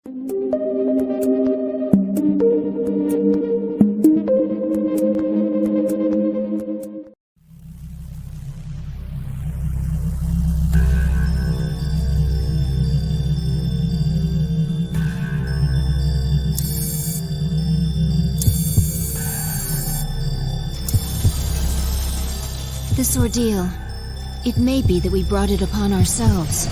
This ordeal, it may be that we brought it upon ourselves.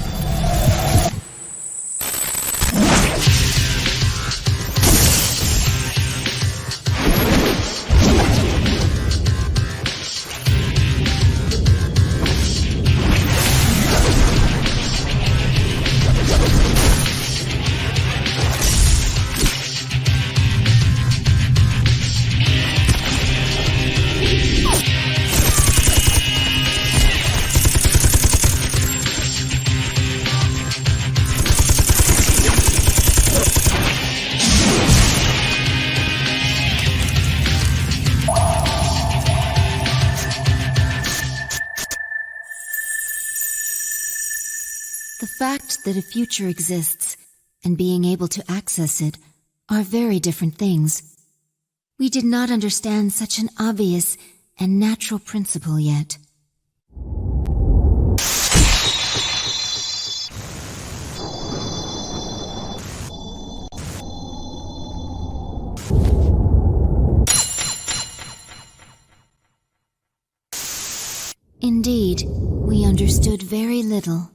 The fact that a future exists and being able to access it are very different things. We did not understand such an obvious and natural principle yet. Indeed, we understood very little.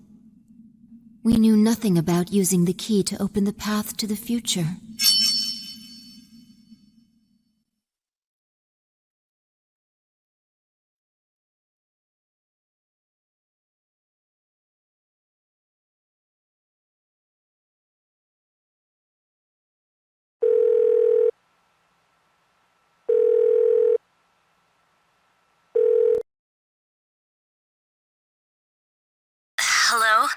We knew nothing about using the key to open the path to the future. Hello?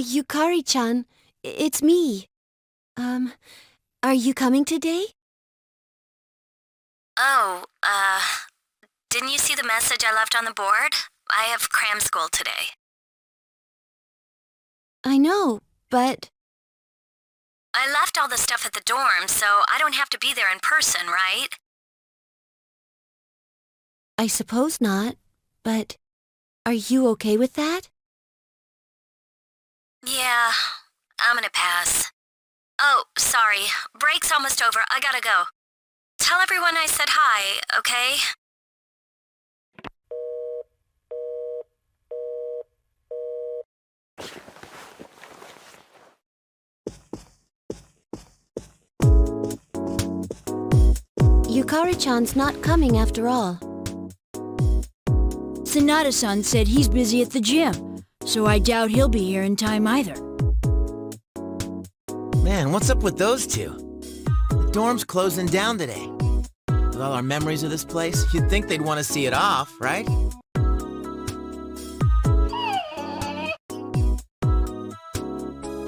Yukari-chan, it's me. Are you coming today? Oh, didn't you see the message I left on the board? I have cram school today. I know, but... I left all the stuff at the dorm, so I don't have to be there in person, right? I suppose not, but... Are you okay with that? Yeah, I'm gonna pass. Oh, sorry. Break's almost over. I gotta go. Tell everyone I said hi, okay? Yukari-chan's not coming after all. Sanada-san said he's busy at the gym, so I doubt he'll be here in time either. Man, what's up with those two? The dorm's closing down today. With all our memories of this place, you'd think they'd want to see it off, right?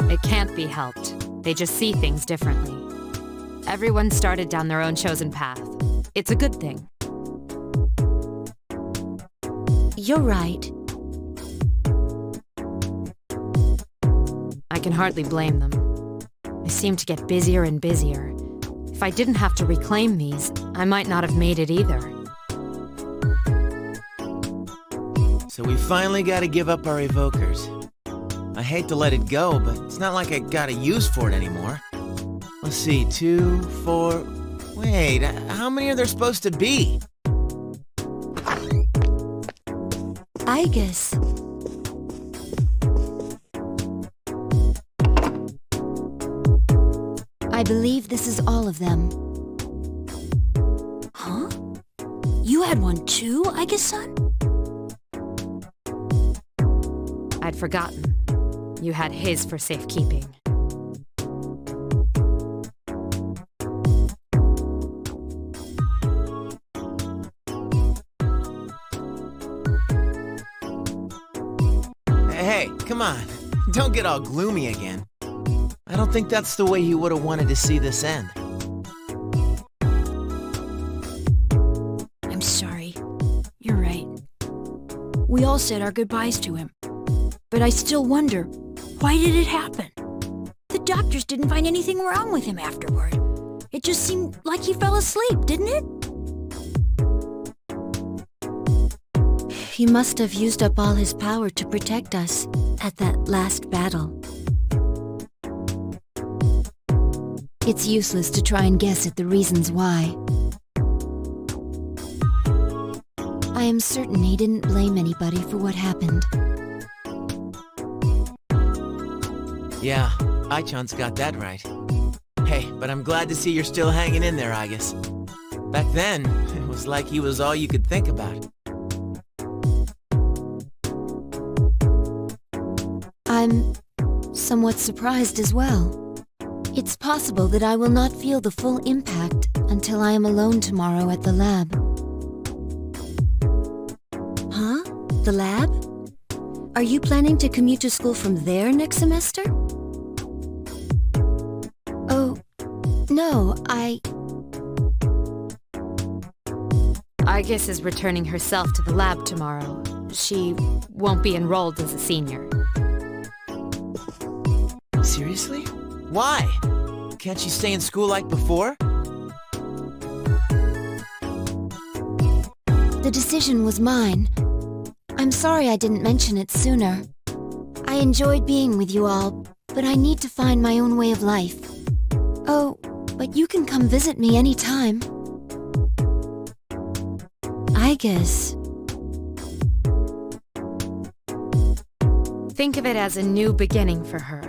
It can't be helped. They just see things differently. Everyone started down their own chosen path. It's a good thing. You're right. I can hardly blame them. I seem to get busier and busier. If I didn't have to reclaim these, I might not have made it either. So we finally gotta give up our evokers. I hate to let it go, but it's not like I got a use for it anymore. Let's see, 2, 4... Wait, how many are there supposed to be? I guess. I believe this is all of them. Huh? You had one too, I guess-san? I'd forgotten. You had his for safekeeping. Hey, come on. Don't get all gloomy again. I don't think that's the way you would have wanted to see this end. I'm sorry. You're right. We all said our goodbyes to him. But I still wonder, why did it happen? didn't find anything wrong with him afterward. It just seemed like he fell asleep, didn't it? He must have used up all his power to protect us at that last battle. It's useless to try and guess at the reasons why. I am certain he didn't blame anybody for what happened. Yeah, Ai-chan's got that right. Hey, but I'm glad to see you're still hanging in there, Aigis. Back then, it was like he was all you could think about. I'm somewhat surprised as well. It's possible that I will not feel the full impact until I am alone tomorrow at the lab. Huh? The lab? Are you planning to commute to school from there next semester? Oh, no, Aigis is returning herself to the lab tomorrow. She won't be enrolled as a senior. Seriously? Why? Can't she stay in school like before? The decision was mine. I'm sorry I didn't mention it sooner. I enjoyed being with you all, but I need to find my own way of life. Oh, but you can come visit me anytime. I guess. Think of it as a new beginning for her.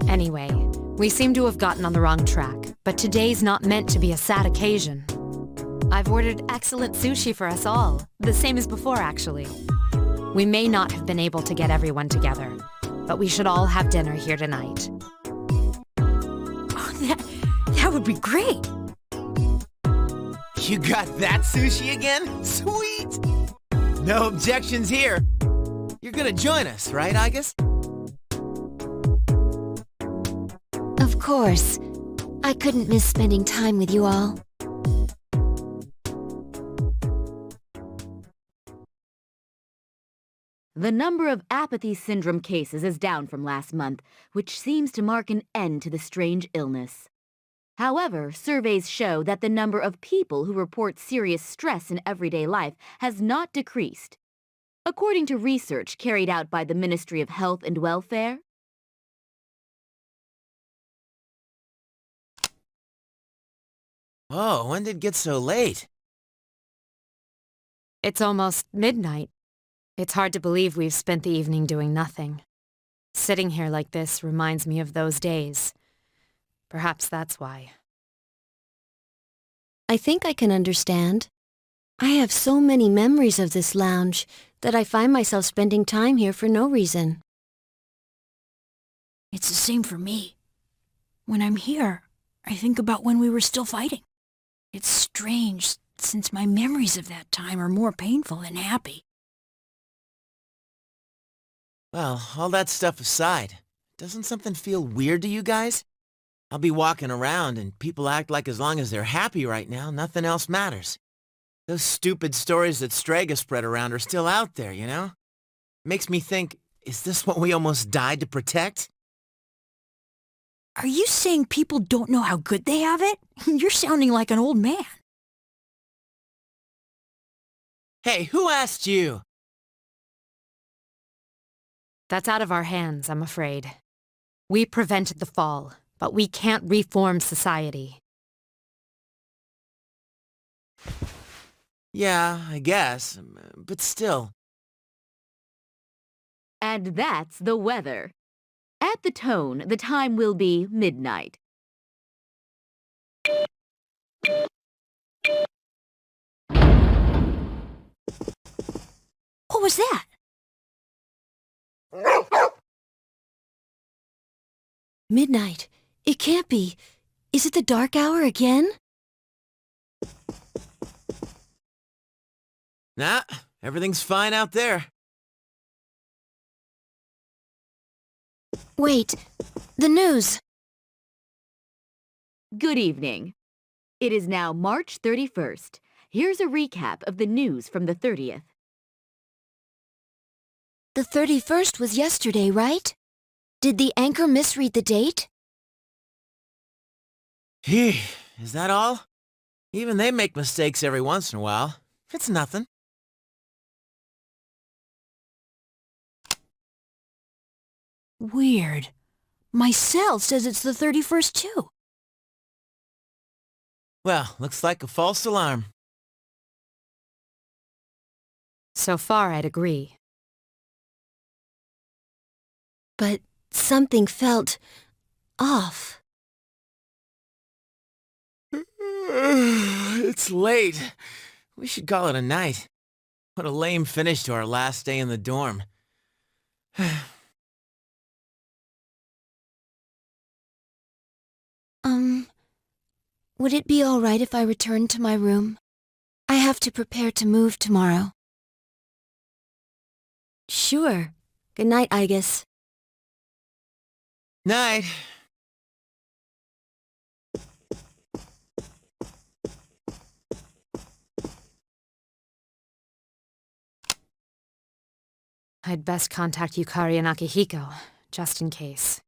Anyway, we seem to have gotten on the wrong track, but today's not meant to be a sad occasion. I've ordered excellent sushi for us all, the same as before actually. We may not have been able to get everyone together, but we should all have dinner here tonight. Oh, that would be great. You got that sushi again? Sweet! No objections here. You're gonna join us, right, Aigis? Of course. I couldn't miss spending time with you all. The number of apathy syndrome cases is down from last month, which seems to mark an end to the strange illness. However, surveys show that the number of people who report serious stress in everyday life has not decreased. According to research carried out by the Ministry of Health and Welfare, Oh, when did it get so late? It's almost midnight. It's hard to believe we've spent the evening doing nothing. Sitting here like this reminds me of those days. Perhaps that's why. I think I can understand. I have so many memories of this lounge that I find myself spending time here for no reason. It's the same for me. When I'm here, I think about when we were still fighting. It's strange, since my memories of that time are more painful than happy. Well, all that stuff aside, doesn't something feel weird to you guys? I'll be walking around and people act like as long as they're happy right now, nothing else matters. Those stupid stories that Strega spread around are still out there, you know? Makes me think, is this what we almost died to protect? Are you saying people don't know how good they have it? You're sounding like an old man. Hey, who asked you? That's out of our hands, I'm afraid. We prevented the fall, but we can't reform society. Yeah, I guess, but still. and that's the weather. At the tone, the time will be midnight. What was that? Midnight. It can't be. Is it the dark hour again? Nah, everything's fine out there. Wait, the news. Good evening. It is now March 31st. Here's a recap of the news from the 30th. The 31st was yesterday, right? Did the anchor misread the date? Phew, is that all? Even they make mistakes every once in a while. It's nothing. Weird. My cell says it's the 31st too. Well, looks like a false alarm. So far, I'd agree. But something felt off. It's late. We should call it a night. What a lame finish to our last day in the dorm. Would it be all right if I returned to my room? I have to prepare to move tomorrow. Sure. Good night, Igus. Night. I'd best contact Yukari and Akihiko, just in case.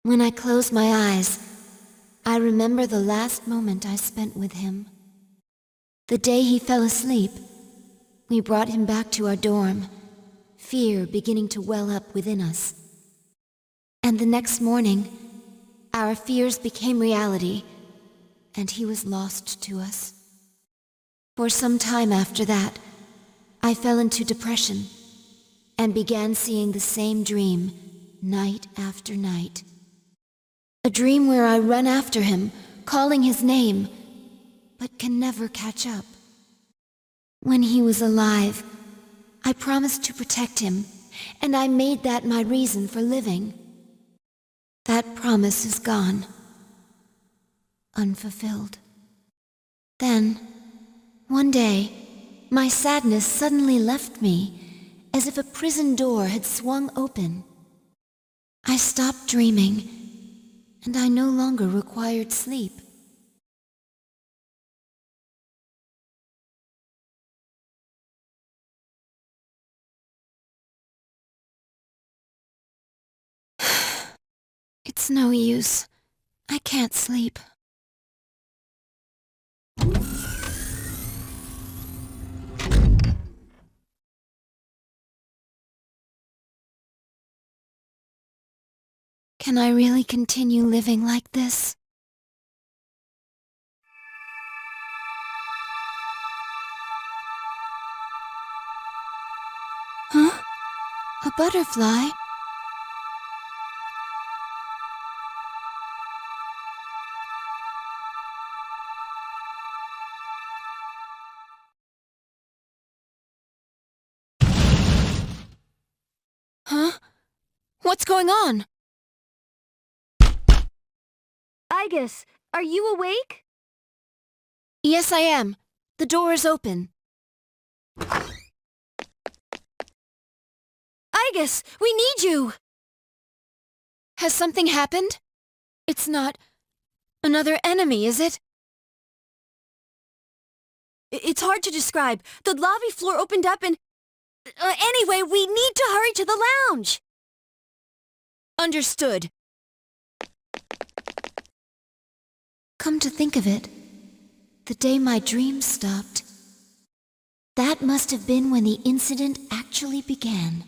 When I close my eyes, I remember the last moment I spent with him. The day he fell asleep, we brought him back to our dorm, fear beginning to well up within us. And the next morning, our fears became reality, and he was lost to us. For some time after that, I fell into depression and began seeing the same dream night after night. A dream where I run after him, calling his name, but can never catch up. When he was alive, I promised to protect him, and I made that my reason for living. That promise is gone, unfulfilled. Then, one day, my sadness suddenly left me, as if a prison door had swung open. I stopped dreaming, and I no longer required sleep. It's no use. I can't sleep. Can I really continue living like this? Huh? A butterfly? Huh? What's going on? Igus, are you awake? Yes, I am. The door is open. Igus, we need you! Has something happened? It's not another enemy, is it? It's hard to describe. The lobby floor opened up and... anyway, we need to hurry to the lounge! Understood. Come to think of it, the day my dreams stopped, that must have been when the incident actually began.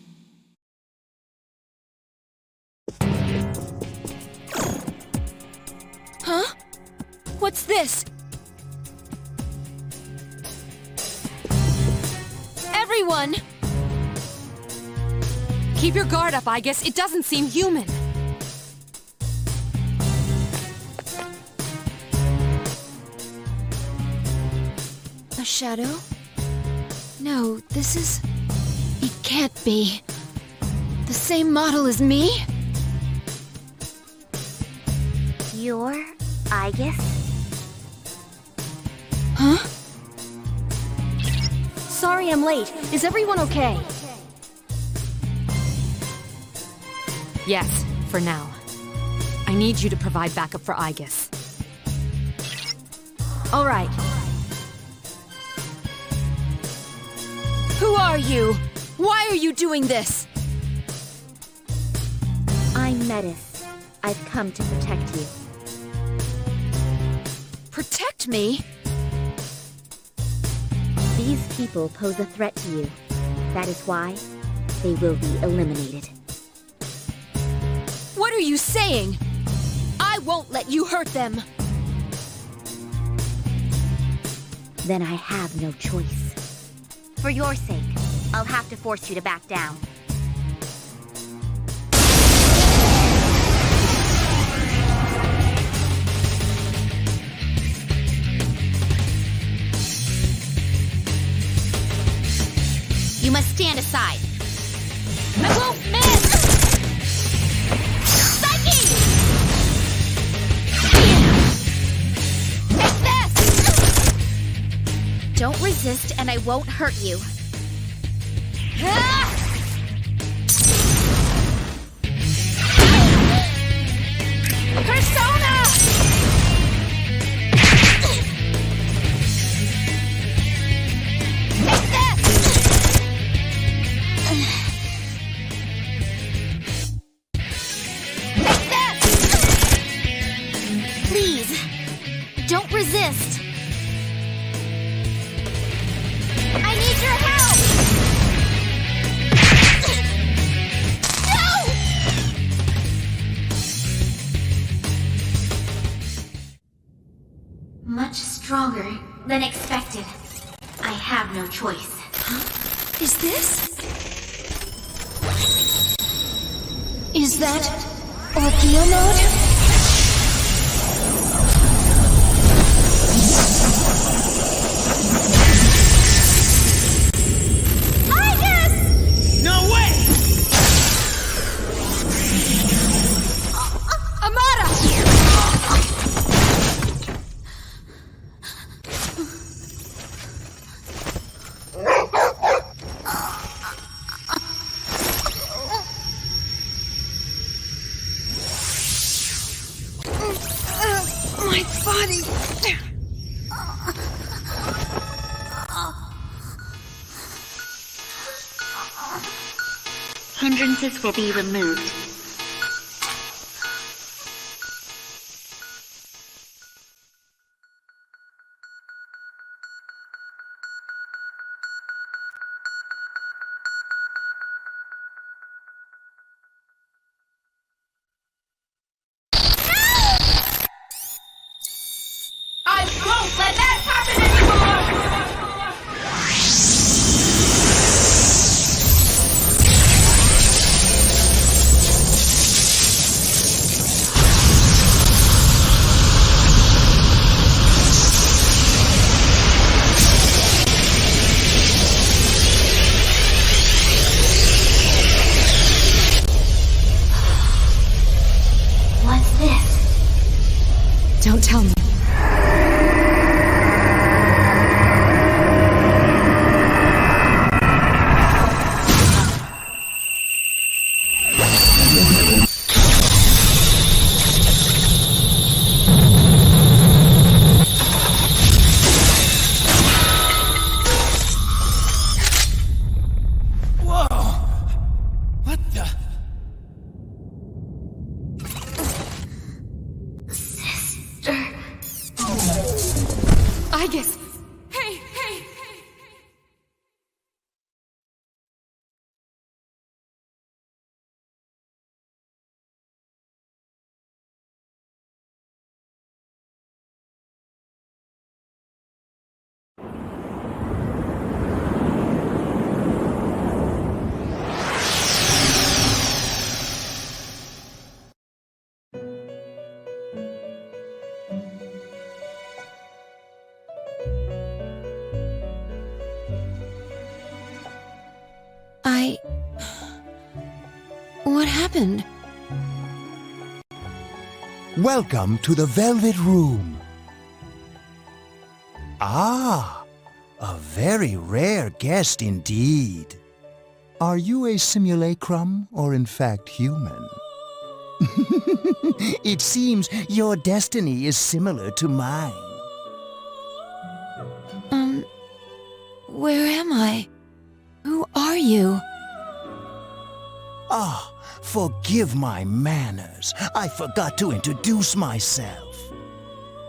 Huh? What's this? Everyone! Keep your guard up, Igus. It doesn't seem human. A shadow? No, this is... It can't be. The same model as me? You're Igus? Huh? Sorry I'm late. Is everyone okay? Yes, for now. I need you to provide backup for Igus. All right. Who are you? Why are you doing this? I'm Metis. I've come to protect you. Protect me? These people pose a threat to you. That is why they will be eliminated. What are you saying? I won't let you hurt them. Then I have no choice. For your sake, I'll have to force you to back down. You must stand aside. I won't miss! Psyche! Take this! Don't resist and I won't hurt you. Persona! Take this! Take this! Please, don't resist. I need your help! No! Much stronger than expected. I have no choice. Is this? Is that Orcheo mode? No way! Amada! My body! Hindrances will be removed. I won't let that happen anymore! What's this? Don't tell me. What the? I guess. Hey, hey! What happened? Welcome to the Velvet Room. Ah, a very rare guest indeed. Are you a simulacrum or in fact human? Hmm. It seems your destiny is similar to mine. 「 It seems your destiny is similar to mine. Where am I? Who are you? Ah, forgive my manners. I forgot to introduce myself.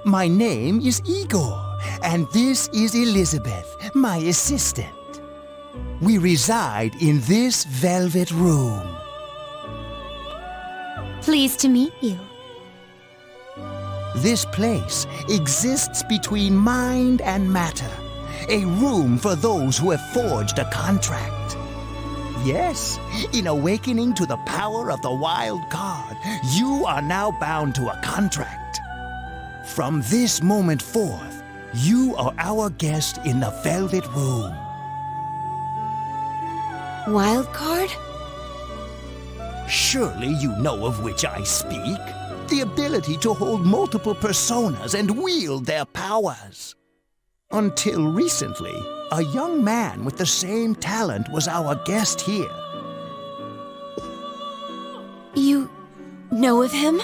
My name is Igor, and this is Elizabeth, my assistant. We reside in this velvet room. Pleased to meet you. This place exists between mind and matter, a room for those who have forged a contract. Yes, in awakening to the power of the wild card, you are now bound to a contract. From this moment forth, you are our guest in the Velvet Room. Wild card? Surely you know of which I speak. The ability to hold multiple personas and wield their powers. Until recently, a young man with the same talent was our guest here. You know of him?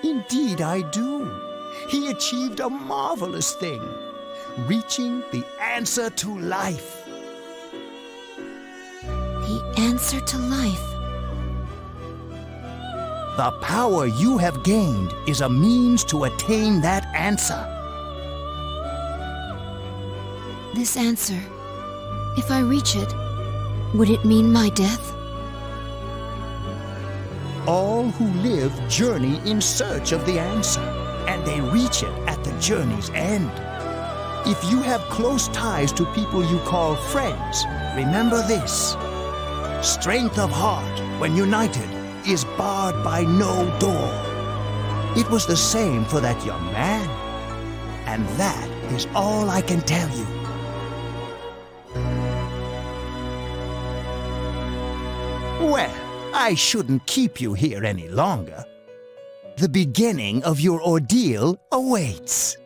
Indeed I do. He achieved a marvelous thing, reaching the answer to life. The answer to life. The power you have gained is a means to attain that answer. This answer, if I reach it, would it mean my death? All who live journey in search of the answer, and they reach it at the journey's end. If you have close ties to people you call friends, remember this. Strength of heart, when united, is barred by no door. It was the same for that young man, and that is all I can tell you. Well, I shouldn't keep you here any longer. The beginning of your ordeal awaits.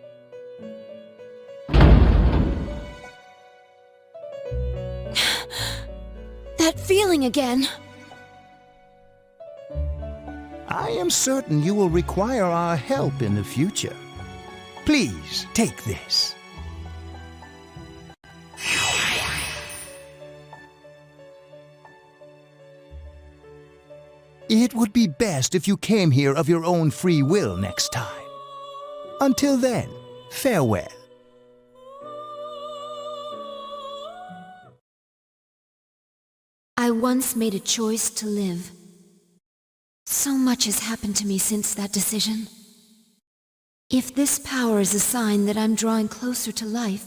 That feeling again. I am certain you will require our help in the future. Please take this. It would be best if you came here of your own free will next time. Until then, farewell. I once made a choice to live. So much has happened to me since that decision. If this power is a sign that I'm drawing closer to life,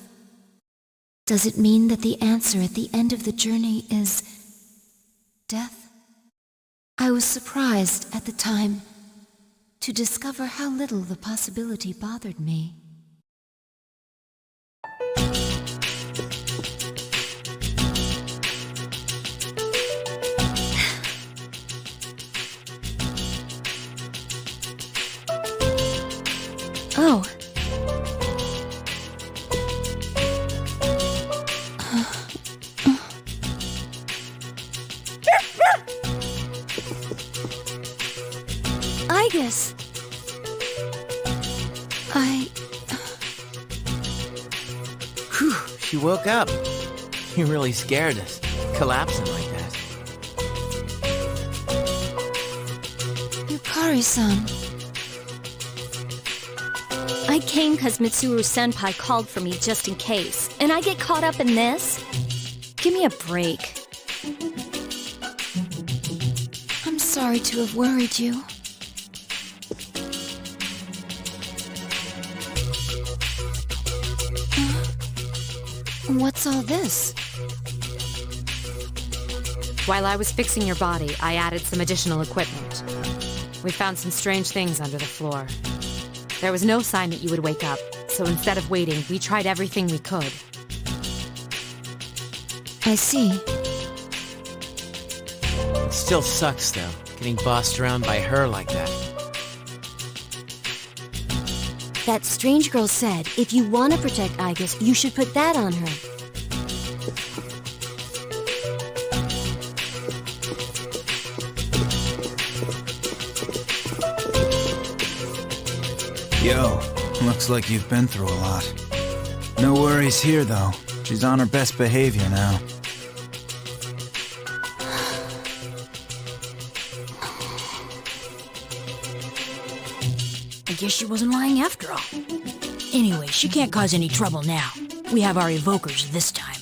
does it mean that the answer at the end of the journey is death? I was surprised at the time to discover how little the possibility bothered me. Oh. I guess. Whew, she woke up. You really scared us, collapsing like that. Yukari-san. I came because Mitsuru-senpai called for me just in case, and I get caught up in this? Give me a break. I'm sorry to have worried you. What's all this? While I was fixing your body, I added some additional equipment. We found some strange things under the floor. There was no sign that you would wake up, so instead of waiting, we tried everything we could. I see. It still sucks, though, getting bossed around by her like that. That strange girl said if you want to protect Igus, you should put that on her. Yo, looks like you've been through a lot. No worries here, though. She's on her best behavior now. I guess she wasn't lying after all. Anyway, she can't cause any trouble now. We have our evokers this time.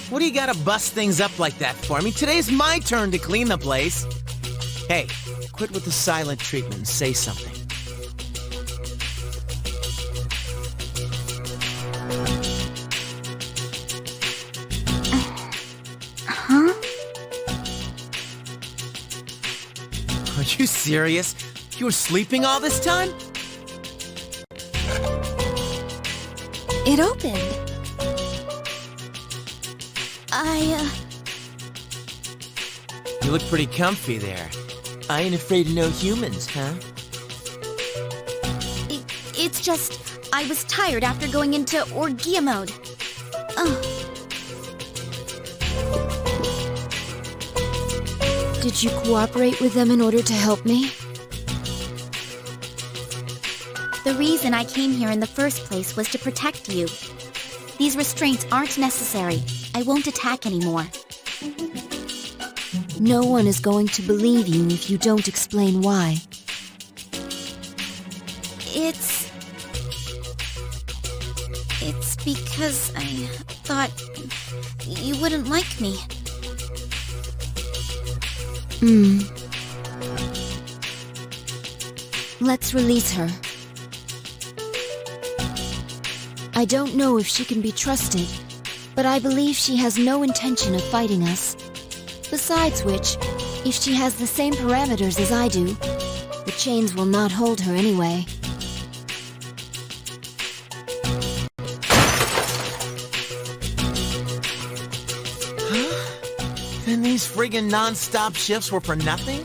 What do you gotta bust things up like that for? I mean, today's my turn to clean the place. Hey, quit with the silent treatment and say something. Huh? Are you serious? You were sleeping all this time? It opened. You look pretty comfy there. I ain't afraid of no humans, huh? It's just, I was tired after going into orgia mode. Did you cooperate with them in order to help me? The reason I came here in the first place was to protect you. These restraints aren't necessary. I won't attack anymore. No one is going to believe you if you don't explain why. It's because I thought you wouldn't like me. Let's release her. I don't know if she can be trusted, but I believe she has no intention of fighting us. Besides which, if she has the same parameters as I do, the chains will not hold her anyway. Then these friggin' non-stop shifts were for nothing?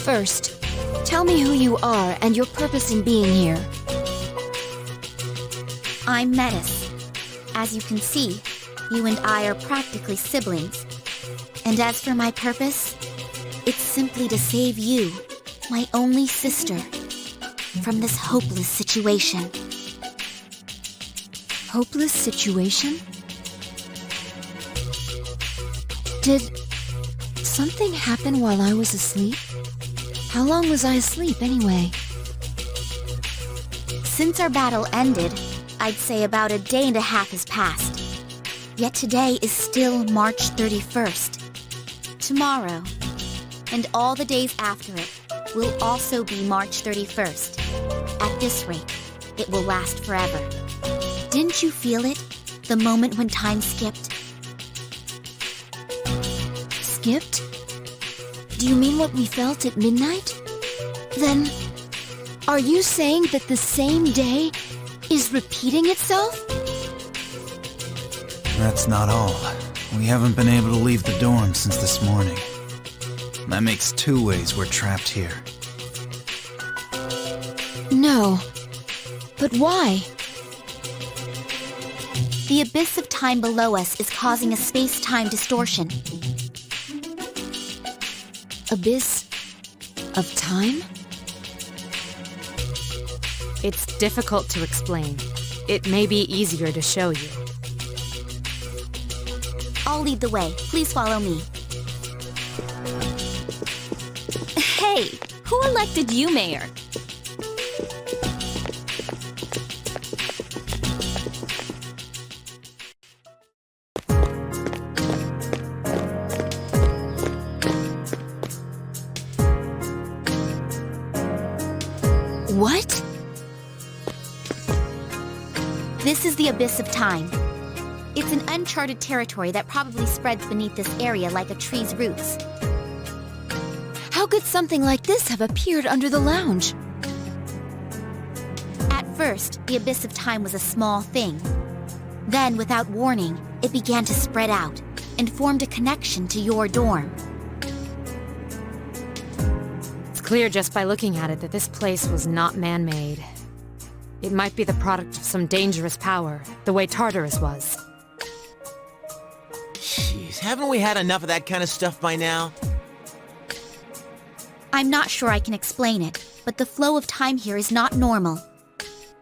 First, tell me who you are and your purpose in being here. I'm Metis. As you can see, you and I are practically siblings. And as for my purpose, it's simply to save you, my only sister, from this hopeless situation. Hopeless situation? Did something happen while I was asleep? How long was I asleep anyway? Since our battle ended, I'd say about a day and a half has passed. Yet today is still March 31st. Tomorrow, and all the days after it, will also be March 31st. At this rate, it will last forever. Didn't you feel it? The moment when time skipped? Skipped? Do you mean what we felt at midnight? Then, are you saying that the same day is repeating itself? That's not all. We haven't been able to leave the dorm since this morning. That makes 2 ways we're trapped here. No. But why? The abyss of time below us is causing a space-time distortion. Abyss of time? It's difficult to explain. It may be easier to show you. I'll lead the way. Please follow me. Hey, who elected you mayor? What? This is the abyss of time. It's an uncharted territory that probably spreads beneath this area like a tree's roots. How could something like this have appeared under the lounge? At first, the abyss of time was a small thing. Then, without warning, it began to spread out and formed a connection to your dorm. It's clear just by looking at it that this place was not man-made. It might be the product of some dangerous power, the way Tartarus was. Jeez, haven't we had enough of that kind of stuff by now? I'm not sure I can explain it, but the flow of time here is not normal.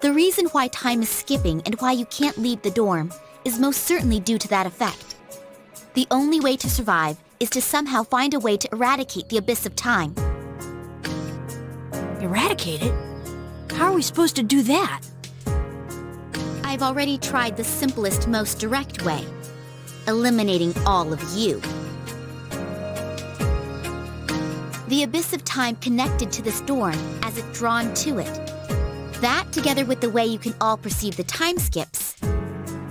The reason why time is skipping and why you can't leave the dorm is most certainly due to that effect. The only way to survive is to somehow find a way to eradicate the abyss of time. Eradicate it? How are we supposed to do that? I've already tried the simplest, most direct way. Eliminating all of you. The abyss of time connected to this dorm as if drawn to it. That, together with the way you can all perceive the time skips,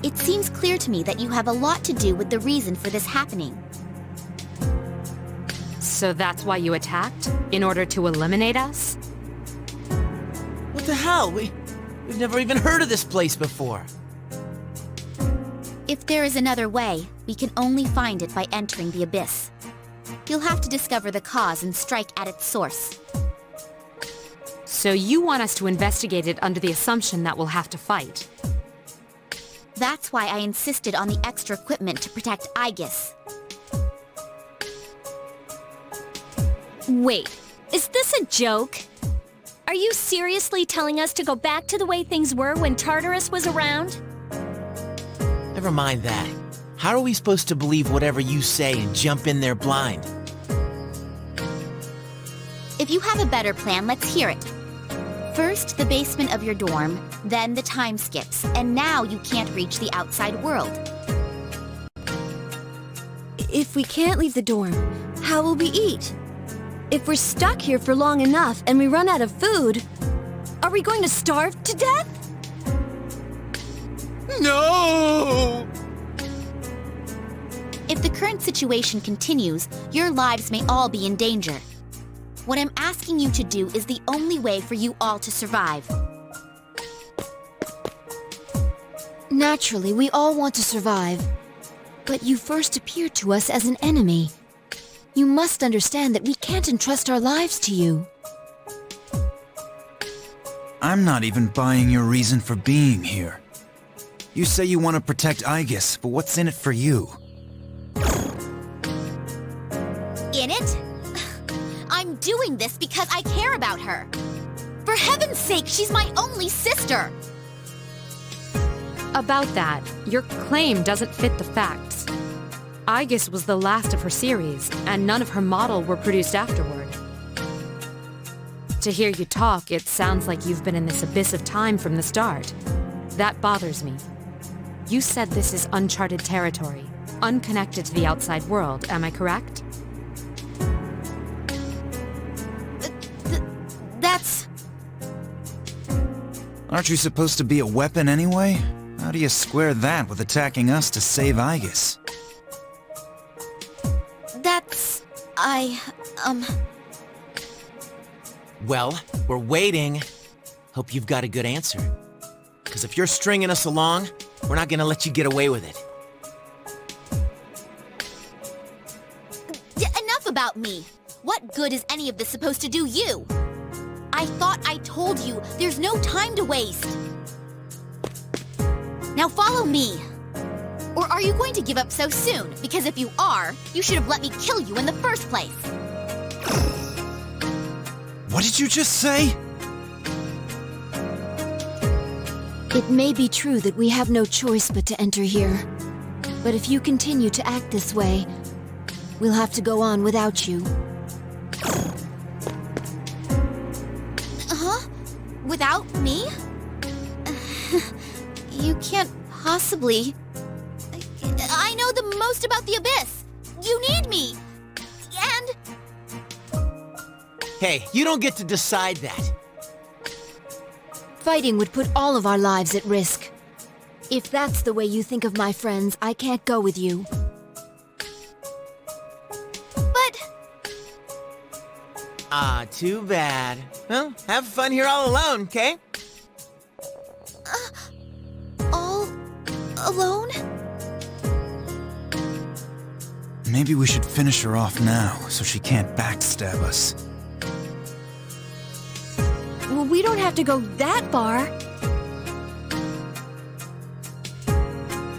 it seems clear to me that you have a lot to do with the reason for this happening. So that's why you attacked? In order to eliminate us? What the hell? We've never even heard of this place before. If there is another way, we can only find it by entering the abyss. You'll have to discover the cause and strike at its source. So you want us to investigate it under the assumption that we'll have to fight? That's why I insisted on the extra equipment to protect Aegis. Wait, is this a joke? Are you seriously telling us to go back to the way things were when Tartarus was around? Never mind that. How are we supposed to believe whatever you say and jump in there blind? If you have a better plan, let's hear it. First, the basement of your dorm, then the time skips, and now you can't reach the outside world. If we can't leave the dorm, how will we eat? If we're stuck here for long enough and we run out of food, are we going to starve to death? No! If the current situation continues, your lives may all be in danger. What I'm asking you to do is the only way for you all to survive. Naturally, we all want to survive. But you first appeared to us as an enemy. You must understand that we can't entrust our lives to you. I'm not even buying your reason for being here. You say you want to protect Aegis, but what's in it for you? In it? I'm doing this because I care about her. For heaven's sake, she's my only sister! About that, your claim doesn't fit the facts. Aegis was the last of her series, and none of her model were produced afterward. To hear you talk, it sounds like you've been in this abyss of time from the start. That bothers me. You said this is uncharted territory, unconnected to the outside world, am I correct? That's... Aren't you supposed to be a weapon anyway? How do you square that with attacking us to save Aegis? That's... Well, we're waiting. Hope you've got a good answer. Because if you're stringing us along, we're not gonna let you get away with it. Enough about me! What good is any of this supposed to do you? I thought I told you, there's no time to waste. Now follow me. Or are you going to give up so soon? Because if you are, you should have let me kill you in the first place. What did you just say? It may be true that we have no choice but to enter here. But if you continue to act this way, we'll have to go on without you. Huh? Without me? You can't possibly... I know the most about the Abyss! You need me! And... Hey, you don't get to decide that. Fighting would put all of our lives at risk. If that's the way you think of my friends, I can't go with you. But... Too bad. Well, have fun here all alone, okay? all... alone? Maybe we should finish her off now, so she can't backstab us. Well, we don't have to go that far.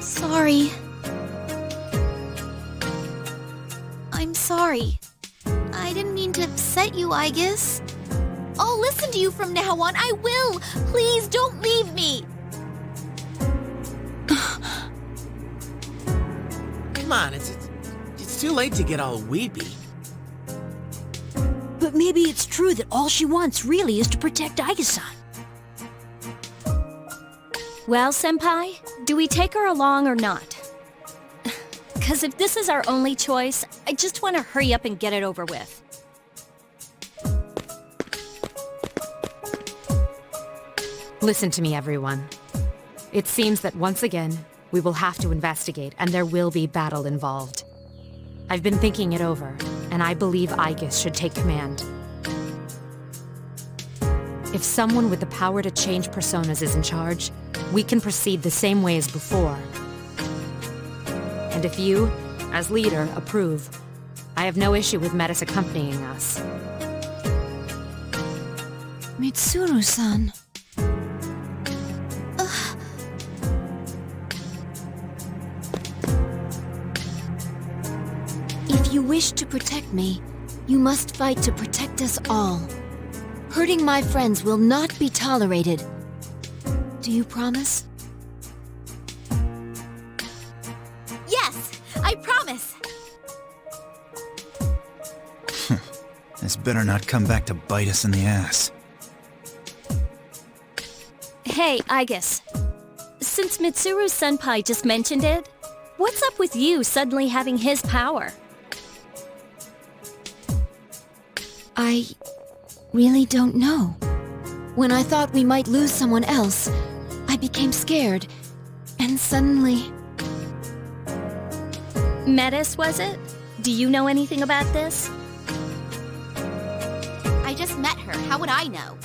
Sorry. I'm sorry. I didn't mean to upset you, I guess. I'll listen to you from now on. I will. Please don't leave me. Come on, it's too late to get all weepy. But maybe it's true that all she wants really is to protect Aiga-san. Well, Senpai, do we take her along or not? Because if this is our only choice, I just want to hurry up and get it over with. Listen to me, everyone. It seems that once again, we will have to investigate, and there will be battle involved. I've been thinking it over, and I believe Aigis should take command. If someone with the power to change personas is in charge, we can proceed the same way as before. And if you, as leader, approve, I have no issue with Metis accompanying us. Mitsuru-san. If you wish to protect me, you must fight to protect us all. Hurting my friends will not be tolerated. Do you promise? Yes, I promise. This better not come back to bite us in the ass. Hey, Aigis. Since Mitsuru Senpai just mentioned it, what's up with you suddenly having his power? I really don't know. When I thought we might lose someone else, I became scared, and suddenly... Metis, was it? Do you know anything about this? I just met her. How would I know?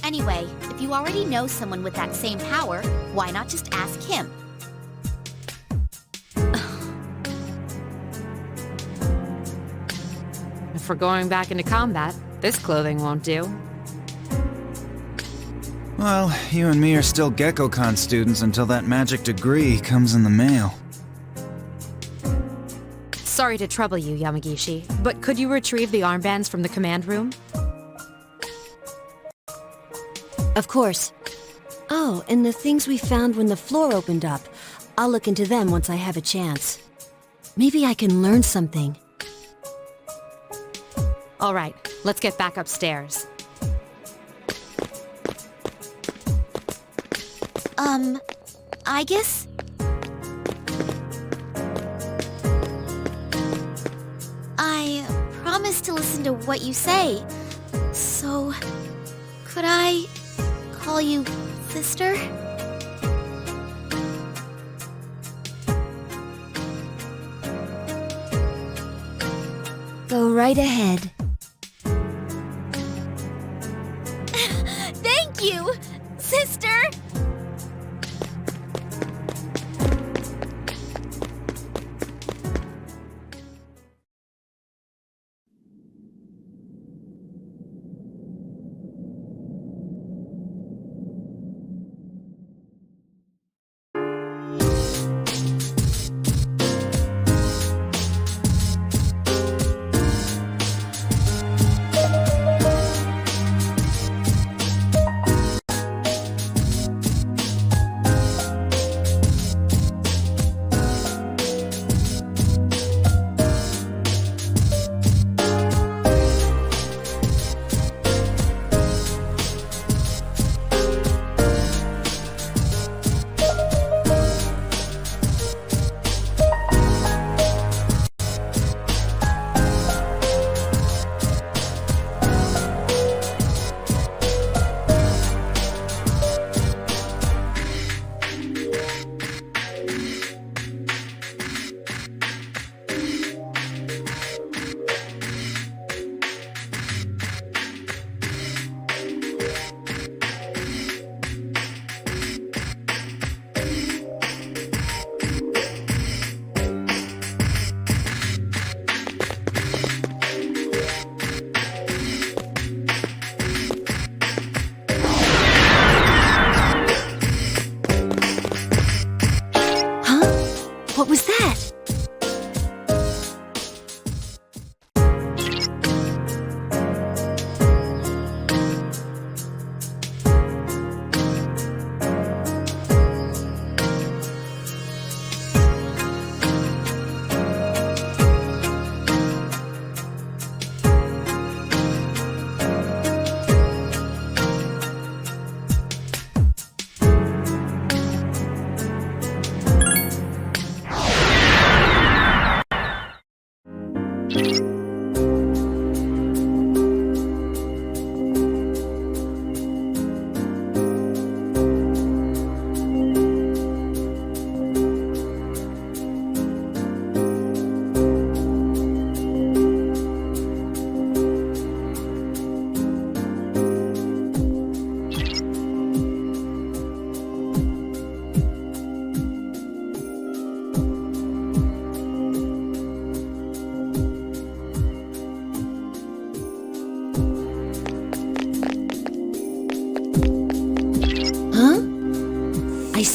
Anyway, if you already know someone with that same power, why not just ask him? If we're going back into combat, this clothing won't do. Well, you and me are still GeckoCon students until that magic degree comes in the mail. Sorry to trouble you, Yamagishi, but could you retrieve the armbands from the command room? Of course. Oh, and the things we found when the floor opened up. I'll look into them once I have a chance. Maybe I can learn something. All right, let's get back upstairs. I guess? I promise to listen to what you say. So, could I call you sister? Go right ahead. Thank you, sister!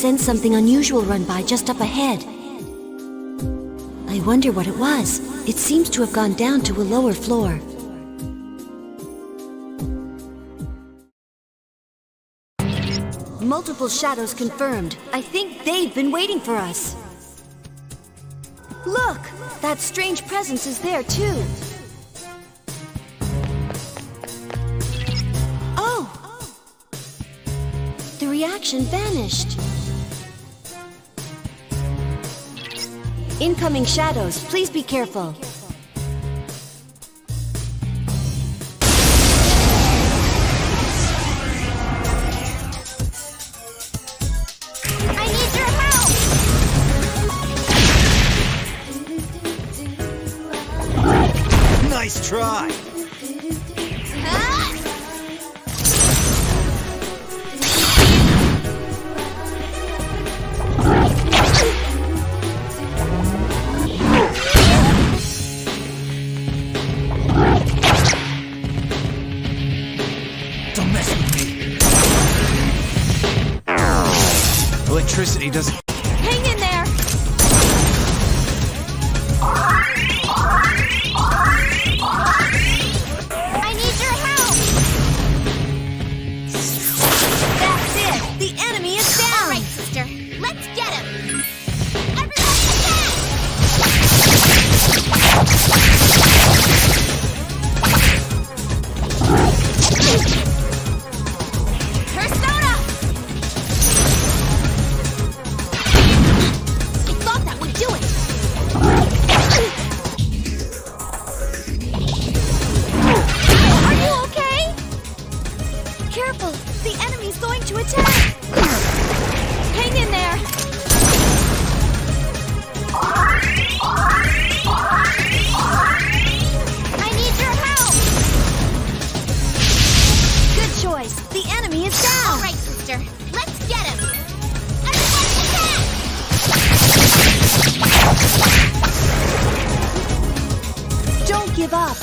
sense something unusual run by just up ahead. I wonder what it was. It seems to have gone down to a lower floor. Multiple shadows confirmed. I think they've been waiting for us. Look! That strange presence is there, too. Oh! The reaction vanished. Incoming shadows, please be careful. I need your help! Nice try! Don't mess with me. Electricity doesn't... Hang in there! I need your help! That's it! The enemy is down! All right, sister. Let's get him! Everybody attack! Persona! I thought that would do it! Are you okay? Careful! The enemy's going to attack! Hang in there! I need your help! Good choice! The enemy is down! All right, sister. Let's get him! Everybody attack! Don't give up!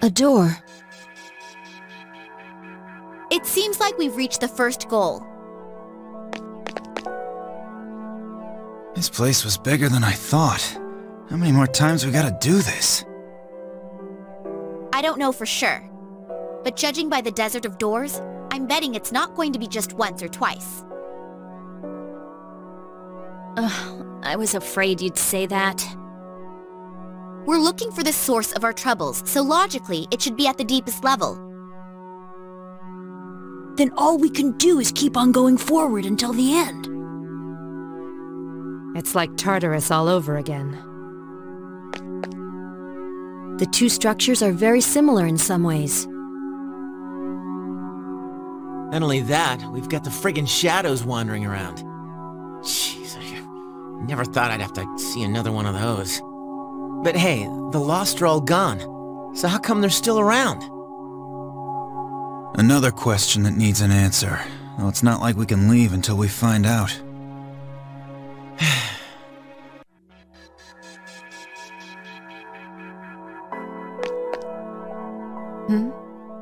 A door. It seems like we've reached the first goal. This place was bigger than I thought. How many more times we gotta do this? I don't know for sure. But judging by the desert of doors, I'm betting it's not going to be just once or twice. I was afraid you'd say that. We're looking for the source of our troubles, so logically, it should be at the deepest level. Then all we can do is keep on going forward until the end. It's like Tartarus all over again. The two structures are very similar in some ways. Not only that, we've got the friggin' shadows wandering around. Jeez, I never thought I'd have to see another one of those. But hey, the Lost are all gone. So how come they're still around? Another question that needs an answer. Though it's not like we can leave until we find out.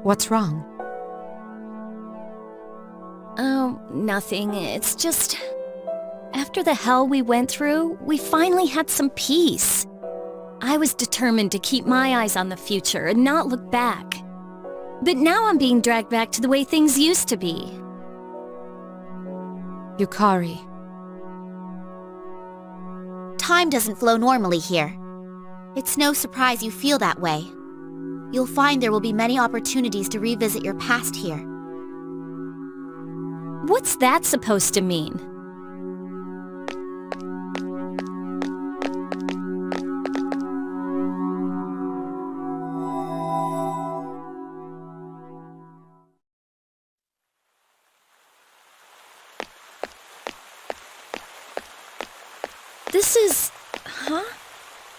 What's wrong? Oh, nothing. It's just... After the hell we went through, we finally had some peace. I was determined to keep my eyes on the future and not look back. But now I'm being dragged back to the way things used to be. Yukari. Time doesn't flow normally here. It's no surprise you feel that way. You'll find there will be many opportunities to revisit your past here. What's that supposed to mean?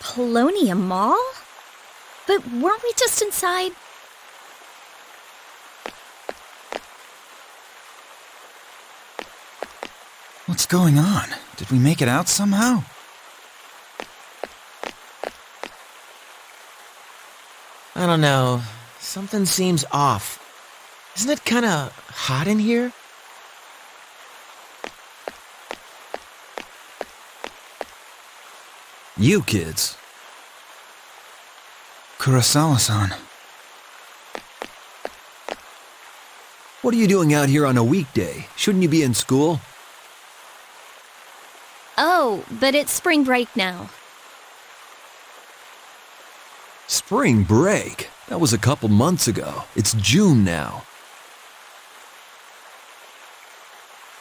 Polonium Mall? But weren't we just inside? What's going on? Did we make it out somehow? I don't know. Something seems off. Isn't it kinda hot in here? You kids. Kurosawa-san. What are you doing out here on a weekday? Shouldn't you be in school? Oh, but it's spring break now. Spring break? That was a couple months ago. It's June now.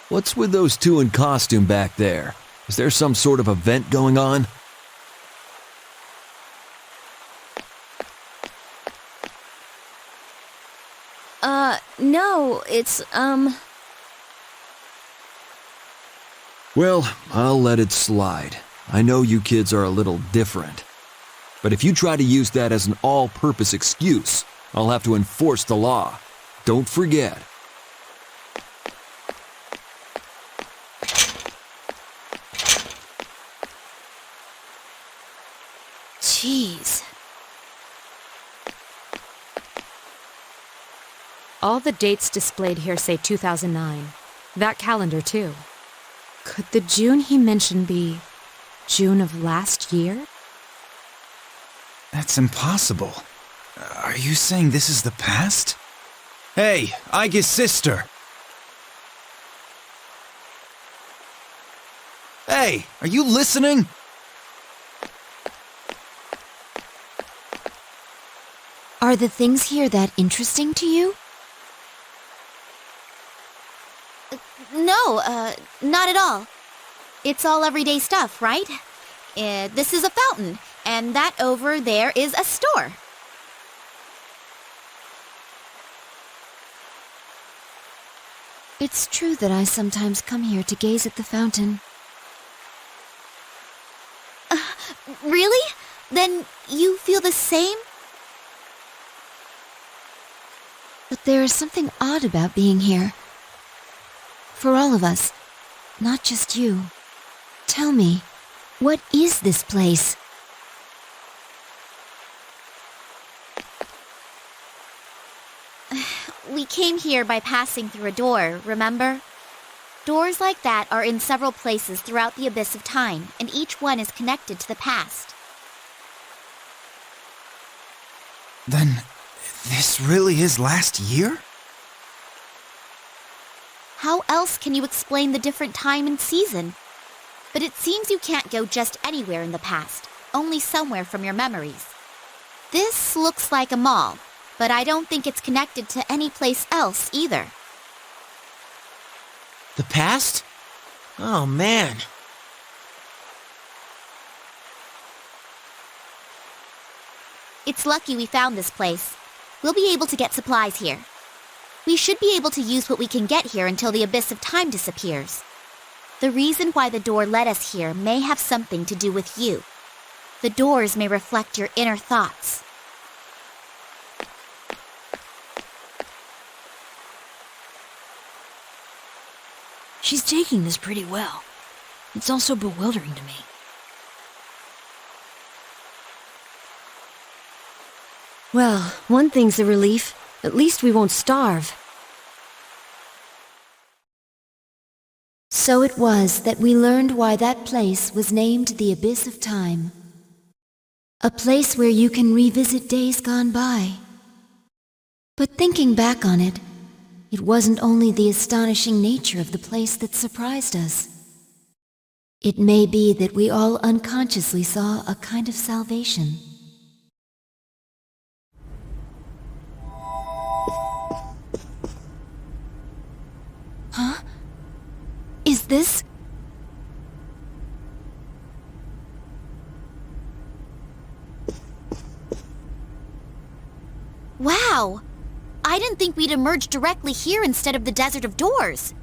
What's with those two in costume back there? Is there some sort of event going on? No, it's, Well, I'll let it slide. I know you kids are a little different. But if you try to use that as an all-purpose excuse, I'll have to enforce the law. Don't forget. Jeez. All the dates displayed here say 2009. That calendar, too. Could the June he mentioned be June of last year? That's impossible. Are you saying this is the past? Hey, Aige's sister! Hey, are you listening? Are the things here that interesting to you? No, not at all. It's all everyday stuff, right? This is a fountain, and that over there is a store. It's true that I sometimes come here to gaze at the fountain. Really? Then you feel the same? But there is something odd about being here. For all of us, not just you. Tell me, what is this place? We came here by passing through a door, remember? Doors like that are in several places throughout the abyss of time, and each one is connected to the past. Then, this really is last year? How else can you explain the different time and season? But it seems you can't go just anywhere in the past, only somewhere from your memories. This looks like a mall, but I don't think it's connected to any place else either. The past? Oh, man. It's lucky we found this place. We'll be able to get supplies here. We should be able to use what we can get here until the abyss of time disappears. The reason why the door led us here may have something to do with you. The doors may reflect your inner thoughts. She's taking this pretty well. It's also bewildering to me. Well, one thing's a relief. At least we won't starve. So it was that we learned why that place was named the Abyss of Time. A place where you can revisit days gone by. But thinking back on it, it wasn't only the astonishing nature of the place that surprised us. It may be that we all unconsciously saw a kind of salvation. Huh? Is this... Wow! I didn't think we'd emerge directly here instead of the Desert of Doors.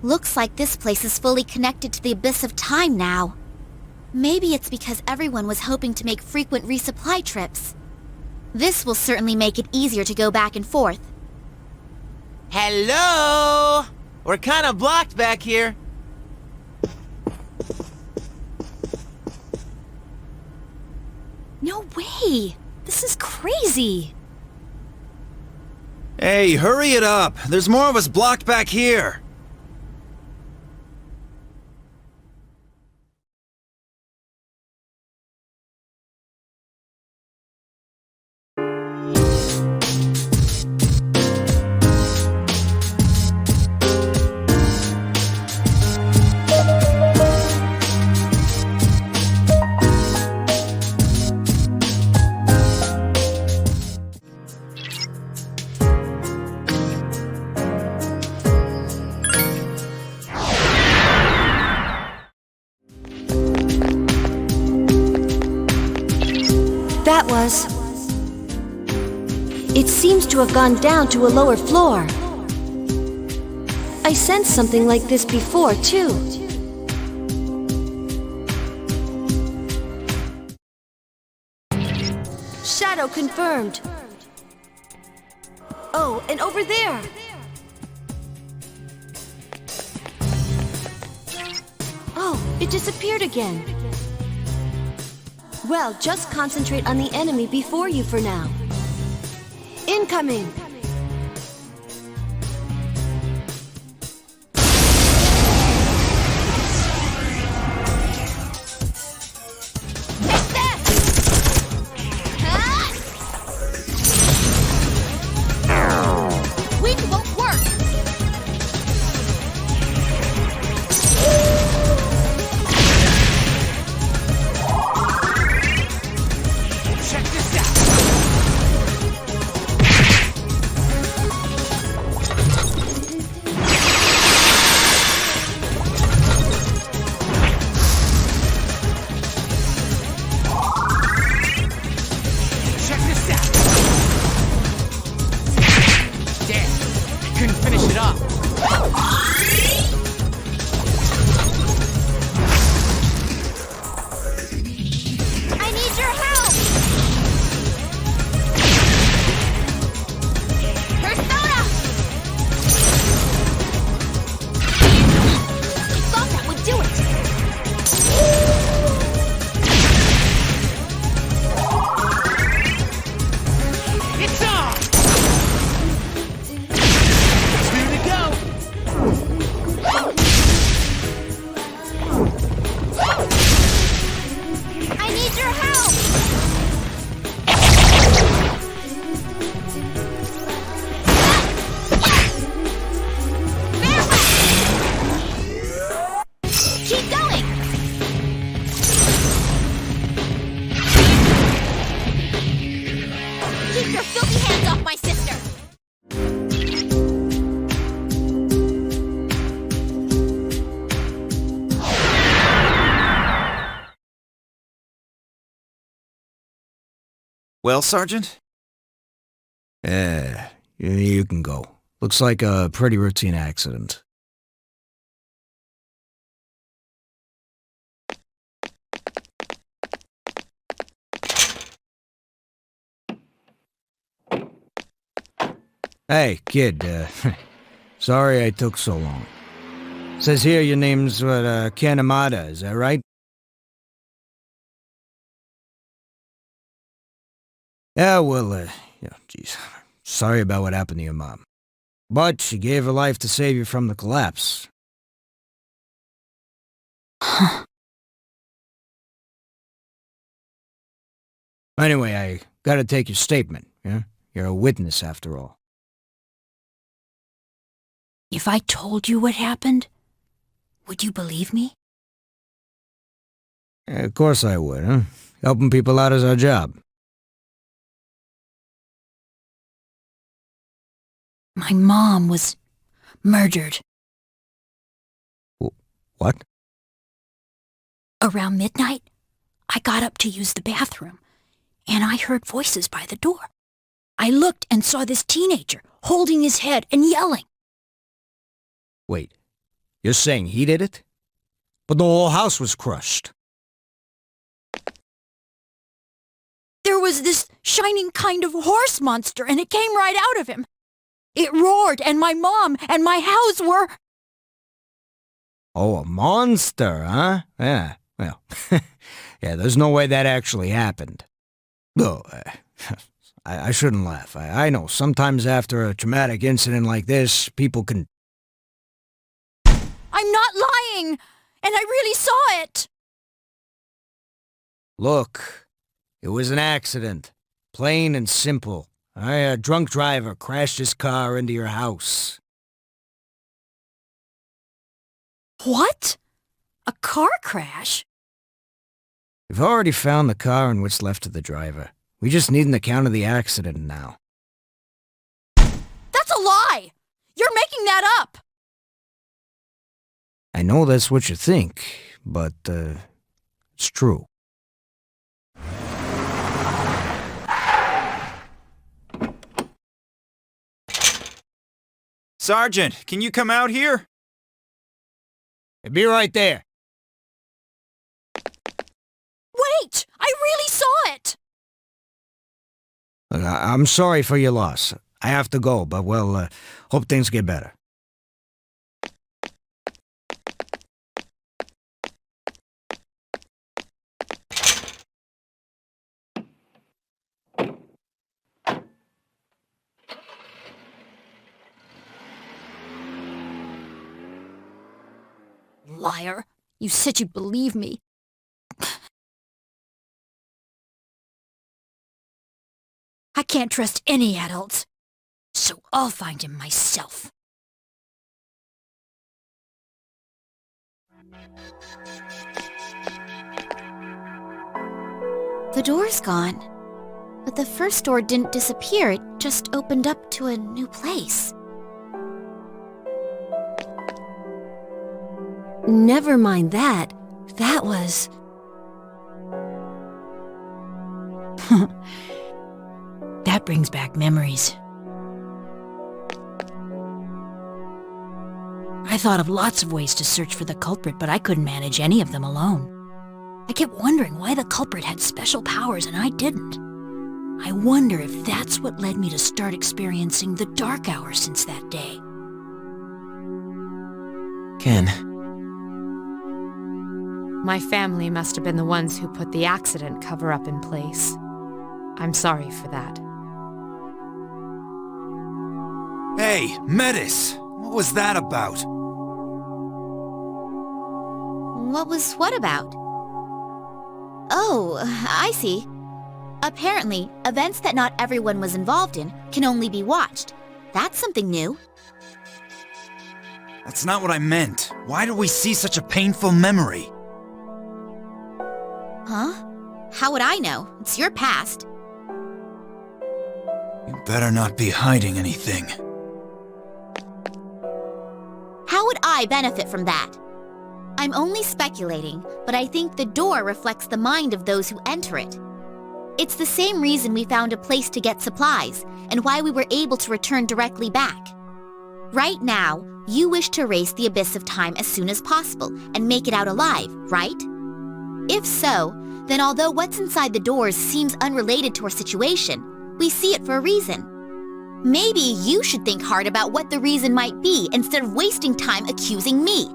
Looks like this place is fully connected to the Abyss of Time now. Maybe it's because everyone was hoping to make frequent resupply trips. This will certainly make it easier to go back and forth. Hello? We're kind of blocked back here. No way! This is crazy! Hey, hurry it up! There's more of us blocked back here! That was... It seems to have gone down to a lower floor. I sensed something like this before, too. Shadow confirmed. Oh, and over there! Oh, it disappeared again. Well, just concentrate on the enemy before you for now. Incoming! Wind won't work! Well, Sergeant? You can go. Looks like a pretty routine accident. Hey, kid, sorry I took so long. Says here your name's, Kanamata, is that right? Yeah, well, geez, sorry about what happened to your mom. But she gave her life to save you from the collapse. Anyway, I gotta take your statement, yeah? You're a witness, after all. If I told you what happened, would you believe me? Yeah, of course I would, huh? Helping people out is our job. My mom was murdered. What? Around midnight, I got up to use the bathroom, and I heard voices by the door. I looked and saw this teenager holding his head and yelling. Wait, you're saying he did it? But the whole house was crushed. was this shining kind of horse monster, and it came right out of him. It roared, and my mom and my house were... Oh, a monster, huh? Yeah, well, yeah, there's no way that actually happened. No, I shouldn't laugh. I know, sometimes after a traumatic incident like this, people can... I'm not lying, and I really saw it. Look, it was an accident. Plain and simple. A drunk driver crashed his car into your house. What? A car crash? We've already found the car and what's left of the driver. We just need an account of the accident now. That's a lie! You're making that up! I know that's what you think, but, it's true. Sergeant, can you come out here? Be right there. Wait! I really saw it! Look, I'm sorry for your loss. I have to go, but, well, hope things get better. Liar. You said you'd believe me. I can't trust any adults, so I'll find him myself. The door's gone. But the first door didn't disappear, it just opened up to a new place. Never mind that. That was... That brings back memories. I thought of lots of ways to search for the culprit, but I couldn't manage any of them alone. I kept wondering why the culprit had special powers and I didn't. I wonder if that's what led me to start experiencing the dark hours since that day. Ken. My family must have been the ones who put the accident cover-up in place. I'm sorry for that. Hey, Metis! What was that about? What was what about? Oh, I see. Apparently, events that not everyone was involved in can only be watched. That's something new. That's not what I meant. Why do we see such a painful memory? Huh? How would I know? It's your past. You better not be hiding anything. How would I benefit from that? I'm only speculating, but I think the door reflects the mind of those who enter it. It's the same reason we found a place to get supplies, and why we were able to return directly back. Right now, you wish to erase the abyss of time as soon as possible and make it out alive, right? If so, then although what's inside the doors seems unrelated to our situation, we see it for a reason. Maybe you should think hard about what the reason might be instead of wasting time accusing me.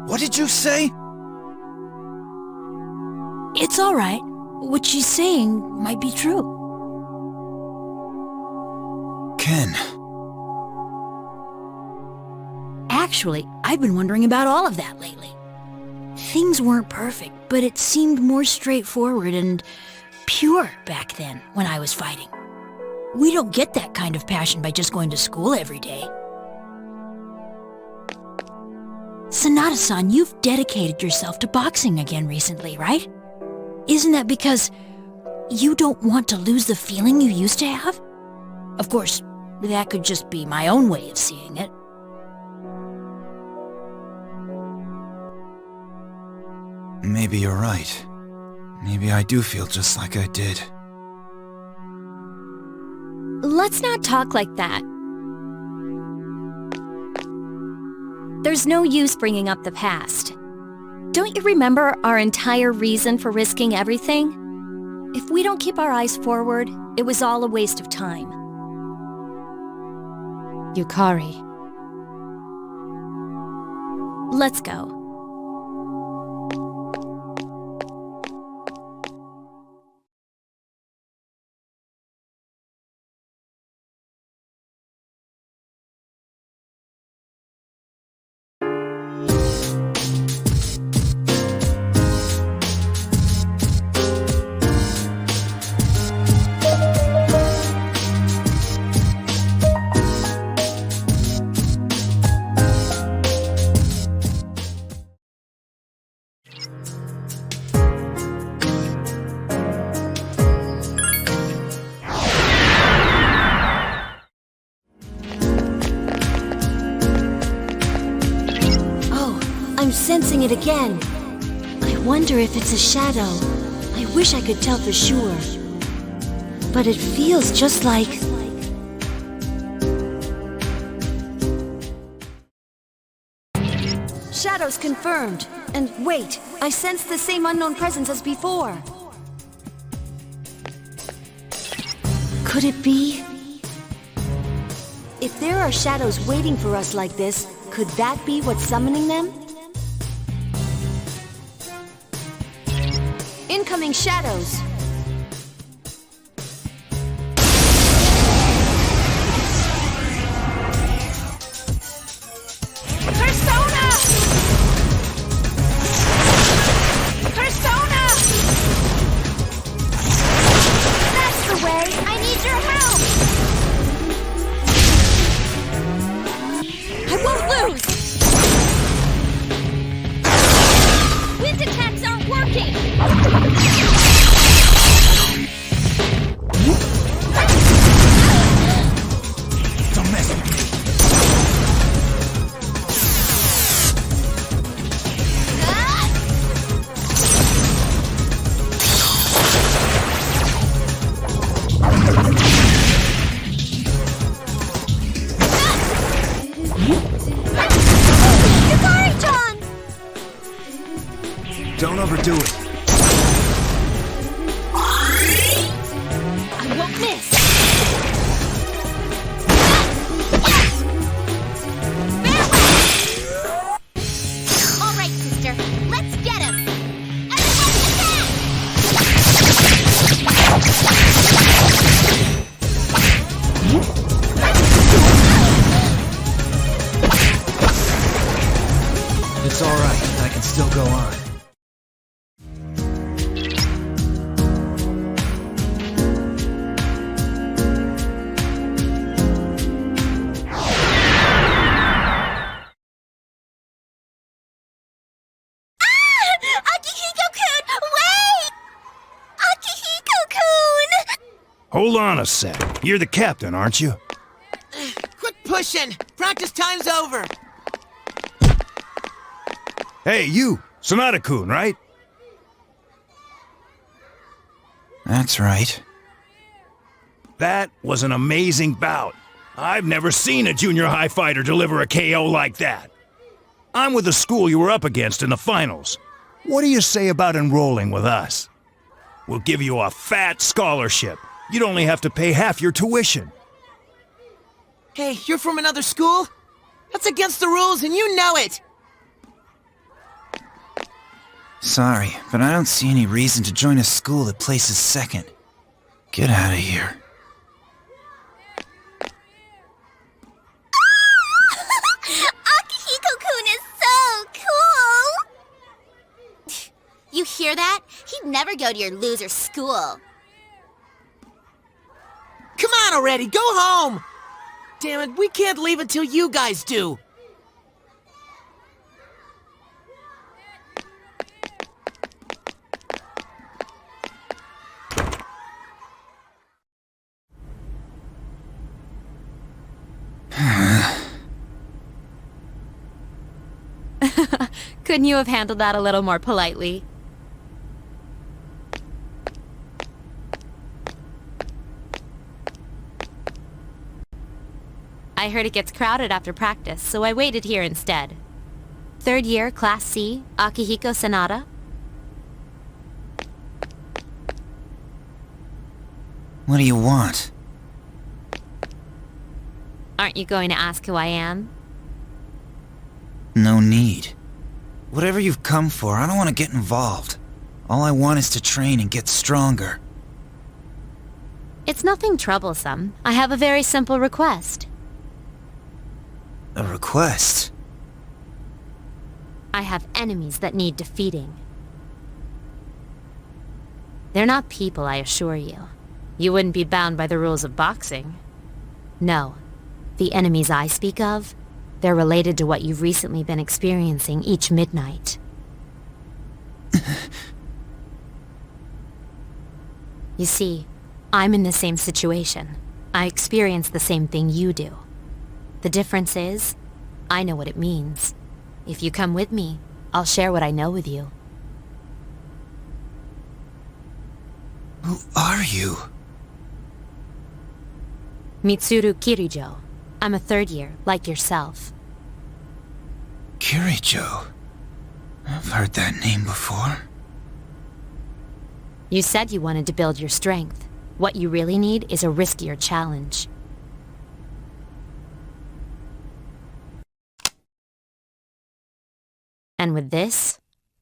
What did you say? It's all right. What she's saying might be true. Ken. Actually, I've been wondering about all of that lately. Things weren't perfect, but it seemed more straightforward and pure back then when I was fighting. We don't get that kind of passion by just going to school every day. Sanada-san, you've dedicated yourself to boxing again recently, right? Isn't that because you don't want to lose the feeling you used to have? Of course, that could just be my own way of seeing it. Maybe you're right. Maybe I do feel just like I did. Let's not talk like that. There's no use bringing up the past. Don't you remember our entire reason for risking everything? If we don't keep our eyes forward, it was all a waste of time. Yukari. Let's go. I'm sensing it again. I wonder if it's a shadow. I wish I could tell for sure. But it feels just like... Shadows confirmed. And wait, I sense the same unknown presence as before. Could it be? If there are shadows waiting for us like this, could that be what's summoning them? Incoming shadows! Persona! Persona! That's the way! I need your help! I won't lose! Wind attacks aren't working! Don't mess with me. Yukari-chan! Don't overdo it. I won't miss! All right, sister. Let's get him! Everyone attack! It's alright, I can still go on. Akihiko-kun! Wait! Akihiko-kun! Hold on a sec. You're the captain, aren't you? Quit pushing! Practice time's over! Hey, you! Sonata-kun, right? That's right. That was an amazing bout. I've never seen a junior high fighter deliver a KO like that. I'm with the school you were up against in the finals. What do you say about enrolling with us? We'll give you a fat scholarship. You'd only have to pay half your tuition. Hey, you're from another school? That's against the rules and you know it! Sorry, but I don't see any reason to join a school that places second. Get out of here. Akihiko-kun is so cool! You hear that? He'd never go to your loser school. Come on already, go home! Damn it, we can't leave until you guys do. Couldn't you have handled that a little more politely? I heard it gets crowded after practice, so I waited here instead. Third year, Class C, Akihiko Sanada. What do you want? Aren't you going to ask who I am? No need. Whatever you've come for, I don't want to get involved. All I want is to train and get stronger. It's nothing troublesome. I have a very simple request. A request? I have enemies that need defeating. They're not people, I assure you. You wouldn't be bound by the rules of boxing. No. The enemies I speak of, they're related to what you've recently been experiencing each midnight. You see, I'm in the same situation. I experience the same thing you do. The difference is, I know what it means. If you come with me, I'll share what I know with you. Who are you? Mitsuru Kirijo. I'm a third year, like yourself. Kirijo? I've heard that name before. You said you wanted to build your strength. What you really need is a riskier challenge. And with this,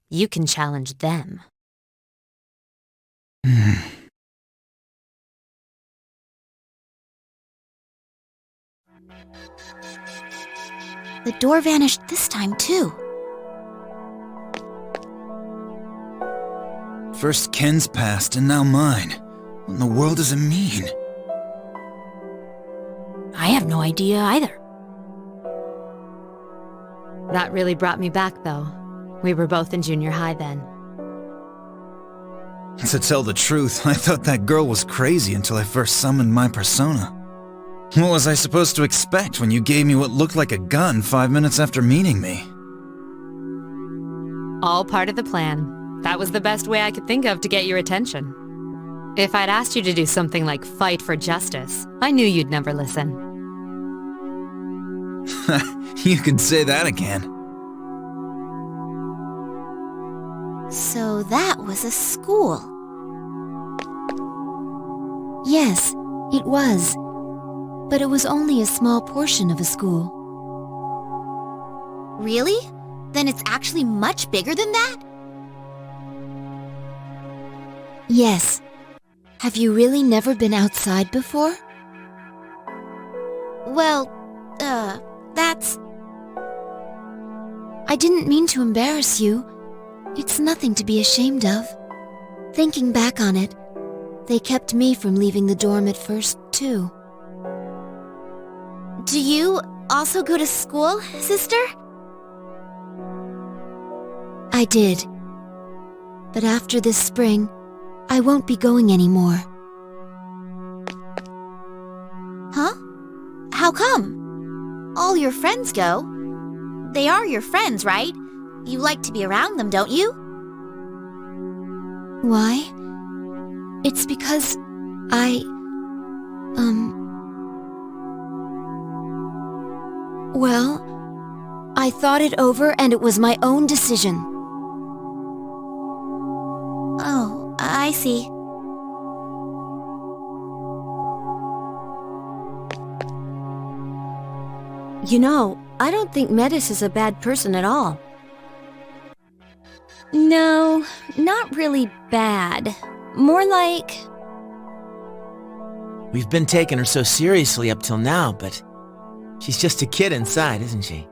you can challenge them. The door vanished this time, too. First Ken's passed and now mine. What in the world does it mean? I have no idea either. That really brought me back, though. We were both in junior high then. To tell the truth, I thought that girl was crazy until I first summoned my persona. What was I supposed to expect when you gave me what looked like a gun 5 minutes after meeting me? All part of the plan. That was the best way I could think of to get your attention. If I'd asked you to do something like fight for justice, I knew you'd never listen. You can say that again. So that was a school. Yes, it was. But it was only a small portion of a school. Really? Then it's actually much bigger than that? Yes. Have you really never been outside before? Well, that's... I didn't mean to embarrass you. It's nothing to be ashamed of. Thinking back on it, they kept me from leaving the dorm at first, too. Do you also go to school, sister? I did. But after this spring, I won't be going anymore. Huh? How come? All your friends go. They are your friends, right? You like to be around them, don't you? Why? It's because Well, I thought it over and it was my own decision. Oh, I see. You know, I don't think Metis is a bad person at all. No, not really bad. More like... We've been taking her so seriously up till now, but she's just a kid inside, isn't she?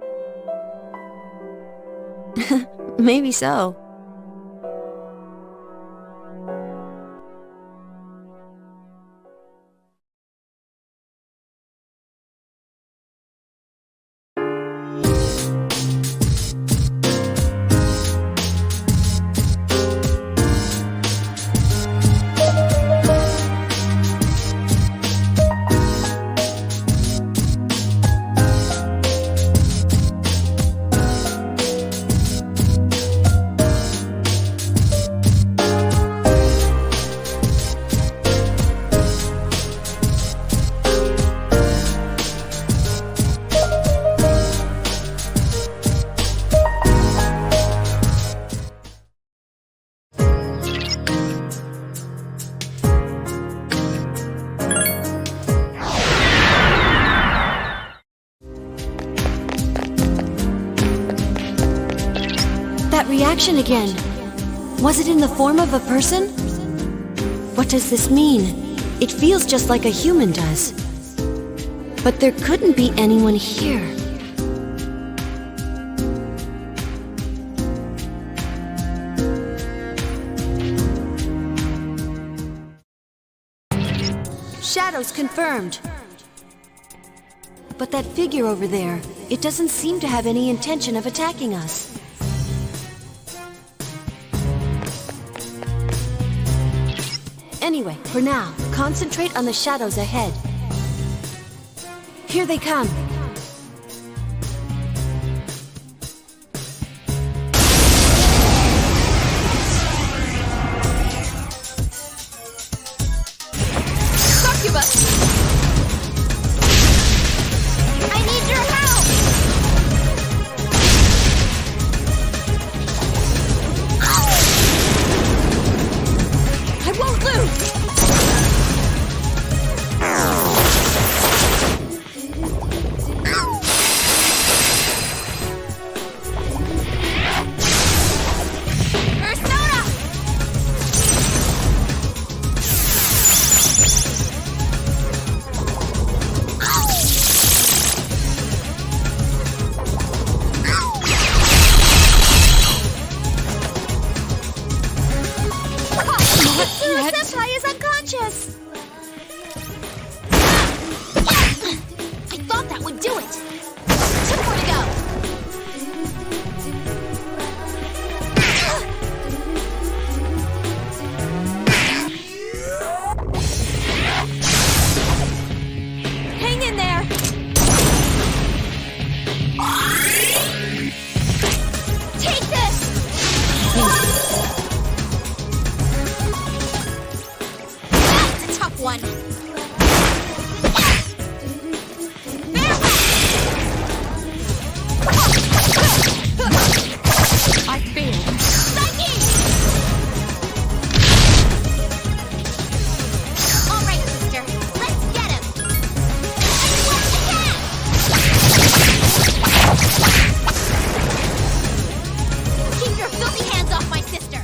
Maybe so. reaction again. Was it in the form of a person? What does this mean? It feels just like a human does. But there couldn't be anyone here. Shadows confirmed. But that figure over there, it doesn't seem to have any intention of attacking us. Anyway, for now, concentrate on the shadows ahead. Here they come. Succubus! I need your help! I won't lose! Senpai is unconscious! I thought that would do it! 2 more to go! Hang in there! Take this! One. I failed. Psyche! All right, sister. Let's get him. Keep your filthy hands off my sister.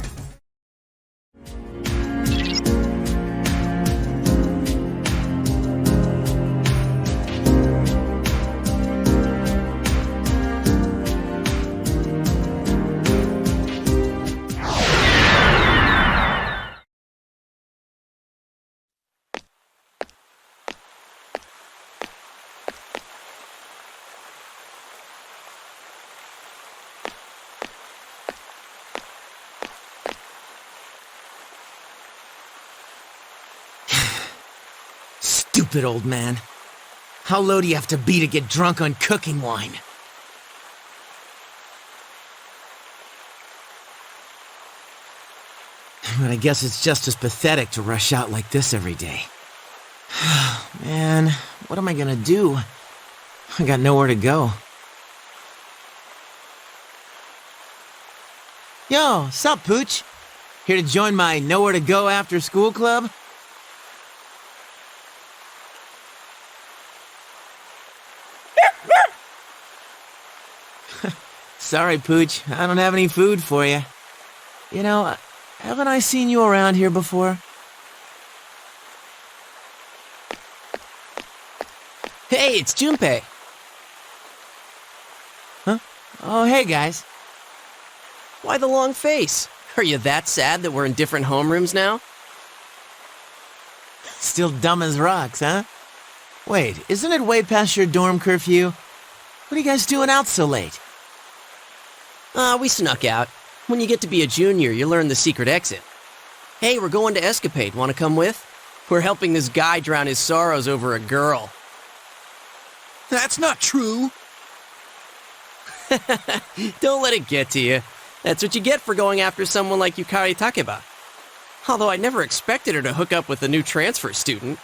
Stupid old man. How low do you have to be to get drunk on cooking wine? But I guess it's just as pathetic to rush out like this every day. Man, what am I gonna do? I got nowhere to go. Yo, sup, Pooch? Here to join my nowhere to go after school club? Sorry, Pooch. I don't have any food for you. You know, haven't I seen you around here before? Hey, it's Junpei. Huh? Oh, hey, guys. Why the long face? Are you that sad that we're in different homerooms now? Still dumb as rocks, huh? Wait, isn't it way past your dorm curfew? What are you guys doing out so late? We snuck out. When you get to be a junior, you learn the secret exit. Hey, we're going to Escapade. Want to come with? We're helping this guy drown his sorrows over a girl. That's not true. Don't let it get to you. That's what you get for going after someone like Yukari Takeba. Although I never expected her to hook up with a new transfer student.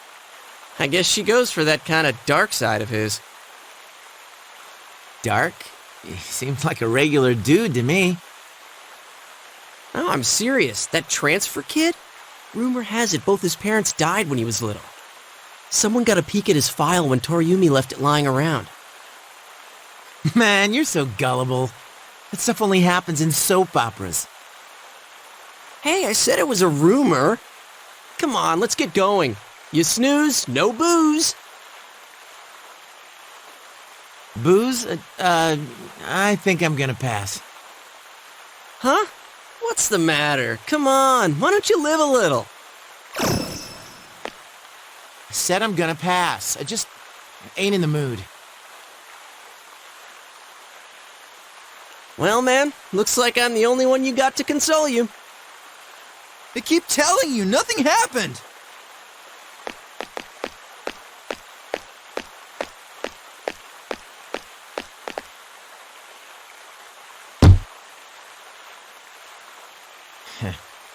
I guess she goes for that kind of dark side of his. Dark? He seems like a regular dude to me. No, I'm serious. That transfer kid? Rumor has it both his parents died when he was little. Someone got a peek at his file when Toriumi left it lying around. Man, you're so gullible. That stuff only happens in soap operas. Hey, I said it was a rumor. Come on, let's get going. You snooze, no booze. Booze? I think I'm gonna pass. Huh? What's the matter? Come on, why don't you live a little? I said I'm gonna pass. I just ain't in the mood. Well, man, looks like I'm the only one you got to console you. They keep telling you nothing happened.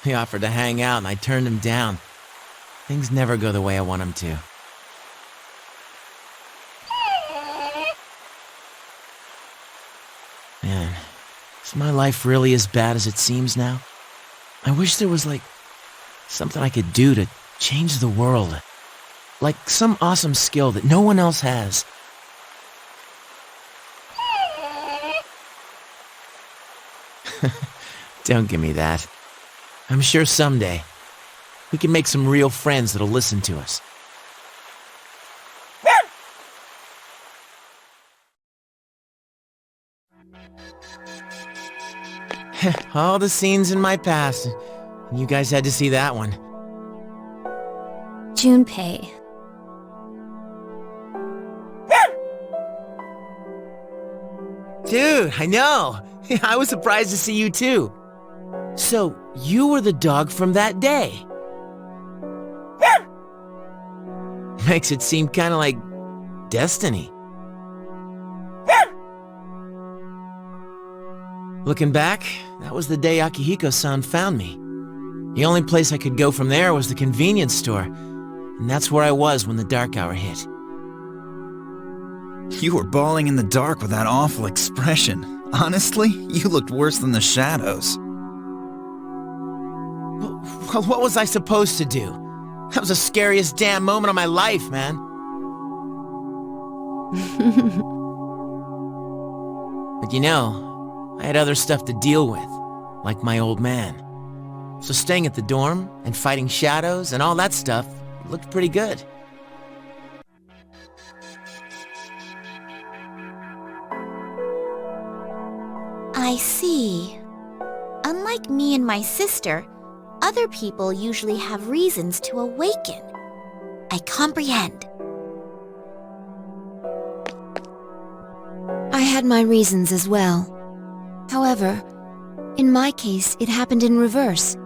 He offered to hang out and I turned him down. Things never go the way I want them to. Man, is my life really as bad as it seems now? I wish there was, something I could do to change the world. Like some awesome skill that no one else has. Don't give me that. I'm sure someday we can make some real friends that'll listen to us. All the scenes in my past, and you guys had to see that one. Junpei. Dude, I know. I was surprised to see you too. So, you were the dog from that day. Makes it seem kind of like destiny. Looking back, that was the day Akihiko-san found me. The only place I could go from there was the convenience store, and that's where I was when the dark hour hit. You were bawling in the dark with that awful expression. Honestly, you looked worse than the shadows. Well, what was I supposed to do? That was the scariest damn moment of my life, man. But you know, I had other stuff to deal with, like my old man. So staying at the dorm and fighting shadows and all that stuff looked pretty good. I see. Unlike me and my sister, other people usually have reasons to awaken. I comprehend. I had my reasons as well. However, in my case, it happened in reverse.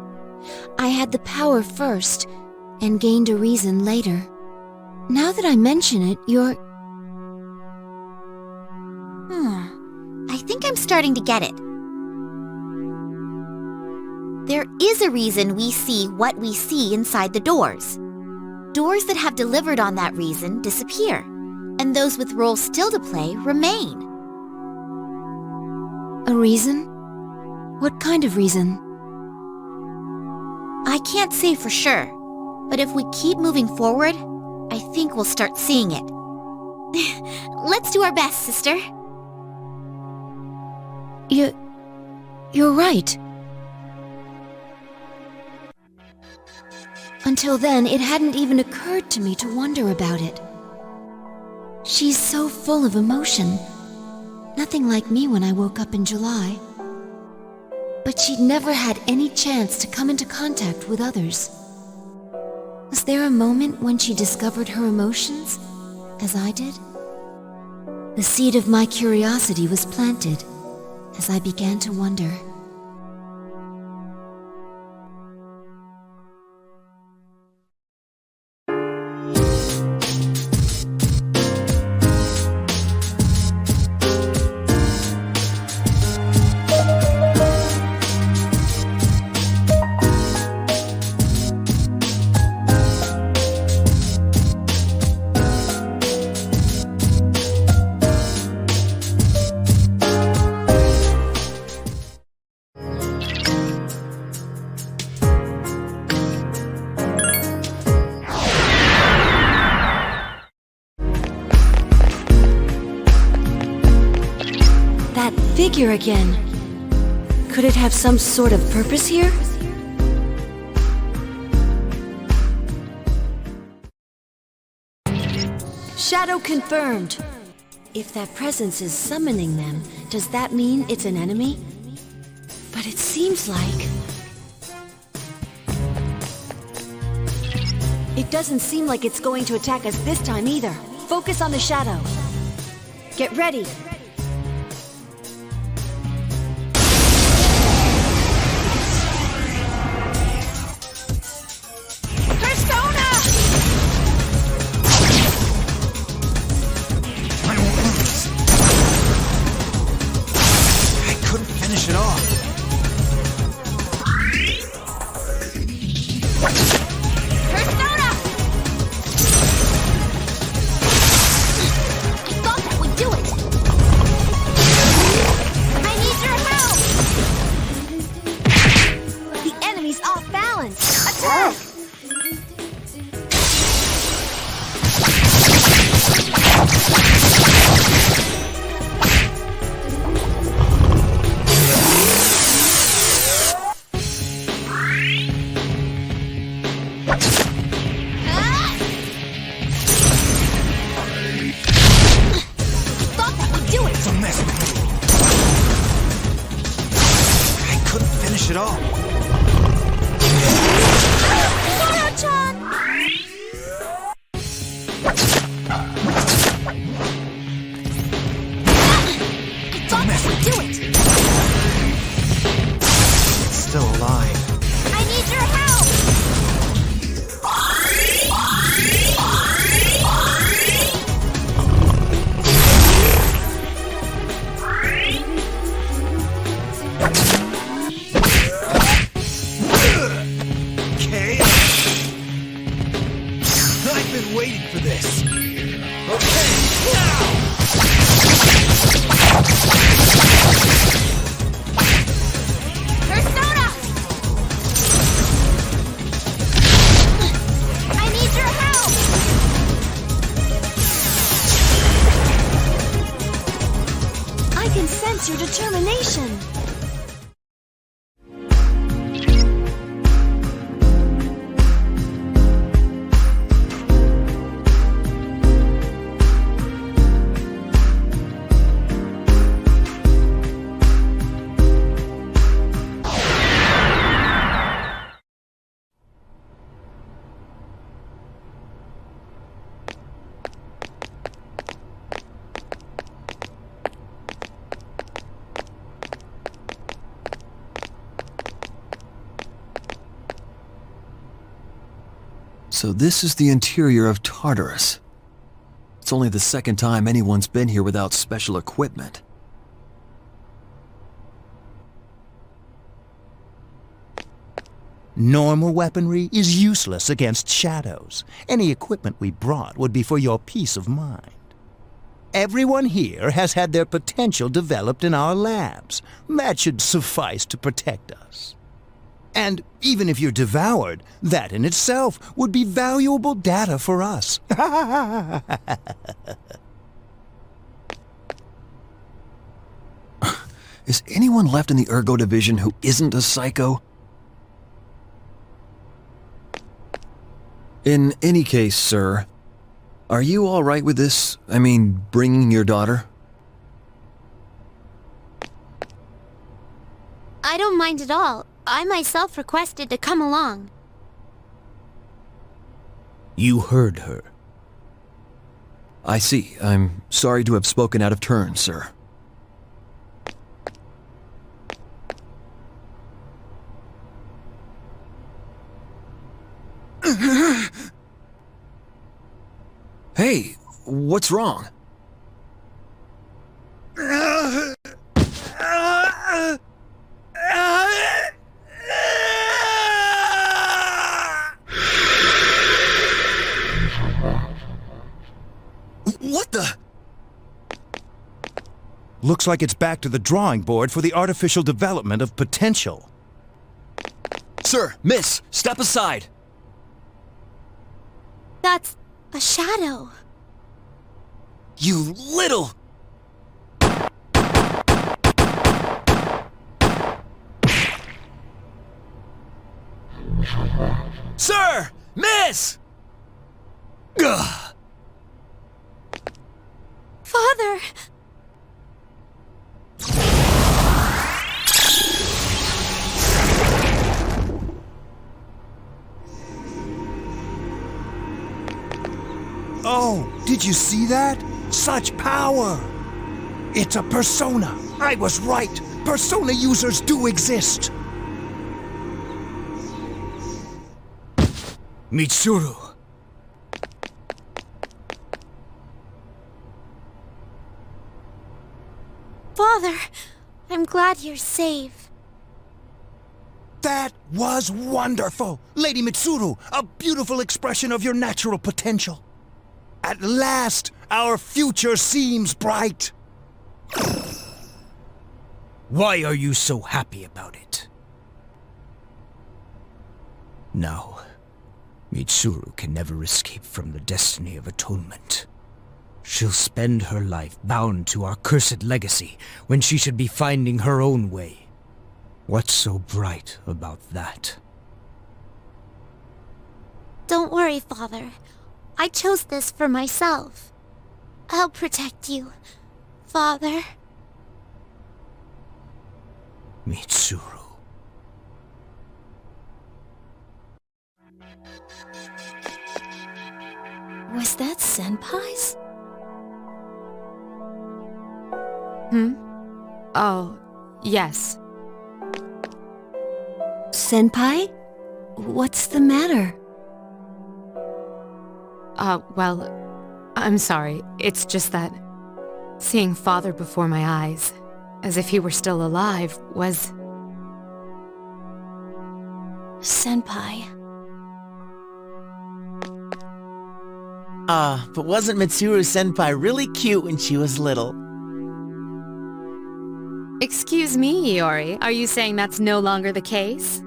I had the power first, and gained a reason later. Now that I mention it, I think I'm starting to get it. There is a reason we see what we see inside the doors. Doors that have delivered on that reason disappear, and those with roles still to play remain. A reason? What kind of reason? I can't say for sure, but if we keep moving forward, I think we'll start seeing it. Let's do our best, sister. You're right. Until then, it hadn't even occurred to me to wonder about it. She's so full of emotion. Nothing like me when I woke up in July. But she'd never had any chance to come into contact with others. Was there a moment when she discovered her emotions, as I did? The seed of my curiosity was planted as I began to wonder. Figure again. Could it have some sort of purpose here? Shadow confirmed. If that presence is summoning them, does that mean it's an enemy? But it seems like... It doesn't seem like it's going to attack us this time either. Focus on the shadow. Get ready. Finish it off. Persona! I thought that would do it! I need your help! The enemy's off balance. Attack! It all. It's still alive. I need your help! Waiting for this. Okay, now! Persona! I need your help! I can sense your determination. So this is the interior of Tartarus. It's only the second time anyone's been here without special equipment. Normal weaponry is useless against shadows. Any equipment we brought would be for your peace of mind. Everyone here has had their potential developed in our labs. That should suffice to protect us. And even if you're devoured, that in itself would be valuable data for us. Is anyone left in the Ergo division who isn't a psycho? In any case, sir, are you all right with this? I mean, bringing your daughter? I don't mind at all. I myself requested to come along. You heard her. I see. I'm sorry to have spoken out of turn, sir. Hey, what's wrong? What the? Looks like it's back to the drawing board for the artificial development of potential. Sir, miss, step aside. That's a shadow. You little... Sir! Miss! Ugh. Father! Oh, did you see that? Such power! It's a persona. I was right. Persona users do exist. Mitsuru. Father, I'm glad you're safe. That was wonderful! Lady Mitsuru, a beautiful expression of your natural potential. At last, our future seems bright. Why are you so happy about it? No. Mitsuru can never escape from the destiny of atonement. She'll spend her life bound to our cursed legacy when she should be finding her own way. What's so bright about that? Don't worry, Father. I chose this for myself. I'll protect you, Father. Mitsuru. Was that Senpai's? Oh, yes. Senpai? What's the matter? Well, I'm sorry. It's just that seeing Father before my eyes, as if he were still alive, was... Senpai. But wasn't Mitsuru Senpai really cute when she was little? Excuse me, Iori. Are you saying that's no longer the case?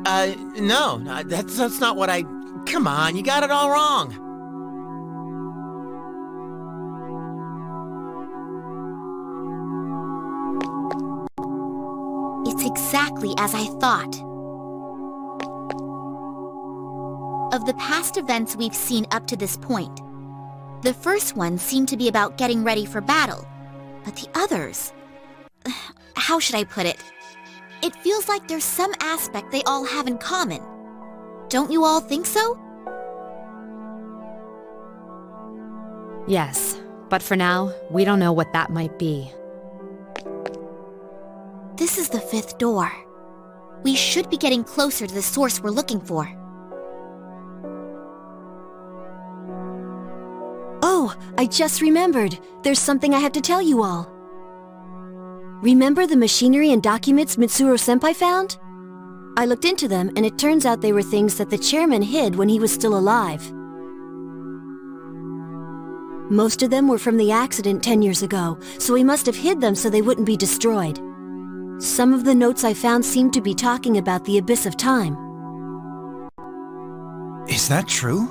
No, that's not what I... Come on, you got it all wrong. It's exactly as I thought. Of the past events we've seen up to this point, the first one seemed to be about getting ready for battle, but the others... How should I put it? It feels like there's some aspect they all have in common. Don't you all think so? Yes, but for now, we don't know what that might be. This is the 5th door. We should be getting closer to the source we're looking for. Oh, I just remembered. There's something I have to tell you all. Remember the machinery and documents Mitsuru-senpai found? I looked into them, and it turns out they were things that the chairman hid when he was still alive. Most of them were from the accident 10 years ago, so he must have hid them so they wouldn't be destroyed. Some of the notes I found seemed to be talking about the abyss of time. Is that true?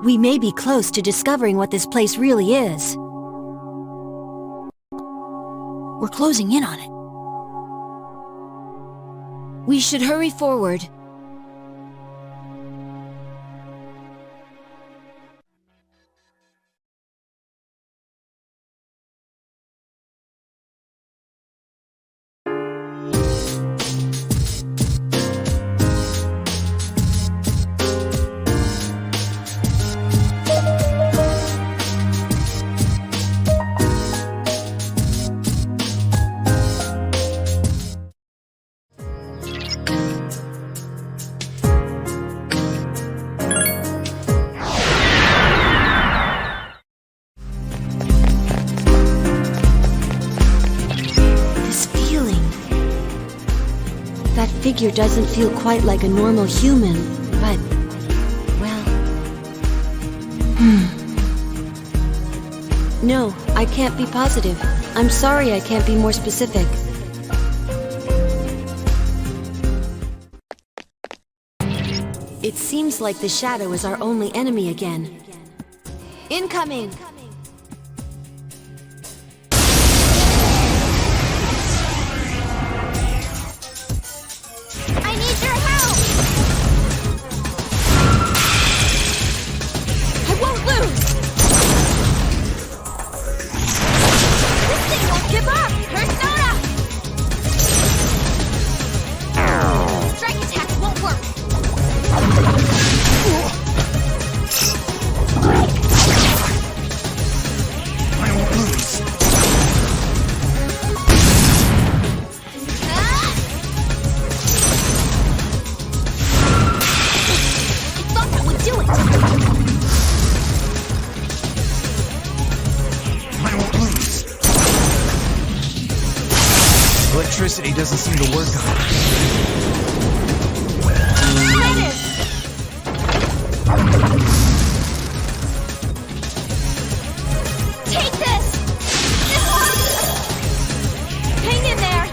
We may be close to discovering what this place really is. We're closing in on it. We should hurry forward. That figure doesn't feel quite like a normal human, but... well... No, I can't be positive. I'm sorry I can't be more specific. It seems like the shadow is our only enemy again. Incoming! Electricity doesn't seem to work on it. Take this! Hang in there!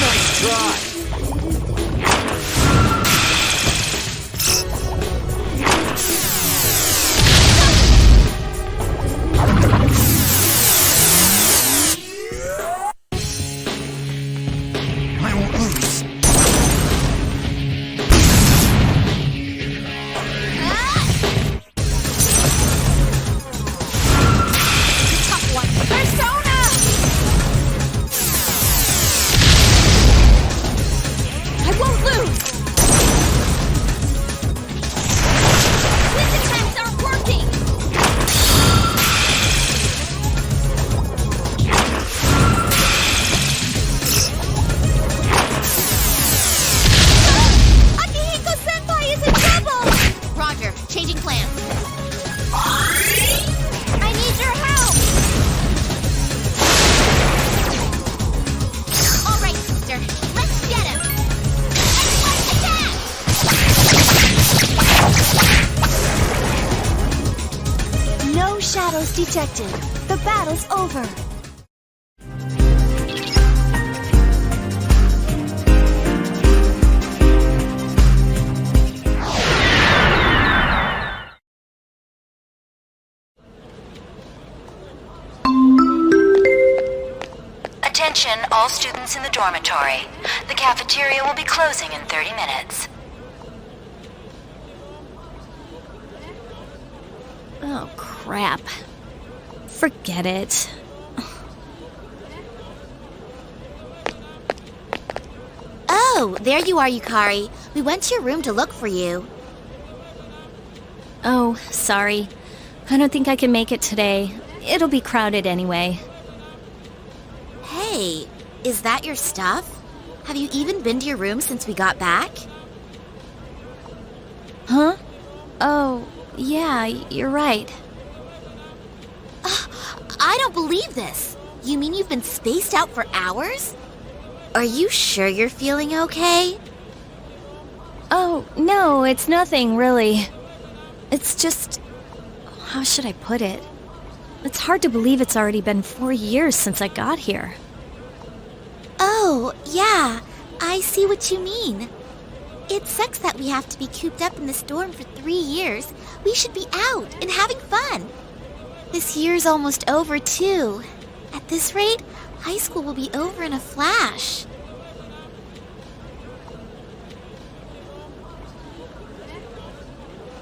Nice try. I won't lose. Tough one! Persona! I won't lose! These attacks aren't working! Akihiko-senpai is in trouble! Roger, changing plans. I need your help! All right, sister, let's get him! Attack! No shadows detected. The battle's over. Attention, all students in the dormitory. The cafeteria will be closing in 30 minutes. Oh, crap. Forget it. Oh, there you are, Yukari. We went to your room to look for you. Oh, sorry. I don't think I can make it today. It'll be crowded anyway. Hey, is that your stuff? Have you even been to your room since we got back? Huh? Oh, yeah, you're right. I don't believe this. You mean you've been spaced out for hours? Are you sure you're feeling okay? Oh, no, it's nothing, really. It's just... how should I put it? It's hard to believe it's already been 4 years since I got here. Oh, yeah. I see what you mean. It sucks that we have to be cooped up in this dorm for 3 years. We should be out and having fun. This year's almost over, too. At this rate, high school will be over in a flash.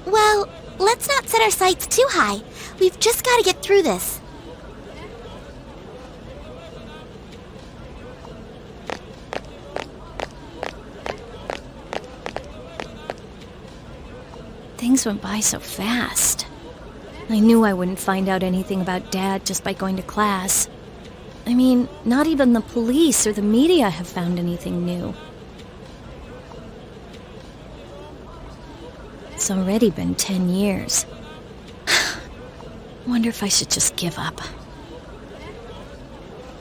Well, let's not set our sights too high. We've just got to get through this. Things went by so fast. I knew I wouldn't find out anything about Dad just by going to class. I mean, not even the police or the media have found anything new. It's already been 10 years. Wonder if I should just give up.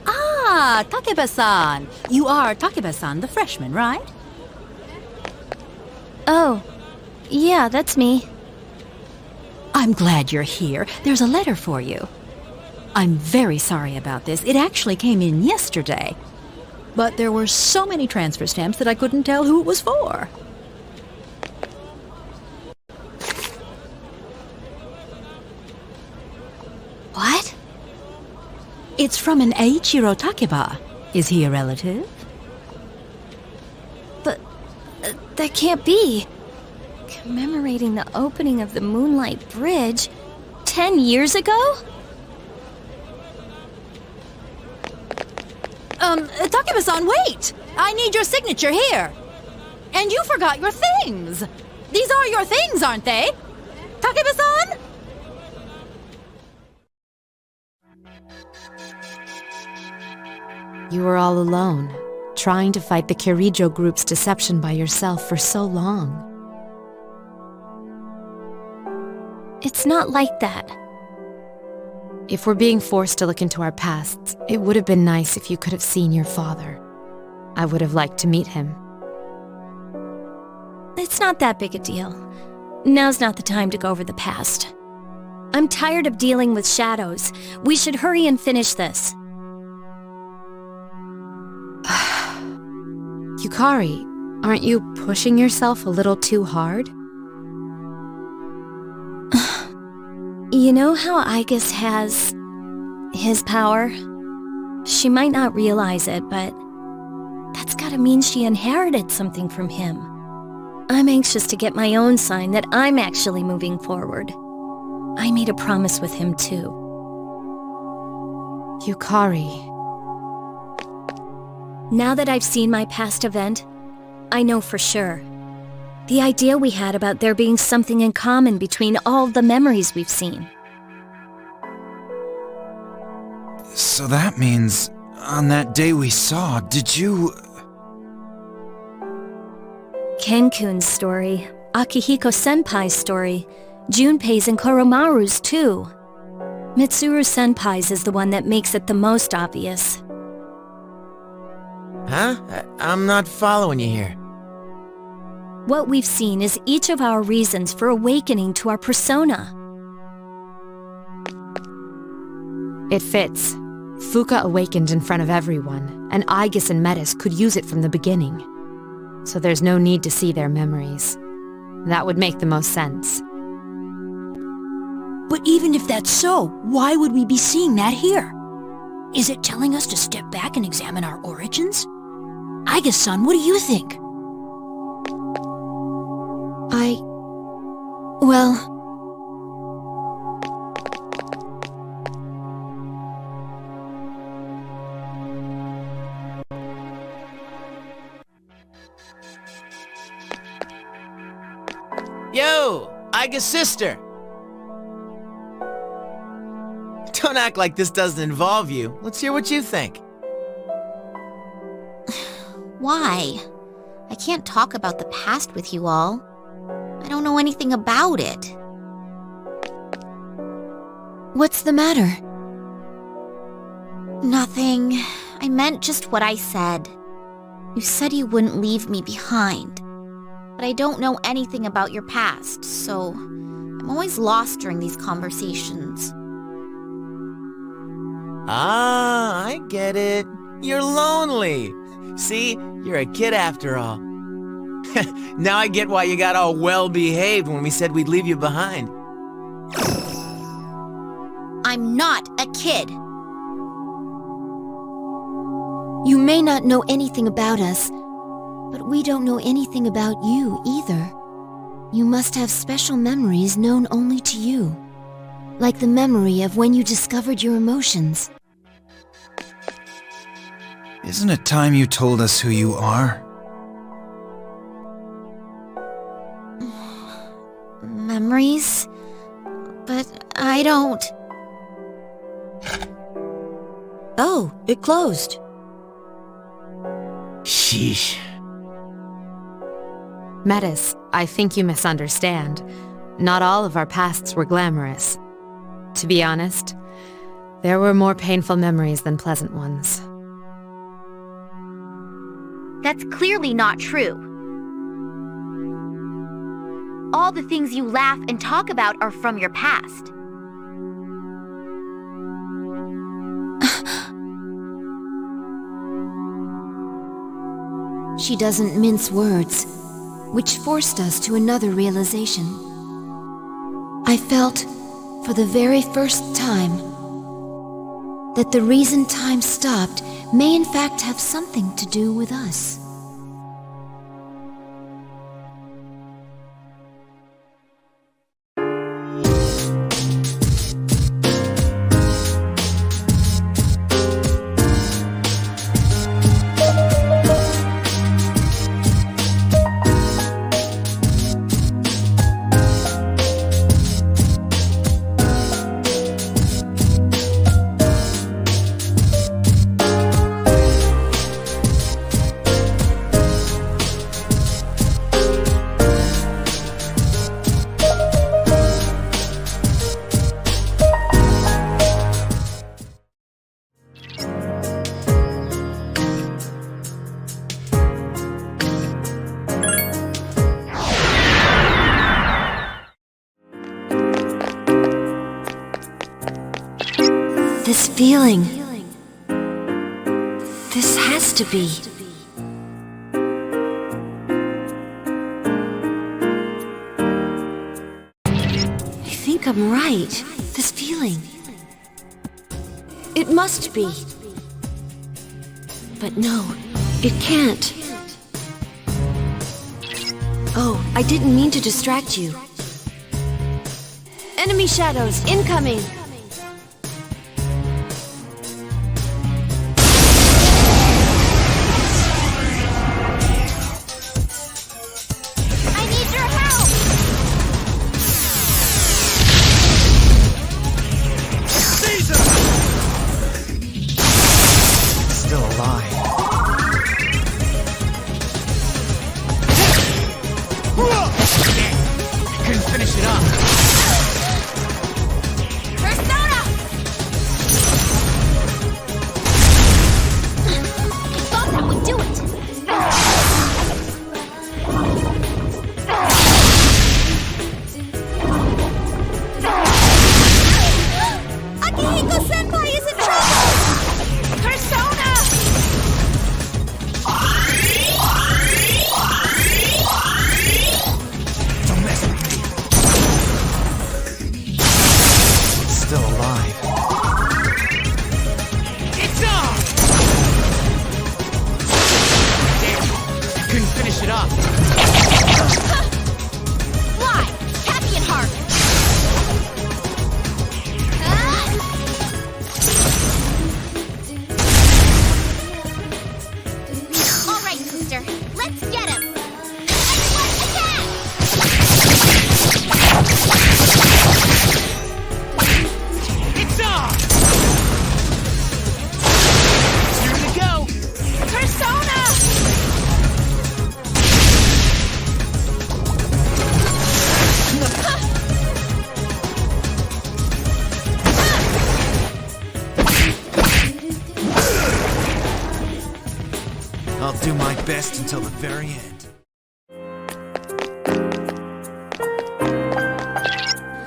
Ah, Takeba-san. You are Takeba-san, the freshman, right? Oh, yeah, that's me. I'm glad you're here. There's a letter for you. I'm very sorry about this. It actually came in yesterday. But there were so many transfer stamps that I couldn't tell who it was for. What? It's from an Eiichiro Takeba. Is he a relative? But that can't be. Commemorating the opening of the Moonlight Bridge 10 years ago? Takeba-san, wait! I need your signature here. And you forgot your things. These are your things, aren't they? Takeba-san? You were all alone, trying to fight the Kirijo group's deception by yourself for so long. It's not like that. If we're being forced to look into our pasts, it would have been nice if you could have seen your father. I would have liked to meet him. It's not that big a deal. Now's not the time to go over the past. I'm tired of dealing with shadows. We should hurry and finish this. Yukari, aren't you pushing yourself a little too hard? You know how Igus has his power? She might not realize it, but that's gotta mean she inherited something from him. I'm anxious to get my own sign that I'm actually moving forward. I made a promise with him too. Yukari. Now that I've seen my past event, I know for sure. The idea we had about there being something in common between all the memories we've seen. So that means, on that day we saw, did you... Kenkun's story, Akihiko Senpai's story, Junpei's and Koromaru's too. Mitsuru Senpai's is the one that makes it the most obvious. Huh? I'm not following you here. What we've seen is each of our reasons for awakening to our persona. It fits. Fuka awakened in front of everyone, and Igus and Metis could use it from the beginning. So there's no need to see their memories. That would make the most sense. But even if that's so, why would we be seeing that here? Is it telling us to step back and examine our origins? Igus-san, what do you think? Well... Yo! Iga's sister! Don't act like this doesn't involve you. Let's hear what you think. Why? I can't talk about the past with you all. I don't know anything about it. What's the matter? Nothing. I meant just what I said. You said you wouldn't leave me behind. But I don't know anything about your past, so I'm always lost during these conversations. Ah, I get it. You're lonely. See, you're a kid after all. Now I get why you got all well-behaved when we said we'd leave you behind. I'm not a kid. You may not know anything about us, but we don't know anything about you either. You must have special memories known only to you. Like the memory of when you discovered your emotions. Isn't it time you told us who you are? Memories? But I don't... Oh, it closed. Sheesh. Metis, I think you misunderstand. Not all of our pasts were glamorous. To be honest, there were more painful memories than pleasant ones. That's clearly not true. All the things you laugh and talk about are from your past. She doesn't mince words, which forced us to another realization. I felt, for the very first time, that the reason time stopped may in fact have something to do with us. feeling. This has to be. I think I'm right. This feeling. It must be. But no, it can't. Oh, I didn't mean to distract you. Enemy shadows incoming! I need your help! Caesar! Still alive. Couldn't finish it up. Persona! I thought that would do it! Akihiko-senpai is in trouble! Persona! Don't mess with me. Still alive. It's on! Damn, I couldn't finish it up. Fly! Happy and heart! All right, sister. Let's get him! Everyone attack! It's on! Here we go! Persona! I'll do my best until the very end.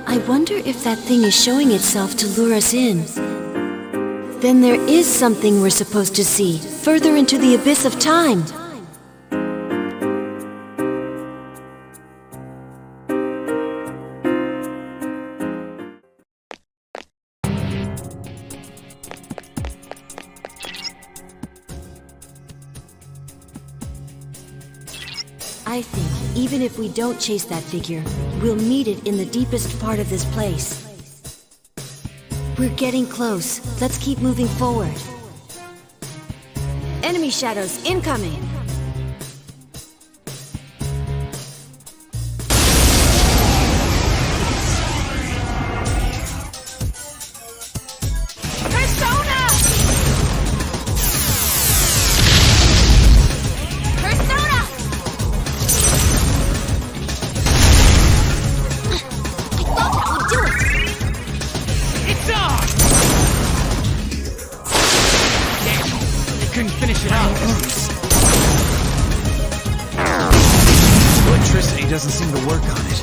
I wonder if that thing is showing itself to lure us in. Then there is something we're supposed to see, further into the abyss of time. I think even if we don't chase that figure, we'll meet it in the deepest part of this place. We're getting close. Let's keep moving forward. Enemy shadows incoming! Persona! Persona! I thought that would do it! It's on! Damn, I couldn't finish it up. Electricity doesn't seem to work on it.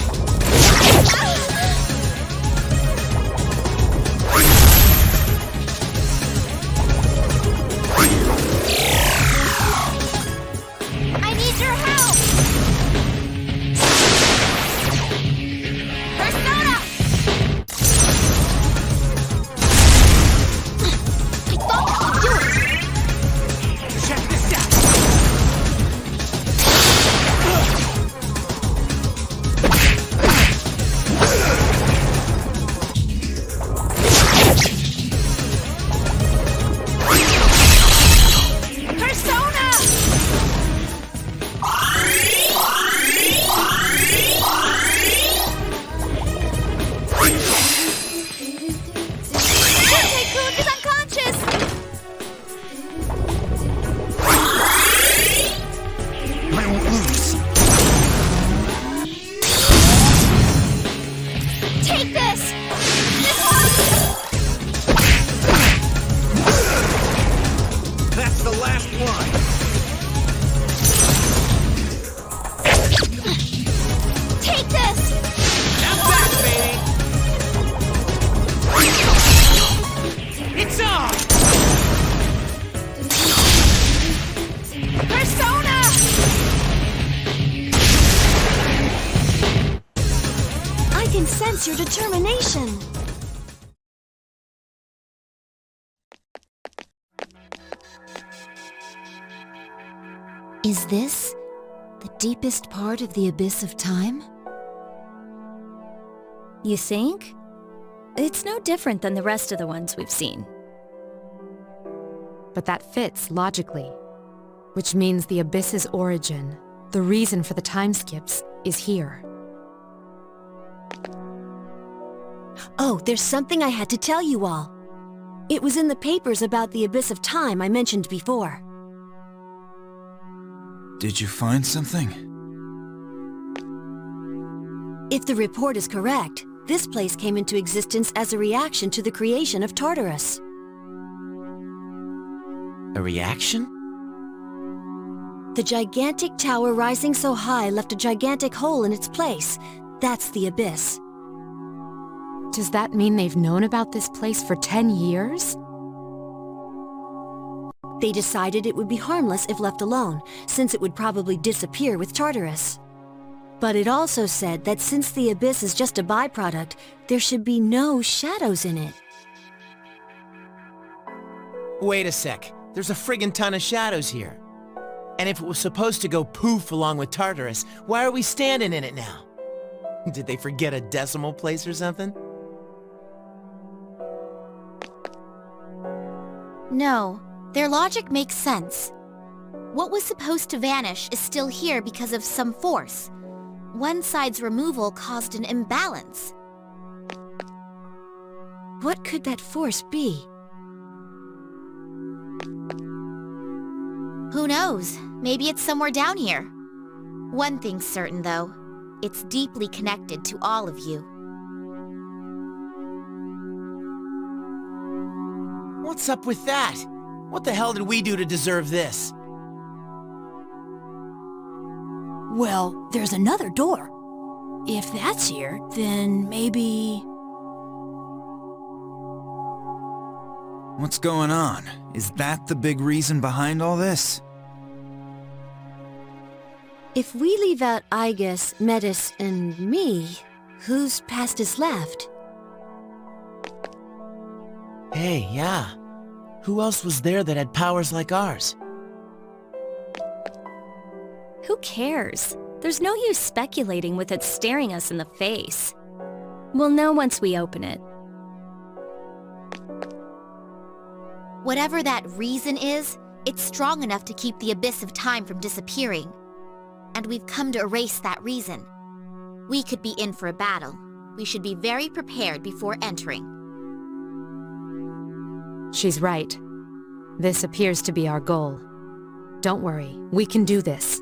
I need your help! Persona! I thought that would do it! Check this out! It's your determination. Is this the deepest part of the abyss of time? You think? It's no different than the rest of the ones we've seen. But that fits logically. Which means the abyss's origin, the reason for the time skips, is here. Oh, there's something I had to tell you all. It was in the papers about the abyss of time I mentioned before. Did you find something? If the report is correct, this place came into existence as a reaction to the creation of Tartarus. A reaction? The gigantic tower rising so high left a gigantic hole in its place. That's the abyss. Does that mean they've known about this place for 10 years? They decided it would be harmless if left alone, since it would probably disappear with Tartarus. But it also said that since the abyss is just a byproduct, there should be no shadows in it. Wait a sec. There's a friggin' ton of shadows here. And if it was supposed to go poof along with Tartarus, why are we standing in it now? Did they forget a decimal place or something? No, their logic makes sense. What was supposed to vanish is still here because of some force. One side's removal caused an imbalance. What could that force be? Who knows? Maybe it's somewhere down here. One thing's certain, though. It's deeply connected to all of you. What's up with that? What the hell did we do to deserve this? Well, there's another door. If that's here, then maybe... What's going on? Is that the big reason behind all this? If we leave out Igus, Metis, and me, whose past is left? Hey, yeah. Who else was there that had powers like ours? Who cares? There's no use speculating with it staring us in the face. We'll know once we open it. Whatever that reason is, it's strong enough to keep the abyss of time from disappearing. And we've come to erase that reason. We could be in for a battle. We should be very prepared before entering. She's right. This appears to be our goal. Don't worry, we can do this.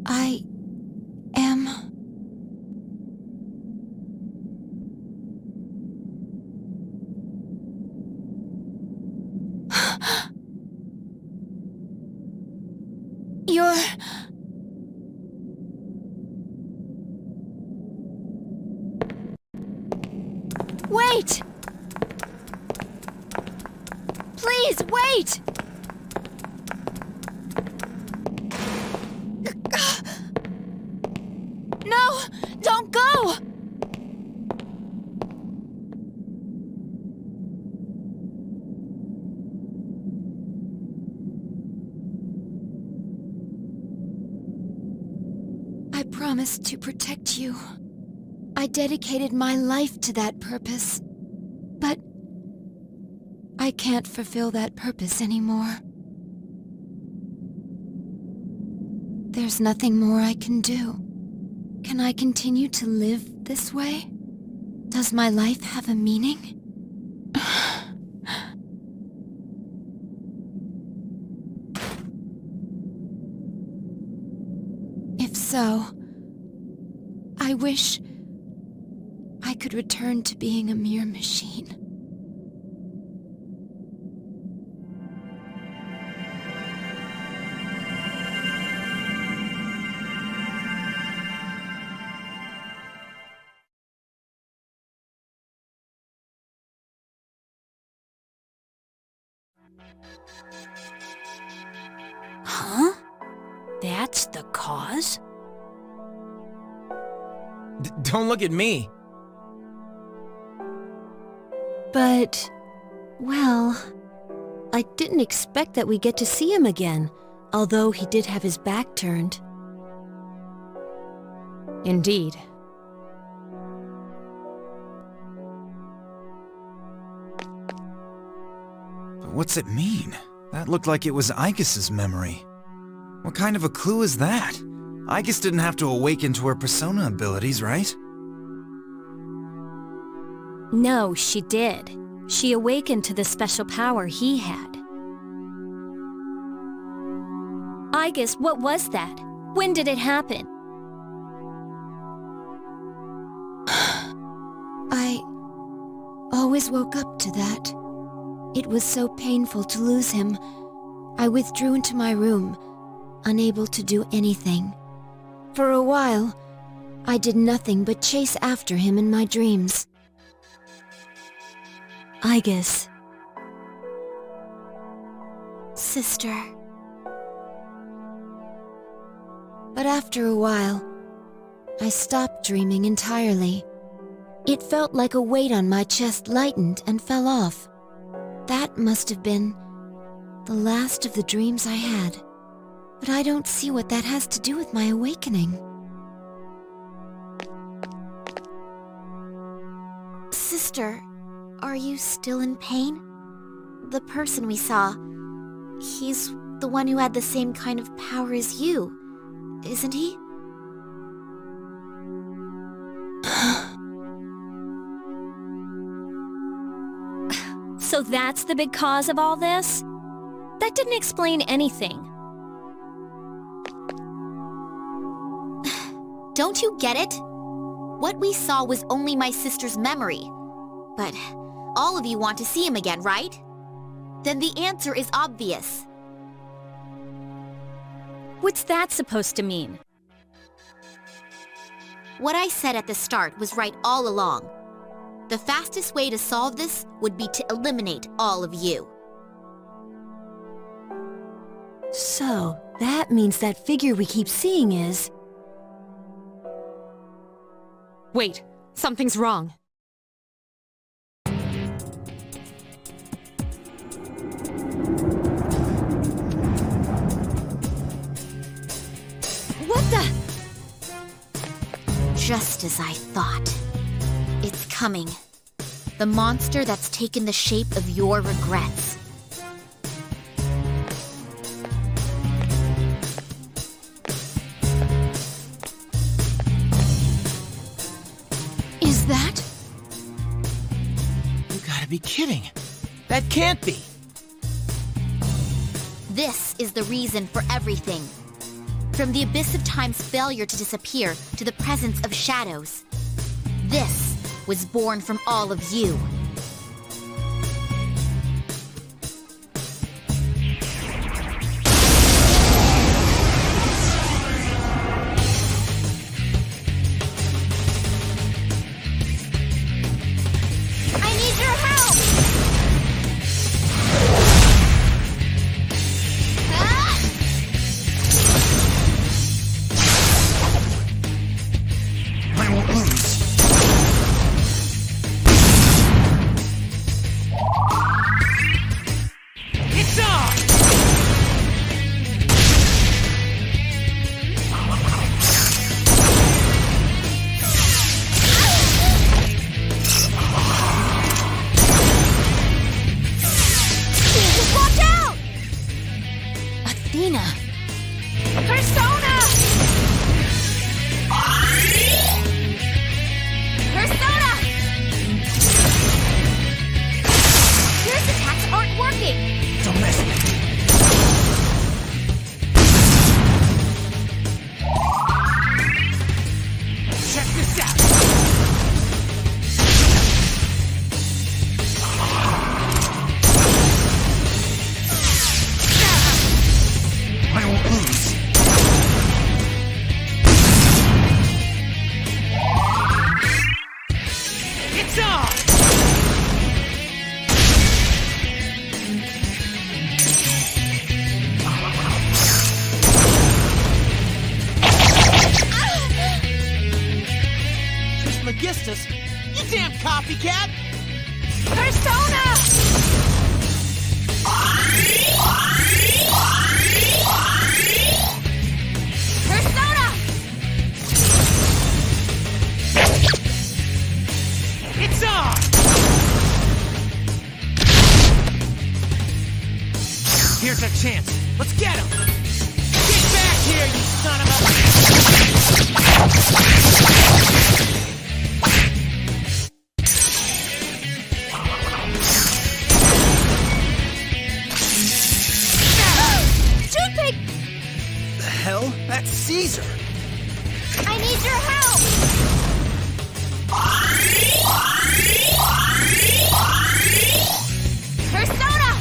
I am... You're... Wait! Please, wait! No! Don't go! I promised to protect you. I dedicated my life to that purpose. But I can't fulfill that purpose anymore. There's nothing more I can do. Can I continue to live this way? Does my life have a meaning? If so, so. I wish I could return to being a mere machine. Huh? That's the cause? Don't look at me. But, well, I didn't expect that we'd get to see him again, although he did have his back turned. Indeed. But what's it mean? That looked like it was Aigus's memory. What kind of a clue is that? Aigus didn't have to awaken to her persona abilities, right? No, she did. She awakened to the special power he had. Aigus, what was that? When did it happen? I always woke up to that. It was so painful to lose him. I withdrew into my room, unable to do anything. For a while, I did nothing but chase after him in my dreams. Aigus. Sister. But after a while, I stopped dreaming entirely. It felt like a weight on my chest lightened and fell off. That must have been the last of the dreams I had. But I don't see what that has to do with my awakening. Sister, are you still in pain? The person we saw, he's the one who had the same kind of power as you, isn't he? So that's the big cause of all this? That didn't explain anything. Don't you get it? What we saw was only my sister's memory. But all of you want to see him again, right? Then the answer is obvious. What's that supposed to mean? What I said at the start was right all along. The fastest way to solve this would be to eliminate all of you. So, that means that figure we keep seeing is... Wait, something's wrong. What the? Just as I thought. It's coming. The monster that's taken the shape of your regrets. Is that? You gotta be kidding. That can't be. This is the reason for everything. From the abyss of time's failure to disappear to the presence of shadows. This was born from all of you. I need your help! I won't lose. Here's our chance. Let's get him! Get back here, you son of a... Toothpick! The hell? That's Caesar! I need your help! Persona!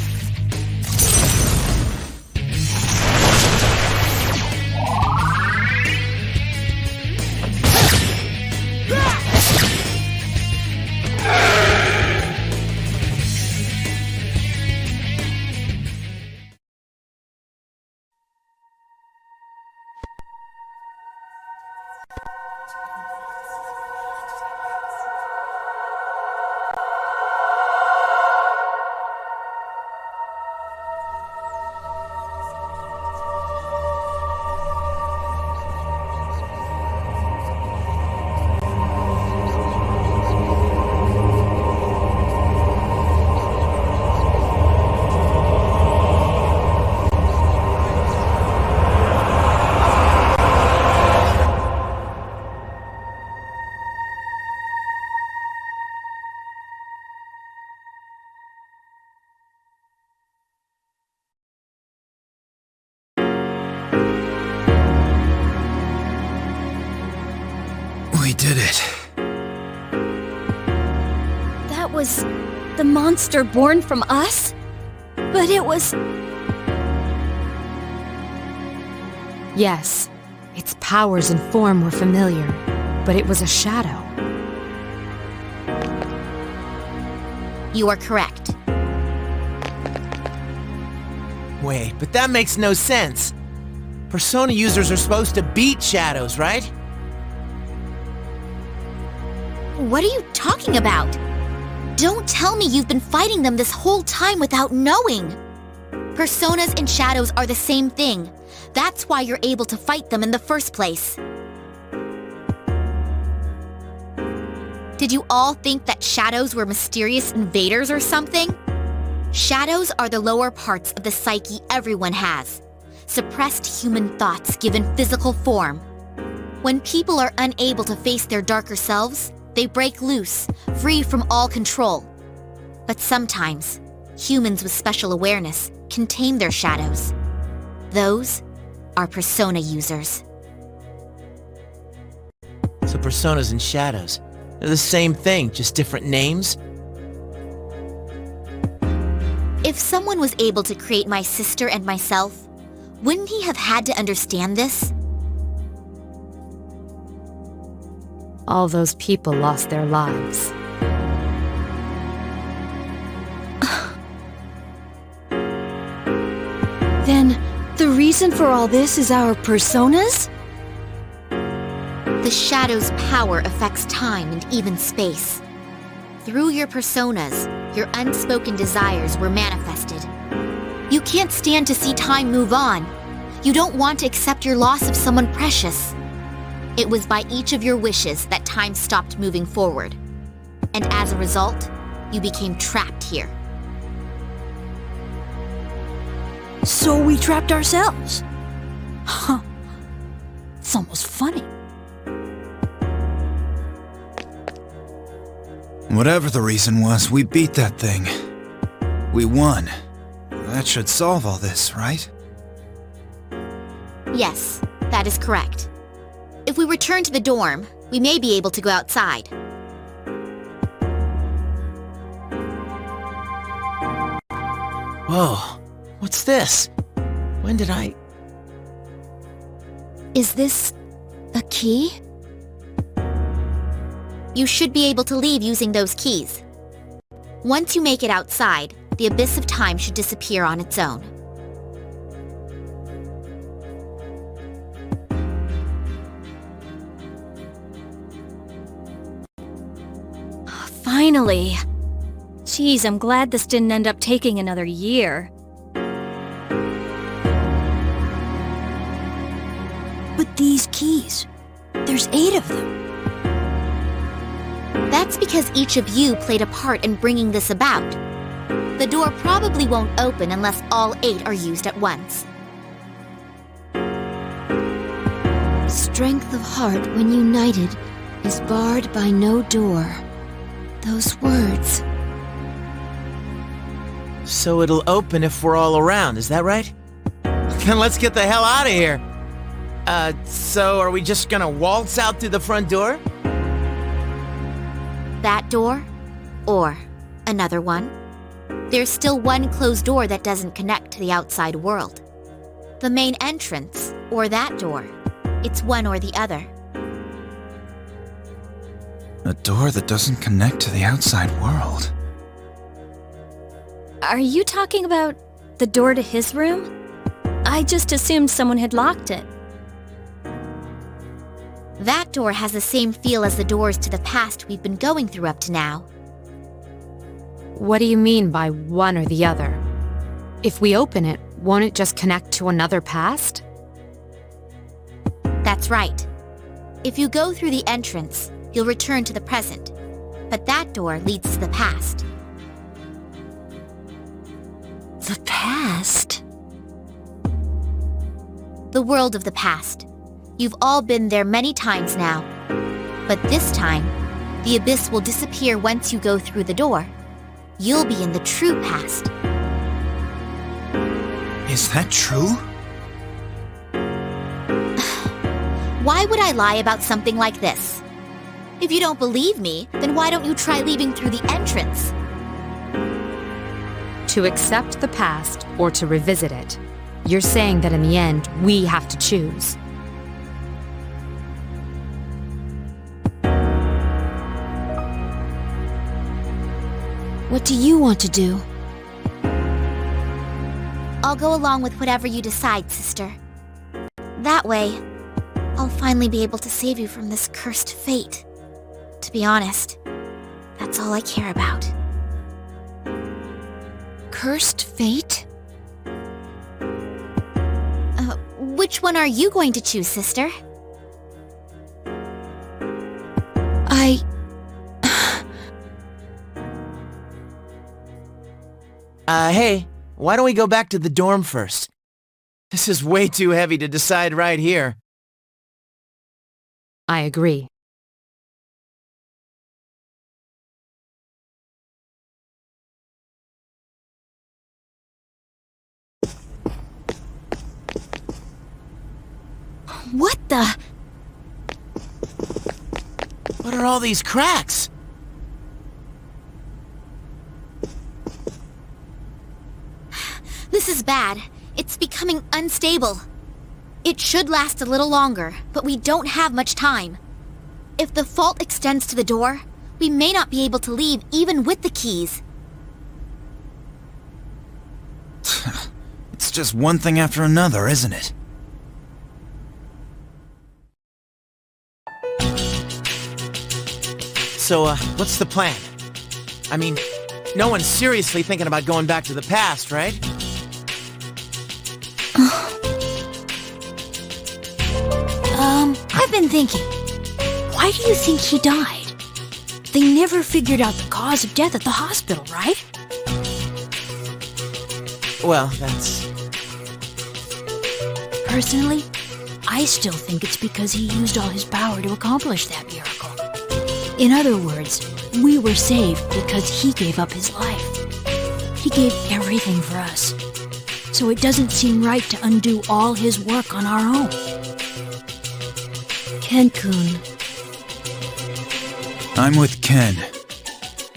We did it. That was the monster born from us? But it was... Yes, its powers and form were familiar, but it was a shadow. You are correct. Wait, but that makes no sense. Persona users are supposed to beat shadows, right? What are you talking about? Don't tell me you've been fighting them this whole time without knowing. Personas and shadows are the same thing. That's why you're able to fight them in the first place. Did you all think that shadows were mysterious invaders or something? Shadows are the lower parts of the psyche everyone has. Suppressed human thoughts given physical form. When people are unable to face their darker selves, they break loose, free from all control. But sometimes, humans with special awareness can tame their shadows. Those are persona users. So personas and shadows, they're the same thing, just different names? If someone was able to create my sister and myself, wouldn't he have had to understand this? All those people lost their lives. Then, the reason for all this is our personas? The shadow's power affects time and even space. Through your personas, your unspoken desires were manifested. You can't stand to see time move on. You don't want to accept your loss of someone precious. It was by each of your wishes that time stopped moving forward. And as a result, you became trapped here. So we trapped ourselves. Huh. It's almost funny. Whatever the reason was, we beat that thing. We won. That should solve all this, right? Yes, that is correct. If we return to the dorm, we may be able to go outside. Whoa, what's this? When did I... Is this a key? You should be able to leave using those keys. Once you make it outside, the abyss of time should disappear on its own. Finally. Geez, I'm glad this didn't end up taking another year. But these keys, there's 8 of them. That's because each of you played a part in bringing this about. The door probably won't open unless all 8 are used at once. Strength of heart when united is barred by no door. Those words. So it'll open if we're all around, is that right? Then let's get the hell out of here. So are we just gonna waltz out through the front door? That door? Or another one? There's still one closed door that doesn't connect to the outside world. The main entrance, or that door. It's one or the other. A door that doesn't connect to the outside world. Are you talking about the door to his room? I just assumed someone had locked it. That door has the same feel as the doors to the past we've been going through up to now. What do you mean by one or the other? If we open it, won't it just connect to another past? That's right. If you go through the entrance, you'll return to the present. But that door leads to the past. The past? The world of the past. You've all been there many times now. But this time, the abyss will disappear once you go through the door. You'll be in the true past. Is that true? Why would I lie about something like this? If you don't believe me, then why don't you try leaving through the entrance? To accept the past or to revisit it. You're saying that in the end, we have to choose. What do you want to do? I'll go along with whatever you decide, sister. That way, I'll finally be able to save you from this cursed fate. To be honest, that's all I care about. Cursed fate? Which one are you going to choose, sister? Hey, why don't we go back to the dorm first? This is way too heavy to decide right here. I agree. What the? What are all these cracks? This is bad. It's becoming unstable. It should last a little longer, but we don't have much time. If the fault extends to the door, we may not be able to leave even with the keys. It's just one thing after another, isn't it? So, what's the plan? I mean, no one's seriously thinking about going back to the past, right? I've been thinking, why do you think he died? They never figured out the cause of death at the hospital, right? Well, that's... Personally, I still think it's because he used all his power to accomplish that miracle. In other words, we were saved because he gave up his life. He gave everything for us. So it doesn't seem right to undo all his work on our own. Ken-kun. I'm with Ken.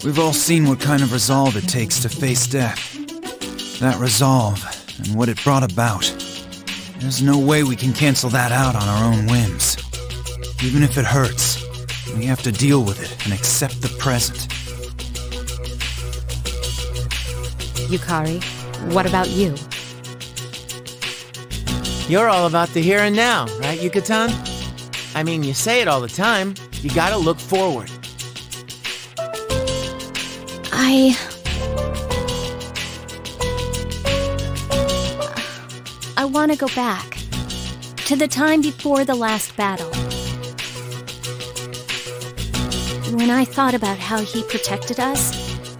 We've all seen what kind of resolve it takes to face death. That resolve, and what it brought about. There's no way we can cancel that out on our own whims. Even if it hurts, we have to deal with it and accept the present. Yukari, what about you? You're all about the here and now, right, Yucatan? I mean, you say it all the time. You gotta look forward. I want to go back to the time before the last battle. When I thought about how he protected us,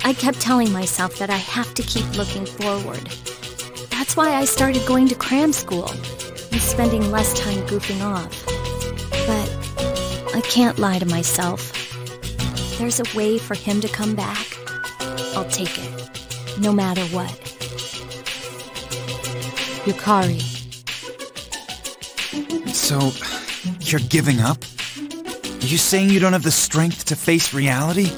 I kept telling myself that I have to keep looking forward. That's why I started going to cram school and spending less time goofing off. But I can't lie to myself. If there's a way for him to come back, I'll take it, no matter what. Yukari. So, you're giving up? Are you saying you don't have the strength to face reality?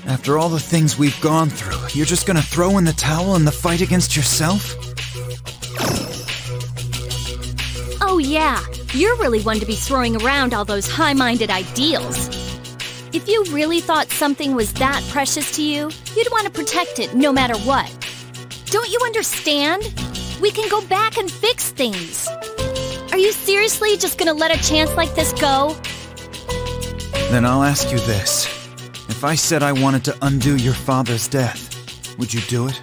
After all the things we've gone through, you're just gonna throw in the towel in the fight against yourself? Oh yeah, you're really one to be throwing around all those high-minded ideals. If you really thought something was that precious to you, you'd want to protect it no matter what. Don't you understand? We can go back and fix things. Are you seriously just gonna let a chance like this go? Then I'll ask you this. If I said I wanted to undo your father's death, would you do it?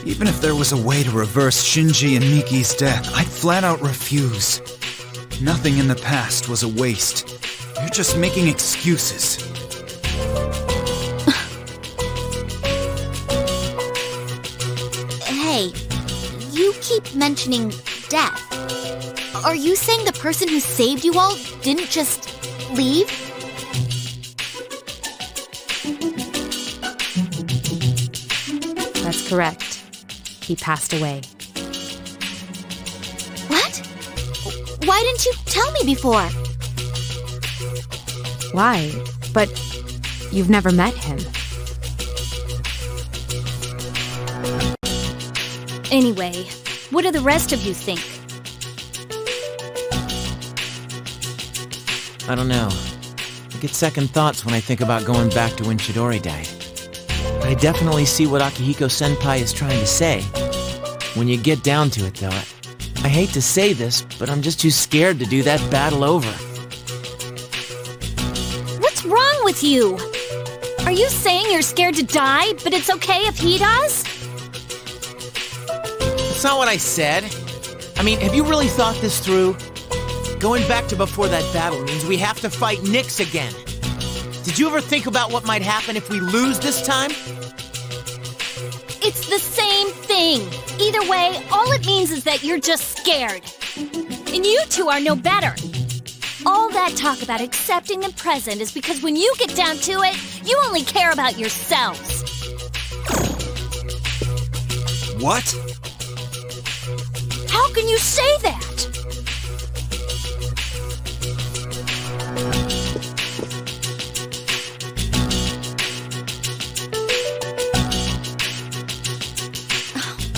Even if there was a way to reverse Shinji and Miki's death, I'd flat out refuse. Nothing in the past was a waste. You're just making excuses. Hey, you keep mentioning death. Are you saying the person who saved you all didn't just leave? That's correct. He passed away. What? Why didn't you tell me before? Why? But you've never met him. Anyway, what do the rest of you think? I don't know. I get second thoughts when I think about going back to when Chidori died. I definitely see what Akihiko-senpai is trying to say. When you get down to it, though, I hate to say this, but I'm just too scared to do that battle over. What's wrong with you? Are you saying you're scared to die, but it's okay if he does? That's not what I said. I mean, have you really thought this through? Going back to before that battle means we have to fight Nyx again. Did you ever think about what might happen if we lose this time? It's the same thing. Either way, all it means is that you're just scared. And you two are no better. All that talk about accepting the present is because when you get down to it, you only care about yourselves. What? How can you say that?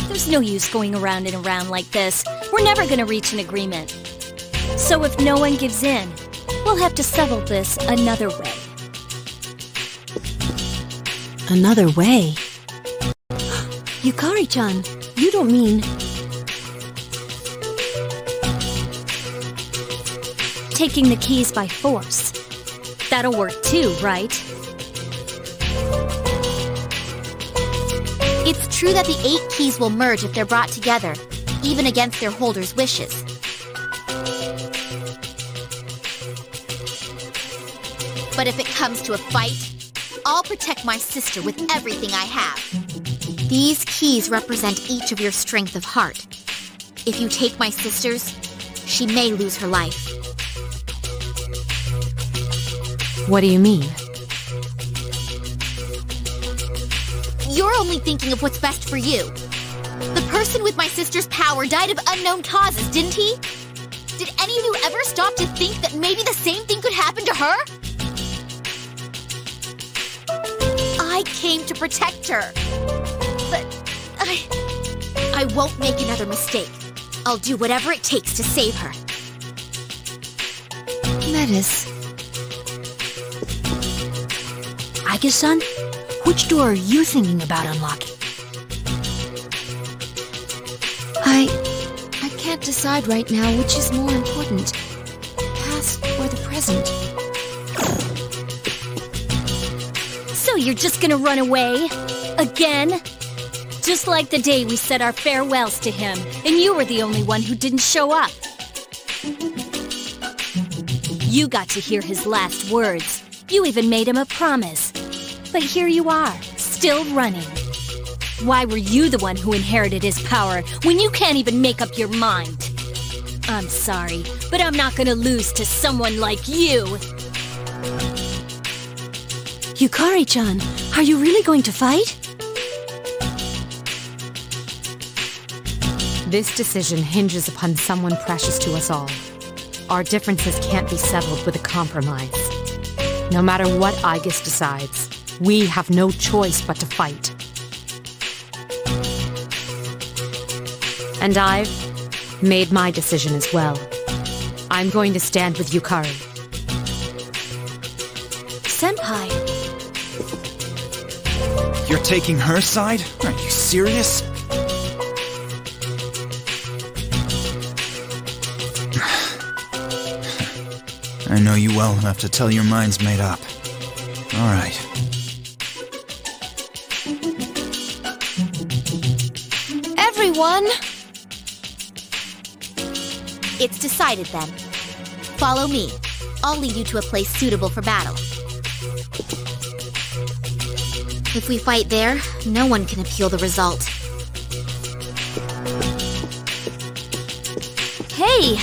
There's no use going around and around like this. We're never gonna reach an agreement. So if no one gives in, we'll have to settle this another way. Another way? Yukari-chan, you don't mean... Taking the keys by force. That'll work too, right? It's true that the 8 keys will merge if they're brought together, even against their holder's wishes. But if it comes to a fight, I'll protect my sister with everything I have. These keys represent each of your strength of heart. If you take my sister's, she may lose her life. What do you mean? You're only thinking of what's best for you. The person with my sister's power died of unknown causes, didn't he? Did any of you ever stop to think that maybe the same thing could happen to her? I came to protect her. But I won't make another mistake. I'll do whatever it takes to save her. Metis. Aika-san, which door are you thinking about unlocking? I can't decide right now which is more important, past or the present. So you're just gonna run away? Again? Just like the day we said our farewells to him, and you were the only one who didn't show up. You got to hear his last words. You even made him a promise. But here you are, still running. Why were you the one who inherited his power when you can't even make up your mind? I'm sorry, but I'm not gonna lose to someone like you. Yukari-chan, are you really going to fight? This decision hinges upon someone precious to us all. Our differences can't be settled with a compromise. No matter what Aigis decides, we have no choice but to fight. And I've made my decision as well. I'm going to stand with Yukari. Senpai. You're taking her side? Are you serious? I know you well enough to tell your mind's made up. All right. Everyone! It's decided then. Follow me. I'll lead you to a place suitable for battle. If we fight there, no one can appeal the result. Hey!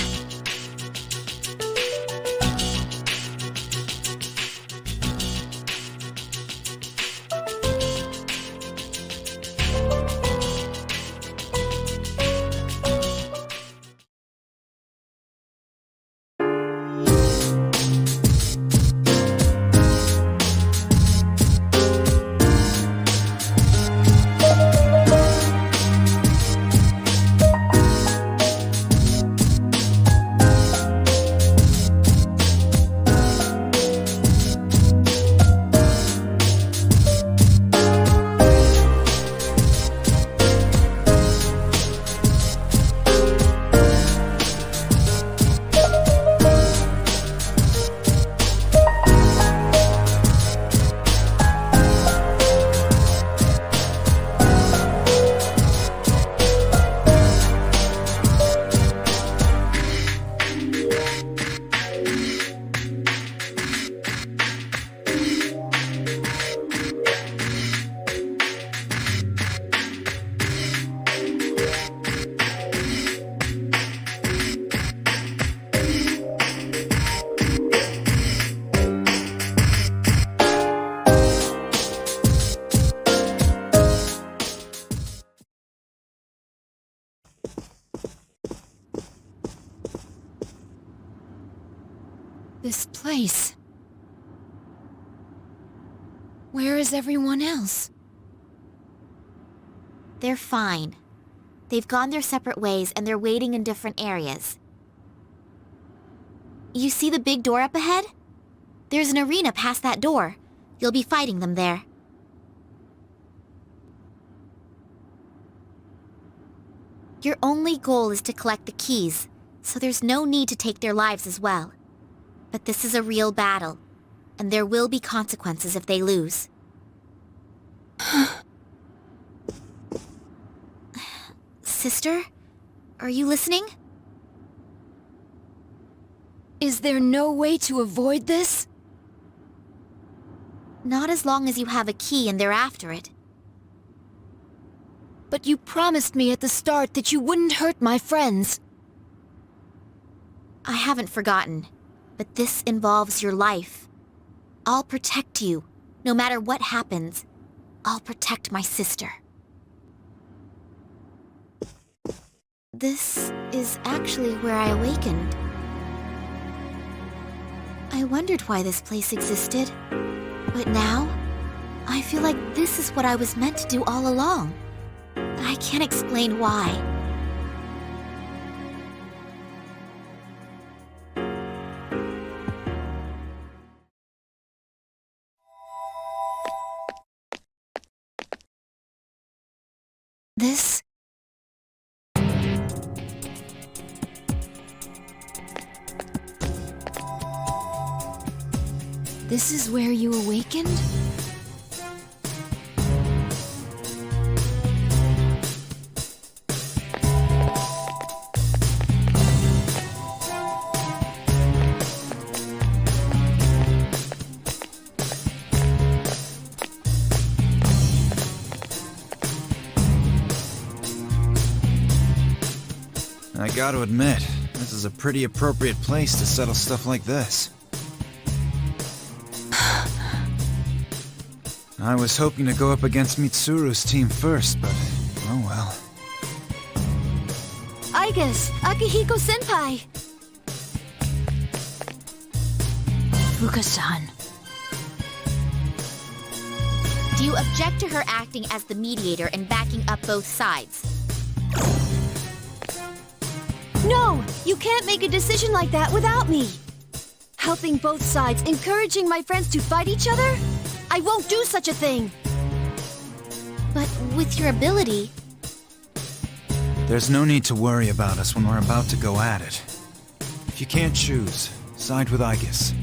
This place. Where is everyone else? They're fine. They've gone their separate ways and they're waiting in different areas. You see the big door up ahead? There's an arena past that door. You'll be fighting them there. Your only goal is to collect the keys, so there's no need to take their lives as well. But this is a real battle, and there will be consequences if they lose. Sister, are you listening? Is there no way to avoid this? Not as long as you have a key and they're after it. But you promised me at the start that you wouldn't hurt my friends. I haven't forgotten, but this involves your life. I'll protect you, no matter what happens. I'll protect my sister. This is actually where I awakened. I wondered why this place existed, but now, I feel like this is what I was meant to do all along. I can't explain why. This? This is where you awakened? I gotta admit, this is a pretty appropriate place to settle stuff like this. I was hoping to go up against Mitsuru's team first, but oh well. Aigus, Akihiko-senpai! Fuka-san. Do you object to her acting as the mediator and backing up both sides? No! You can't make a decision like that without me! Helping both sides, encouraging my friends to fight each other? I won't do such a thing! But with your ability... There's no need to worry about us when we're about to go at it. If you can't choose, side with Aigis.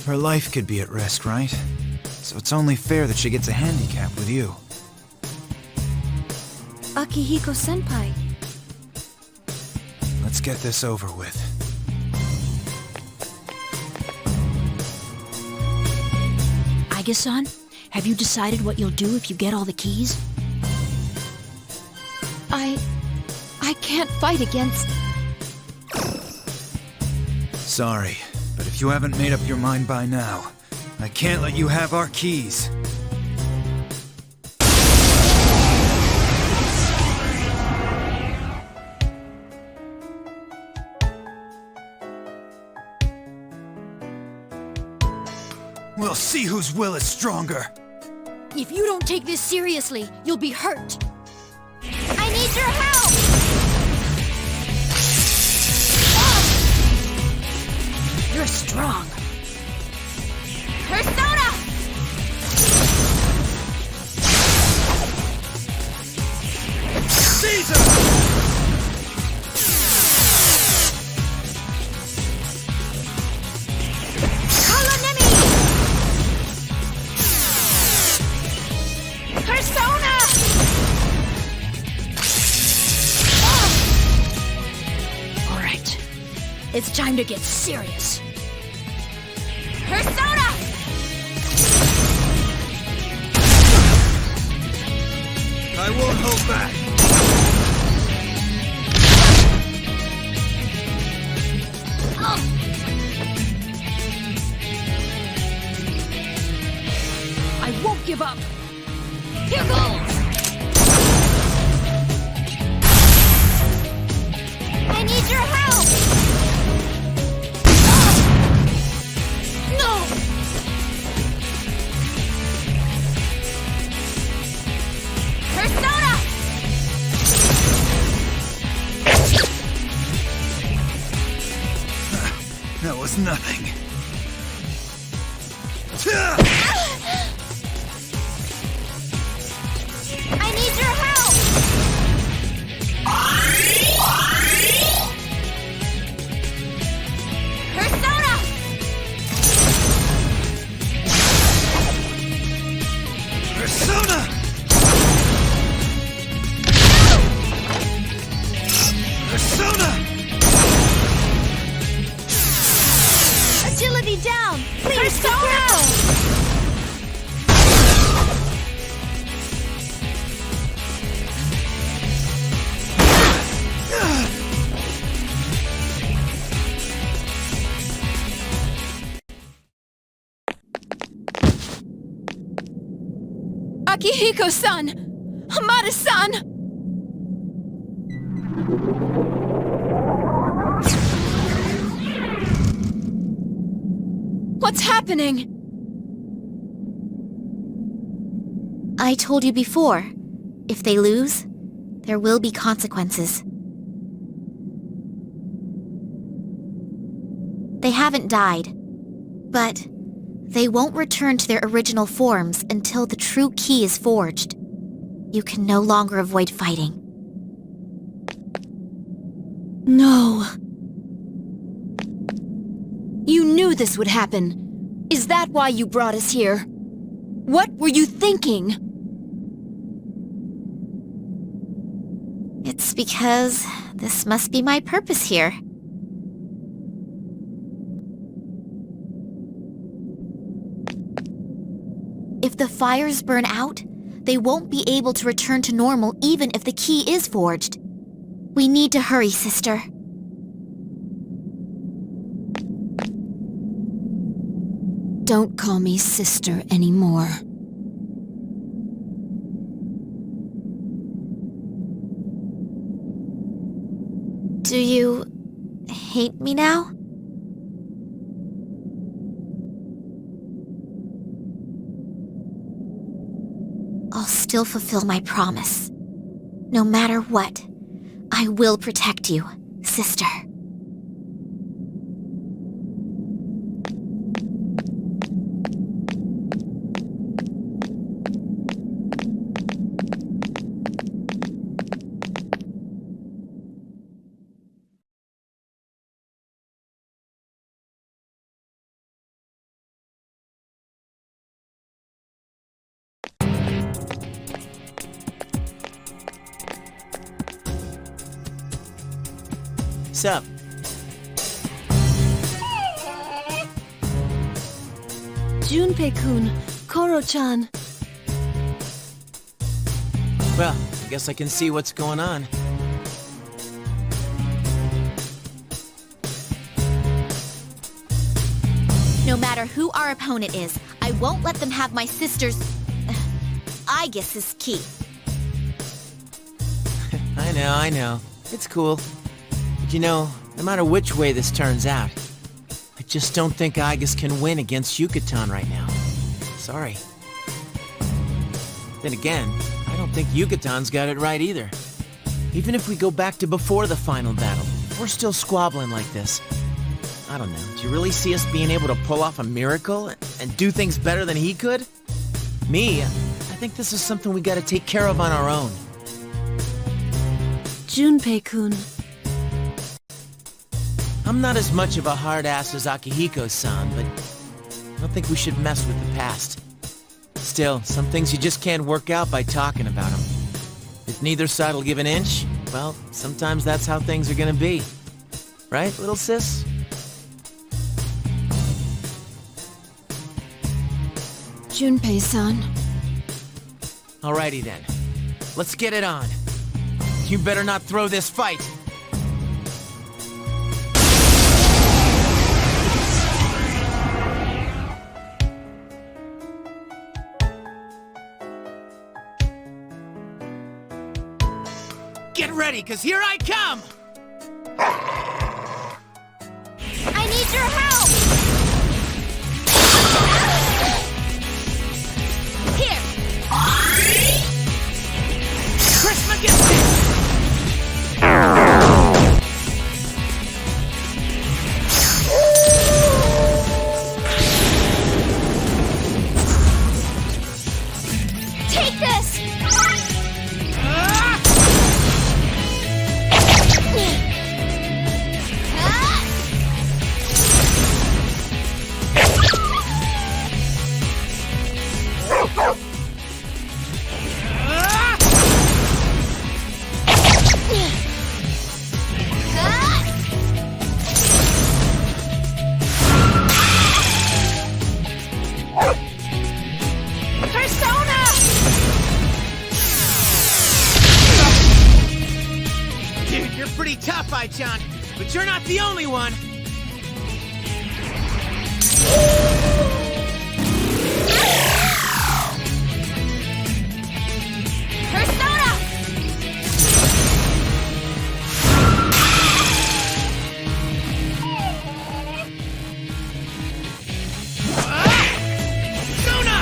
Her life could be at risk, right? So it's only fair that she gets a handicap with you. Akihiko-senpai. Let's get this over with. Aiga-san, have you decided what you'll do if you get all the keys? I can't fight against... Sorry, but if you haven't made up your mind by now, I can't let you have our keys. We'll see whose will is stronger. If you don't take this seriously, you'll be hurt. I need your help! You're strong. Persona! Caesar! Persona! All right. It's time to get serious. Persona! I won't hold back. I won't give up. Here goes! I need your help! No! Persona! That was nothing. I need your help! Persona! Persona! Persona! Agility down! Please, Persona! Akihiko-san! Hamada-san! What's happening? I told you before, if they lose, there will be consequences. They haven't died, but they won't return to their original forms until the true key is forged. You can no longer avoid fighting. No. You knew this would happen. Is that why you brought us here? What were you thinking? It's because this must be my purpose here. If the fires burn out, they won't be able to return to normal even if the key is forged. We need to hurry, sister. Don't call me sister anymore. Do you hate me now? I'll still fulfill my promise. No matter what, I will protect you, sister. Sup? Junpei-kun, Koro-chan. Well, I guess I can see what's going on. No matter who our opponent is, I won't let them have my sister's... I guess is key. I know. It's cool. But you know, no matter which way this turns out, I just don't think Aigis can win against Yucatan right now. Sorry. Then again, I don't think Yucatan's got it right either. Even if we go back to before the final battle, we're still squabbling like this. I don't know, do you really see us being able to pull off a miracle and do things better than he could? Me, I think this is something we gotta take care of on our own. Junpei-kun. I'm not as much of a hard ass as Akihiko-san, but I don't think we should mess with the past. Still, some things you just can't work out by talking about them. If neither side will give an inch, well, sometimes that's how things are gonna be. Right, little sis? Junpei-san. Alrighty then. Let's get it on. You better not throw this fight! Get ready, 'cause here I come! I need your help! Here! Christmas gets this! Take this! Pretty tough, Ai-chan, but you're not the only one! Persona! Persona!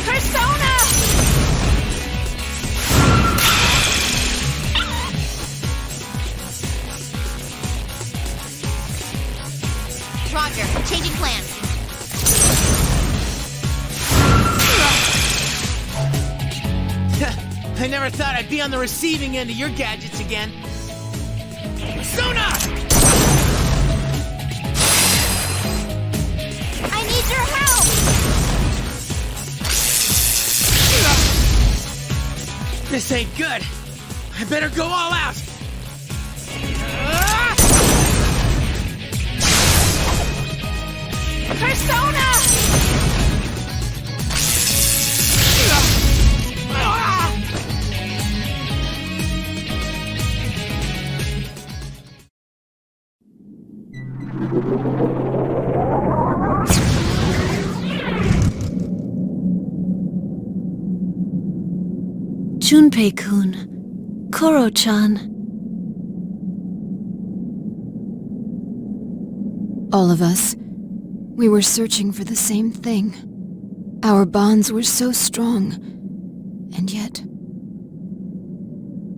Persona! Roger, changing plans. I never thought I'd be on the receiving end of your gadgets again. Persona! I need your help! This ain't good. I better go all out. Persona! Junpei-kun, Koro-chan. All of us, we were searching for the same thing. Our bonds were so strong, and yet...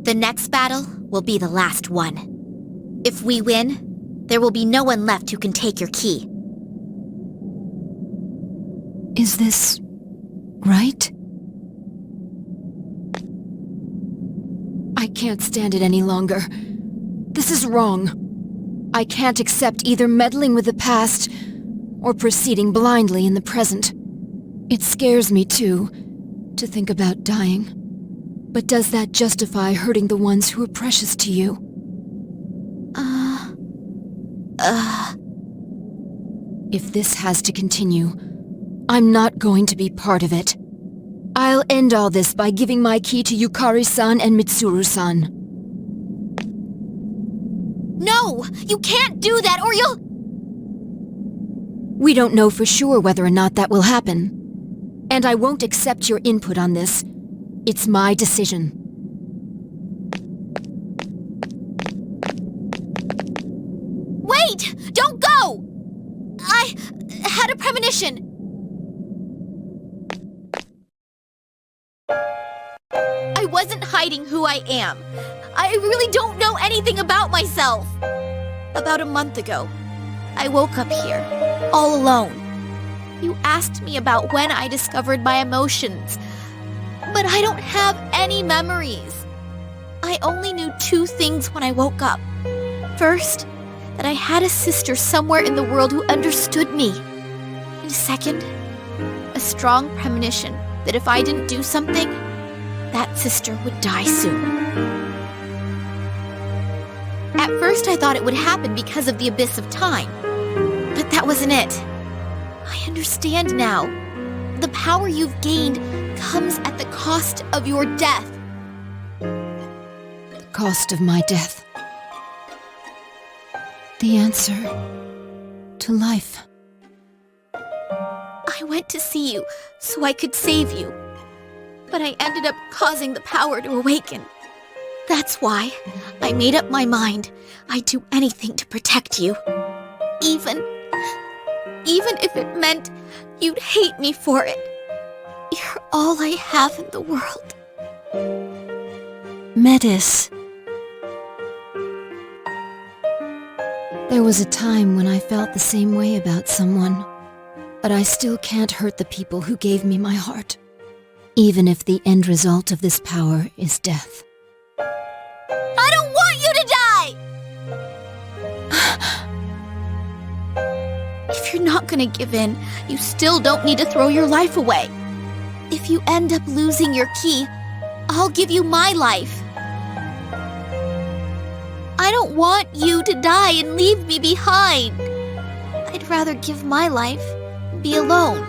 The next battle will be the last one. If we win, there will be no one left who can take your key. Is this... right? I can't stand it any longer. This is wrong. I can't accept either meddling with the past or proceeding blindly in the present. It scares me, too, to think about dying. But does that justify hurting the ones who are precious to you? If this has to continue, I'm not going to be part of it. I'll end all this by giving my key to Yukari-san and Mitsuru-san. No! You can't do that or you'll... We don't know for sure whether or not that will happen. And I won't accept your input on this. It's my decision. Wait! Don't go! I had a premonition. I wasn't hiding who I am. I really don't know anything about myself. About a month ago, I woke up here, all alone. You asked me about when I discovered my emotions, but I don't have any memories. I only knew two things when I woke up. First, that I had a sister somewhere in the world who understood me. And second, a strong premonition that if I didn't do something, that sister would die soon. At first I thought it would happen because of the abyss of time, but that wasn't it. I understand now. The power you've gained comes at the cost of your death. The cost of my death. The answer to life. I went to see you so I could save you, but I ended up causing the power to awaken. That's why I made up my mind I'd do anything to protect you. Even if it meant you'd hate me for it. You're all I have in the world. Metis. There was a time when I felt the same way about someone, but I still can't hurt the people who gave me my heart, even if the end result of this power is death. I don't want you to die! If you're not gonna give in, you still don't need to throw your life away. If you end up losing your key, I'll give you my life. I don't want you to die and leave me behind. I'd rather give my life and be alone.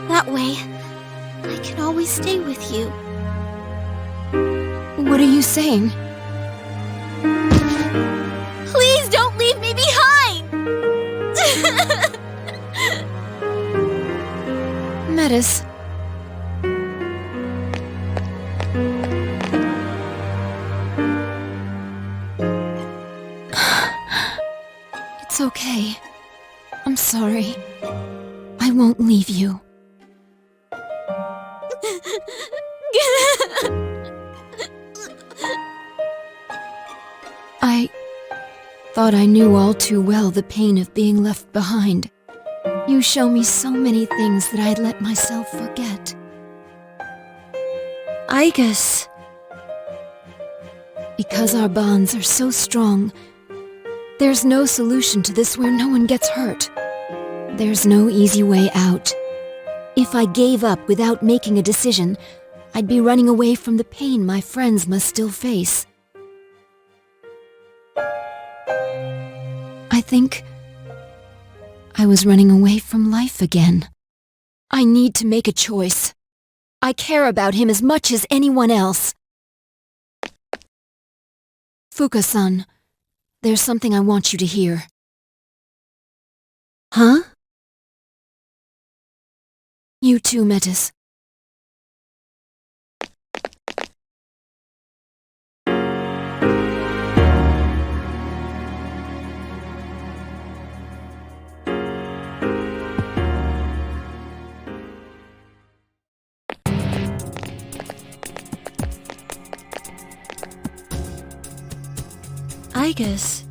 That way, I can always stay with you. What are you saying? Please don't leave me behind! Metis. It's okay. I'm sorry. I won't leave you. I thought I knew all too well the pain of being left behind. You show me so many things that I'd let myself forget. I guess... Because our bonds are so strong, there's no solution to this where no one gets hurt. There's no easy way out. If I gave up without making a decision, I'd be running away from the pain my friends must still face. I think I was running away from life again. I need to make a choice. I care about him as much as anyone else. Fuka-san, there's something I want you to hear. Huh? You too, Metis. I guess.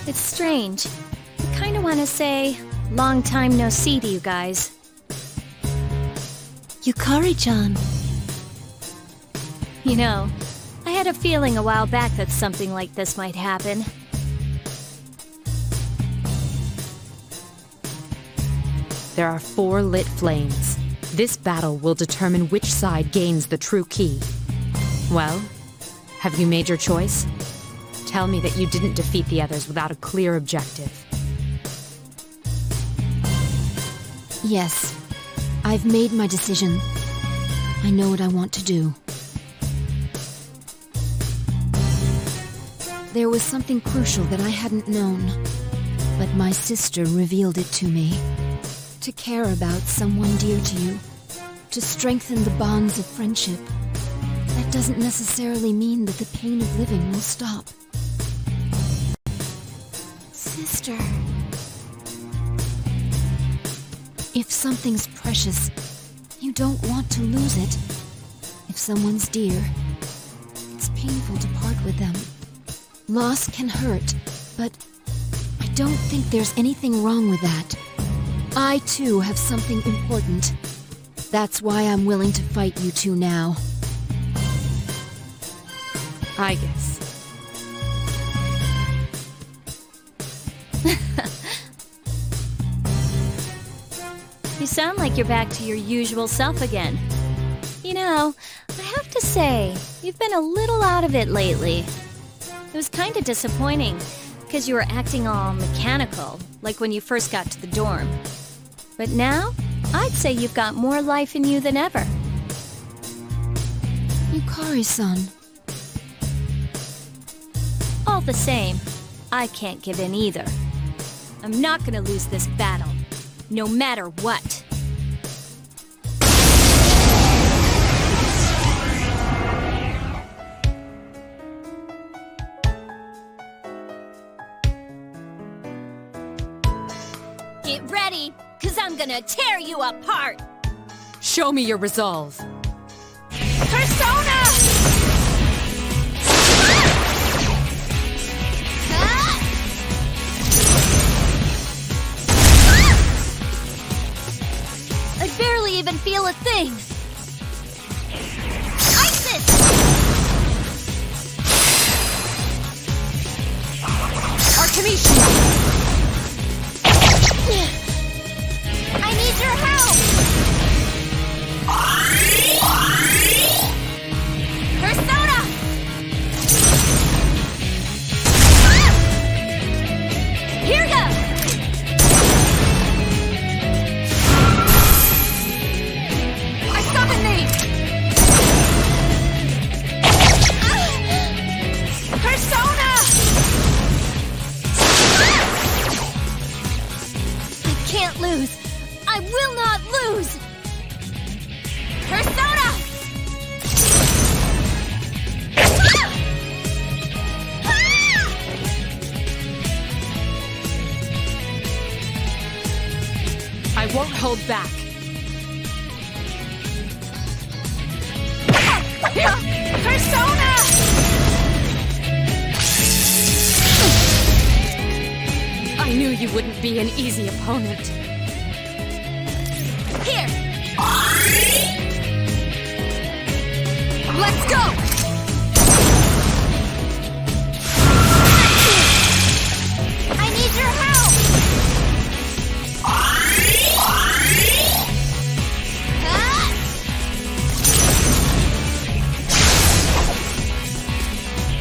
It's strange. I kinda wanna say, long time no see to you guys. Yukari-chan. You know, I had a feeling a while back that something like this might happen. There are 4 lit flames. This battle will determine which side gains the true key. Well, have you made your choice? Tell me that you didn't defeat the others without a clear objective. Yes, I've made my decision. I know what I want to do. There was something crucial that I hadn't known, but my sister revealed it to me. To care about someone dear to you, to strengthen the bonds of friendship, that doesn't necessarily mean that the pain of living will stop. Sister. If something's precious, you don't want to lose it. If someone's dear, it's painful to part with them. Loss can hurt, but I don't think there's anything wrong with that. I, too, have something important. That's why I'm willing to fight you two now. I guess. You sound like you're back to your usual self again. You know, I have to say, you've been a little out of it lately. It was kinda disappointing, because you were acting all mechanical, like when you first got to the dorm. But now, I'd say you've got more life in you than ever. Yukari-san. All the same, I can't give in either. I'm not gonna lose this battle, no matter what. Get ready, 'cause I'm gonna tear you apart! Show me your resolve. Persona! I barely even feel a thing! ISIS! Artemisia! I need your help! Persona! Here goes! I summon thee! Persona! I can't lose! I will not lose! Persona! I won't hold back. Persona! I knew you wouldn't be an easy opponent. Here! Let's go! I need your help!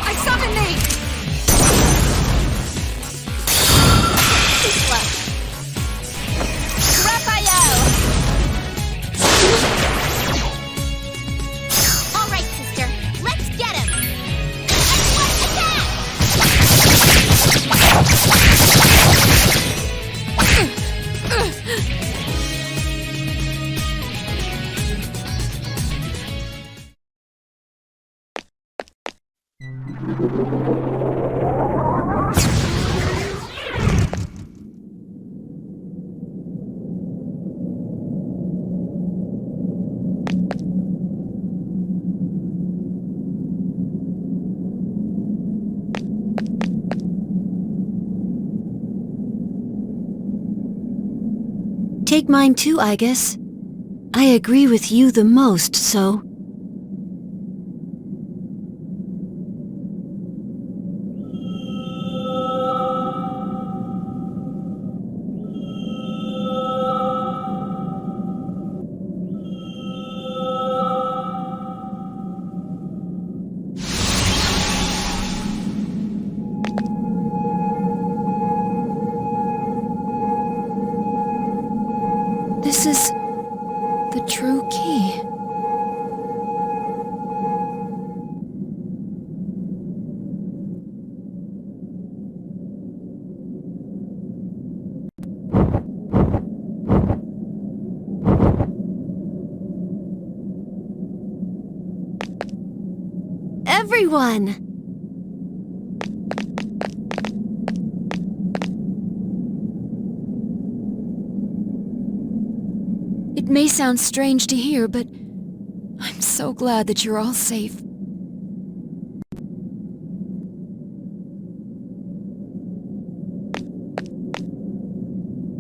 I summon thee! Raphael! All right, sister. Let's get him! Excellent attack! take mine too, I guess. I agree with you the most, so... This is the true key. Everyone! It may sound strange to hear, but I'm so glad that you're all safe.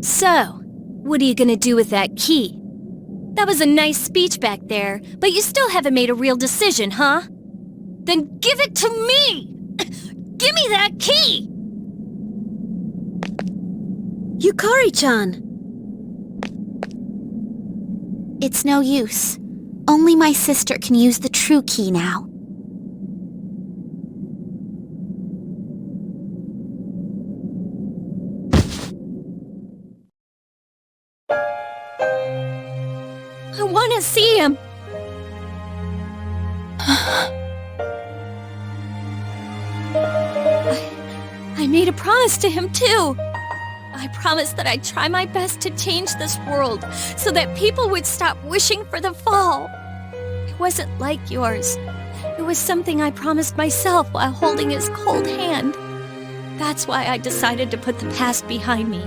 So, what are you gonna do with that key? That was a nice speech back there, but you still haven't made a real decision, huh? Then give it to me! Give me that key! Yukari-chan! It's no use. Only my sister can use the true key now. I want to see him! I made a promise to him, too! I promised that I'd try my best to change this world so that people would stop wishing for the fall. It wasn't like yours. It was something I promised myself while holding his cold hand. That's why I decided to put the past behind me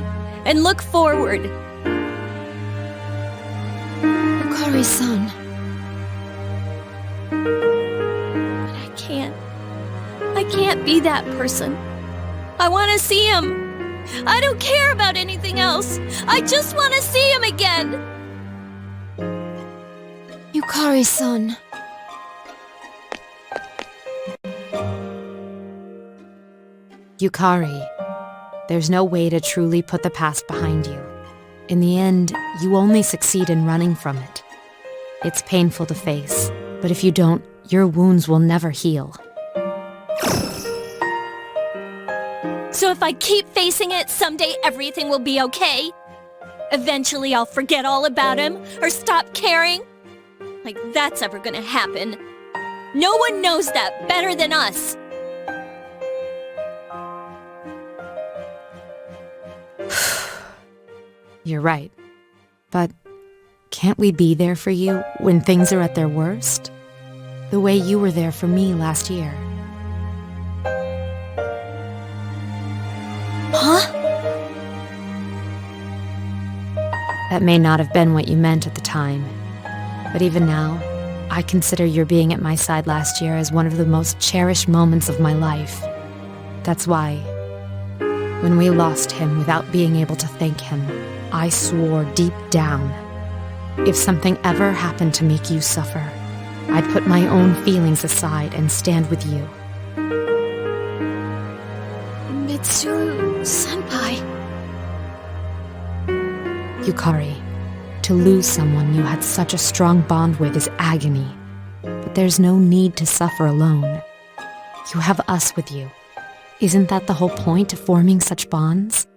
and look forward. Yukari-san. But I can't. I can't be that person. I want to see him. I don't care about anything else. I just want to see him again. Yukari-san. Yukari, there's no way to truly put the past behind you. In the end, you only succeed in running from it. It's painful to face, but if you don't, your wounds will never heal. So if I keep facing it, someday everything will be okay? Eventually I'll forget all about him, or stop caring? Like that's ever gonna happen. No one knows that better than us. You're right. But can't we be there for you when things are at their worst? The way you were there for me last year. Huh? That may not have been what you meant at the time. But even now, I consider your being at my side last year as one of the most cherished moments of my life. That's why, when we lost him without being able to thank him, I swore deep down, if something ever happened to make you suffer, I'd put my own feelings aside and stand with you. Mitsuru-senpai. Yukari, to lose someone you had such a strong bond with is agony. But there's no need to suffer alone. You have us with you. Isn't that the whole point of forming such bonds?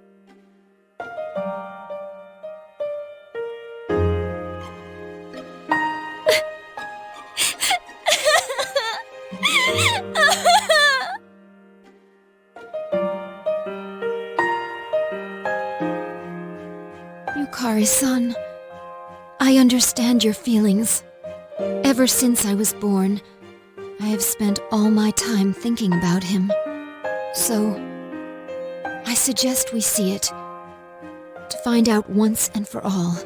Yukari-san, I understand your feelings. Ever since I was born, I have spent all my time thinking about him. So, I suggest we see it, to find out once and for all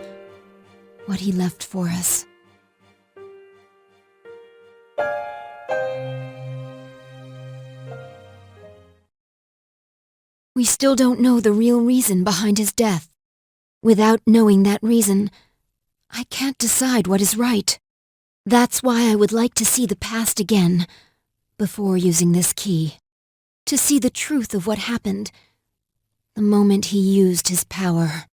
what he left for us. We still don't know the real reason behind his death. Without knowing that reason, I can't decide what is right. That's why I would like to see the past again, before using this key. To see the truth of what happened, the moment he used his power.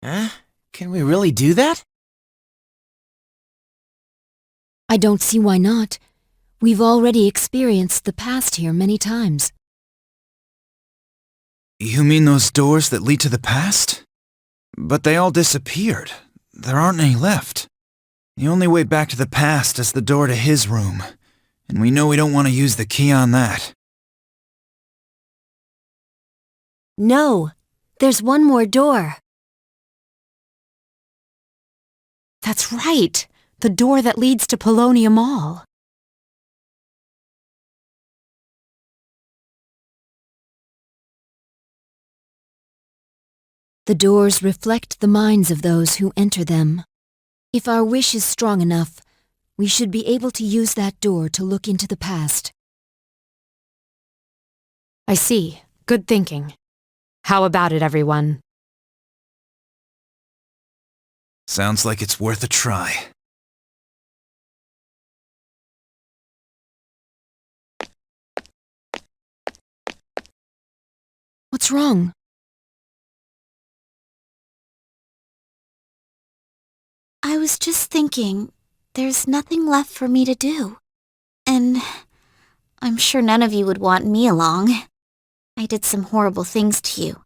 Huh? Can we really do that? I don't see why not. We've already experienced the past here many times. You mean those doors that lead to the past? But they all disappeared. There aren't any left. The only way back to the past is the door to his room, and we know we don't want to use the key on that. No, there's one more door. That's right. The door that leads to Polonia Mall. The doors reflect the minds of those who enter them. If our wish is strong enough, we should be able to use that door to look into the past. I see. Good thinking. How about it, everyone? Sounds like it's worth a try. What's wrong? I was just thinking, there's nothing left for me to do. And I'm sure none of you would want me along. I did some horrible things to you.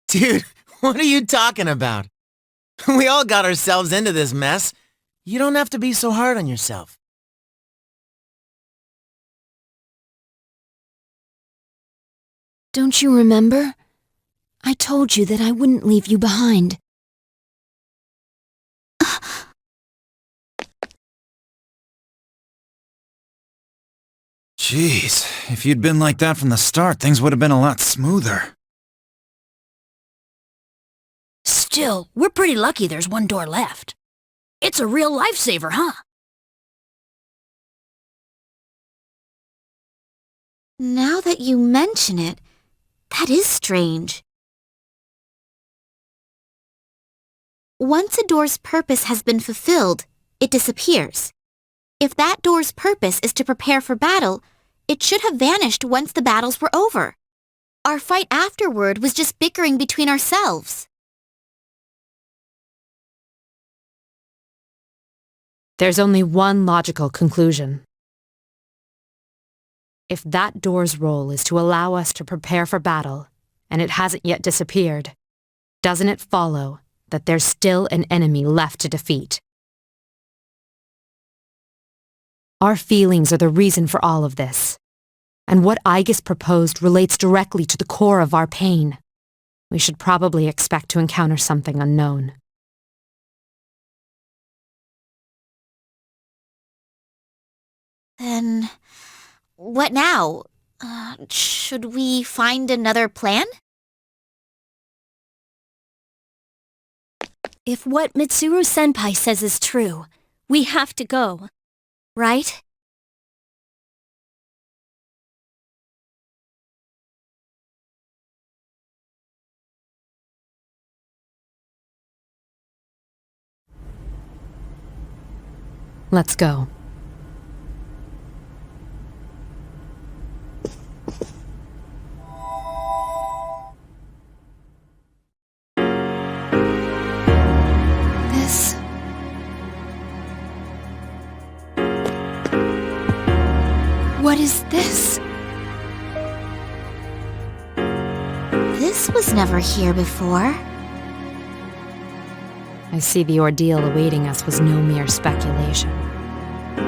Dude, what are you talking about? We all got ourselves into this mess. You don't have to be so hard on yourself. Don't you remember? I told you that I wouldn't leave you behind. Jeez, if you'd been like that from the start, things would have been a lot smoother. Still, we're pretty lucky there's one door left. It's a real lifesaver, huh? Now that you mention it, that is strange. Once a door's purpose has been fulfilled, it disappears. If that door's purpose is to prepare for battle, it should have vanished once the battles were over. Our fight afterward was just bickering between ourselves. There's only one logical conclusion. If that door's role is to allow us to prepare for battle, and it hasn't yet disappeared, doesn't it follow that there's still an enemy left to defeat? Our feelings are the reason for all of this, and what Aegis proposed relates directly to the core of our pain. We should probably expect to encounter something unknown. Then, what now? Should we find another plan? If what Mitsuru-senpai says is true, we have to go. Right? Let's go. What is this? This was never here before. I see the ordeal awaiting us was no mere speculation.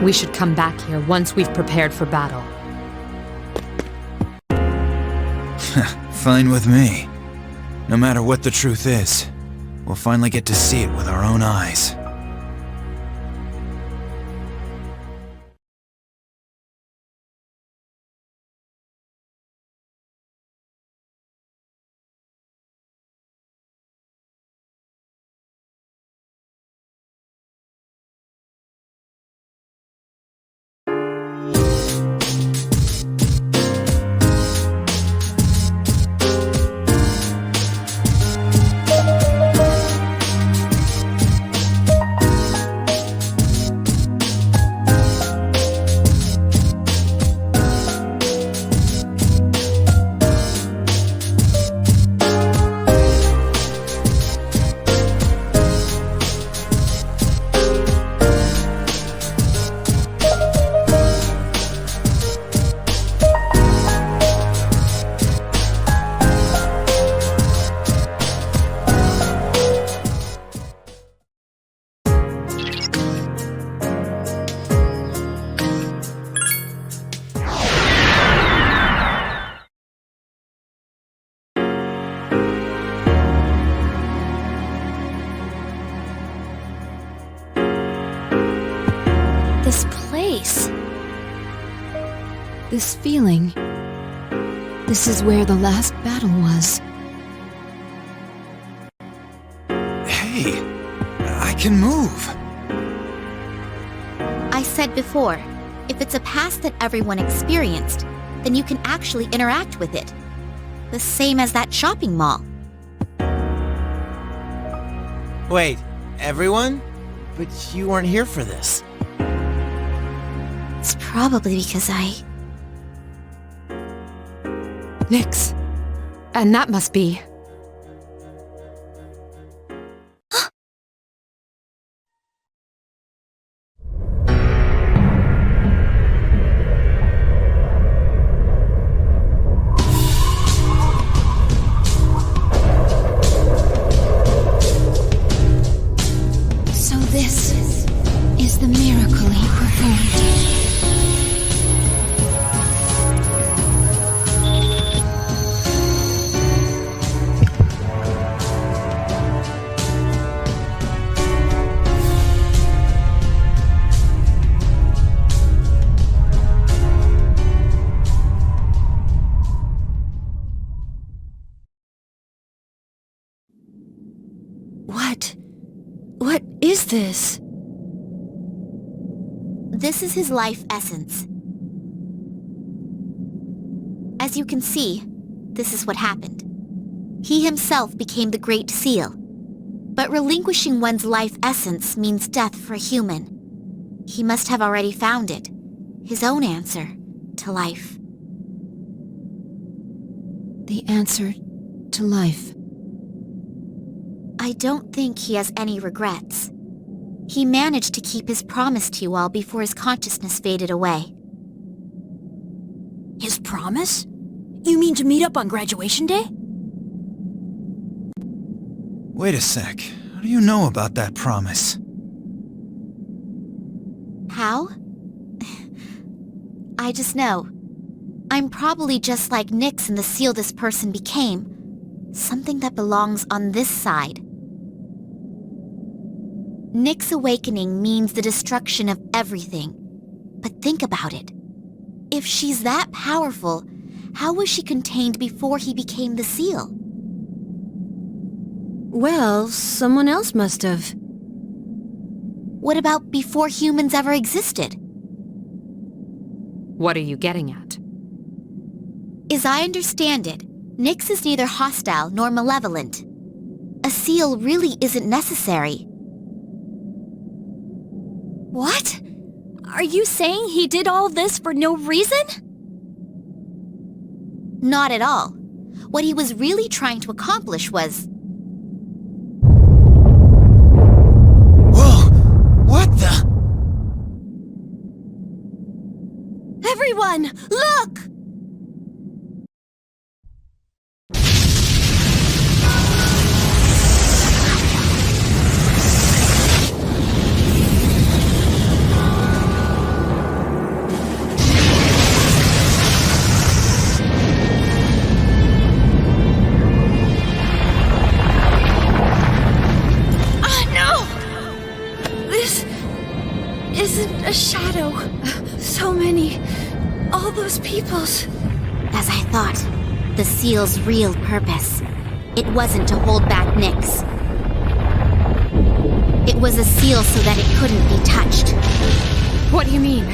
We should come back here once we've prepared for battle. Fine with me. No matter what the truth is, we'll finally get to see it with our own eyes. this place? This feeling. This is where the last battle was. Hey, I can move. I said before, if it's a past that everyone experienced, then you can actually interact with it. The same as that shopping mall. Wait, everyone? But you weren't here for this. It's probably because Nyx. And that must be... So this is the miracle he performed. What is this? This is his life essence. As you can see, this is what happened. He himself became the Great Seal. But relinquishing one's life essence means death for a human. He must have already found it, his own answer to life. The answer to life. I don't think he has any regrets. He managed to keep his promise to you all before his consciousness faded away. His promise? You mean to meet up on graduation day? Wait a sec. How do you know about that promise? How? I just know. I'm probably just like Nyx and the seal this person became. Something that belongs on this side. Nyx's awakening means the destruction of everything. But think about it. If she's that powerful, how was she contained before he became the seal? Well, someone else must have. What about before humans ever existed? What are you getting at? As I understand it, Nyx is neither hostile nor malevolent. A seal really isn't necessary. What? Are you saying he did all this for no reason? Not at all. What he was really trying to accomplish was... Whoa! What the? Everyone, look! A shadow. So many. All those peoples. As I thought, the seal's real purpose. It wasn't to hold back Nyx. It was a seal so that it couldn't be touched. What do you mean?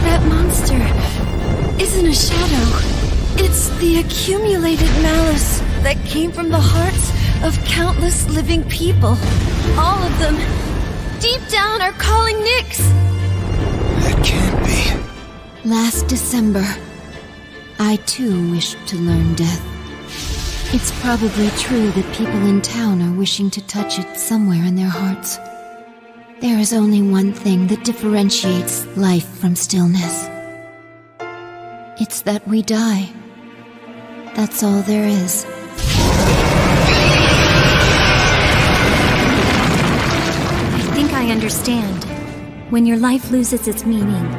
That monster isn't a shadow. It's the accumulated malice that came from the hearts of countless living people. All of them, deep down, are calling Nyx. That can't be. Last December, I too wished to learn death. It's probably true that people in town are wishing to touch it somewhere in their hearts. There is only one thing that differentiates life from stillness. It's that we die. That's all there is. I think I understand. When your life loses its meaning,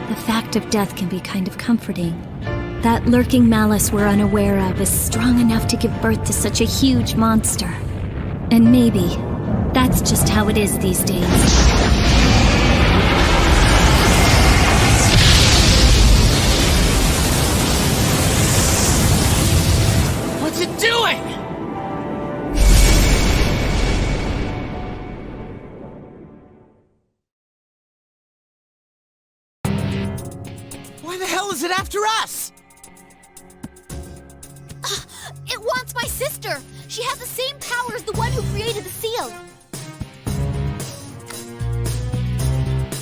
the fact of death can be kind of comforting. That lurking malice we're unaware of is strong enough to give birth to such a huge monster. And maybe that's just how it is these days. Why the hell is it after us? It wants my sister! She has the same power as the one who created the seal!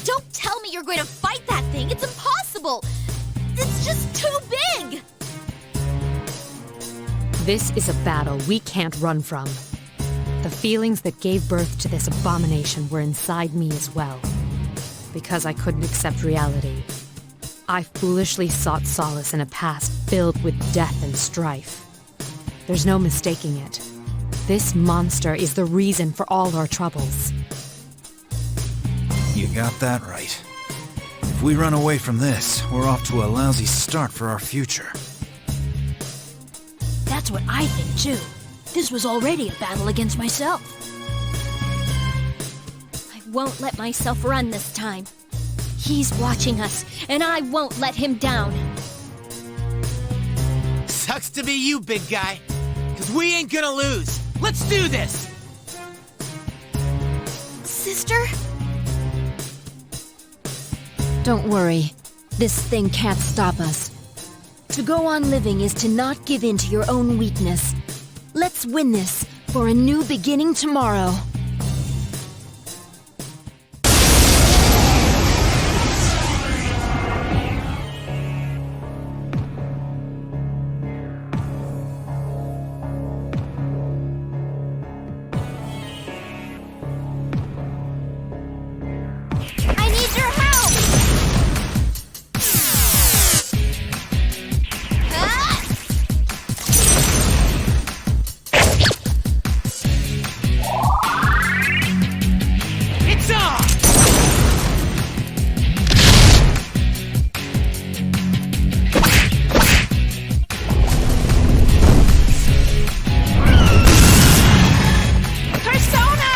Don't tell me you're going to fight that thing! It's impossible! It's just too big! This is a battle we can't run from. The feelings that gave birth to this abomination were inside me as well. Because I couldn't accept reality, I foolishly sought solace in a past filled with death and strife. There's no mistaking it. This monster is the reason for all our troubles. You got that right. If we run away from this, we're off to a lousy start for our future. That's what I think, too. This was already a battle against myself. I won't let myself run this time. He's watching us, and I won't let him down. Sucks to be you, big guy. 'Cause we ain't gonna lose. Let's do this! Sister? Don't worry. This thing can't stop us. To go on living is to not give in to your own weakness. Let's win this for a new beginning tomorrow. I need your help! It's on! Persona!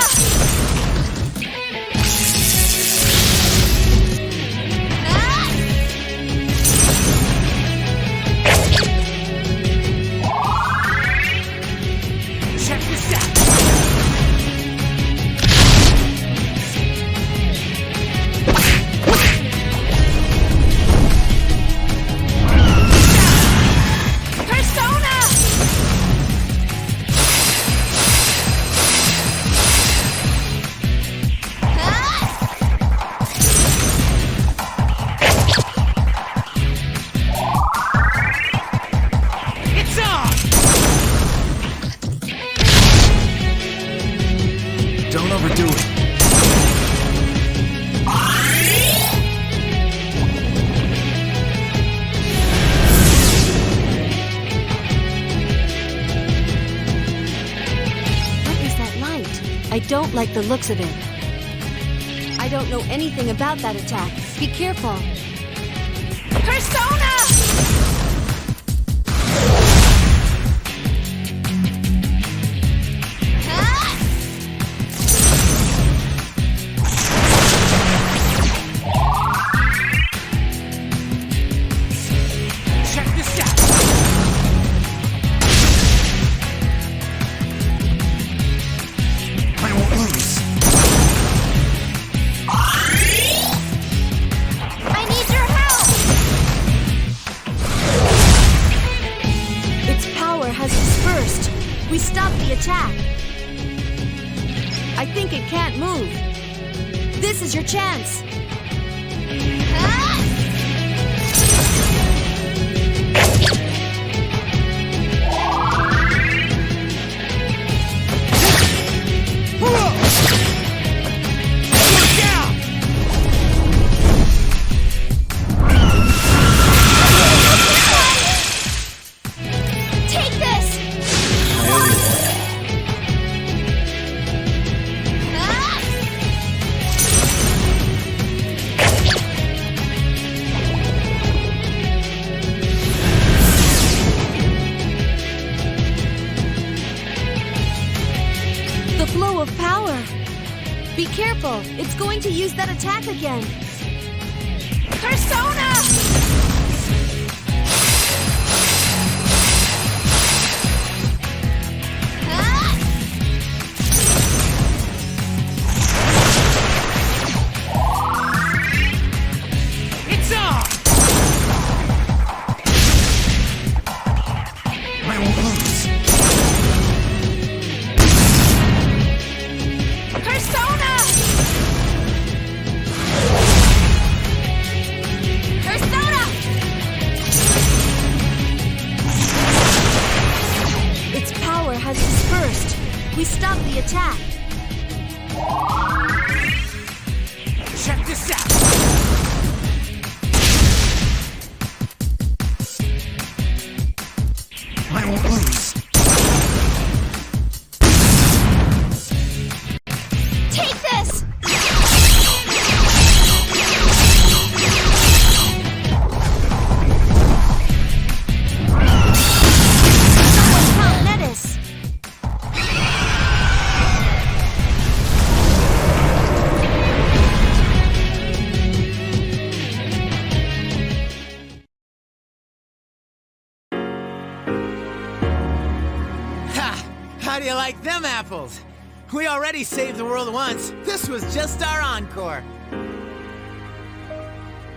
Check this out! Persona! It's on! Don't overdo it. What is that light? I don't like the looks of it. I don't know anything about that attack. Be careful. Persona! Check this out! I won't lose. I need your help! Its power has dispersed. We stopped the attack. I think it can't move. This is your chance. Look out! Take this! The flow of power. Be careful. It's going to use that attack again. Persona! It's on! I won't lose. Take this! Someone's found Nettis! Ha! How do you like them apples? We already saved the world once. This was just our encore.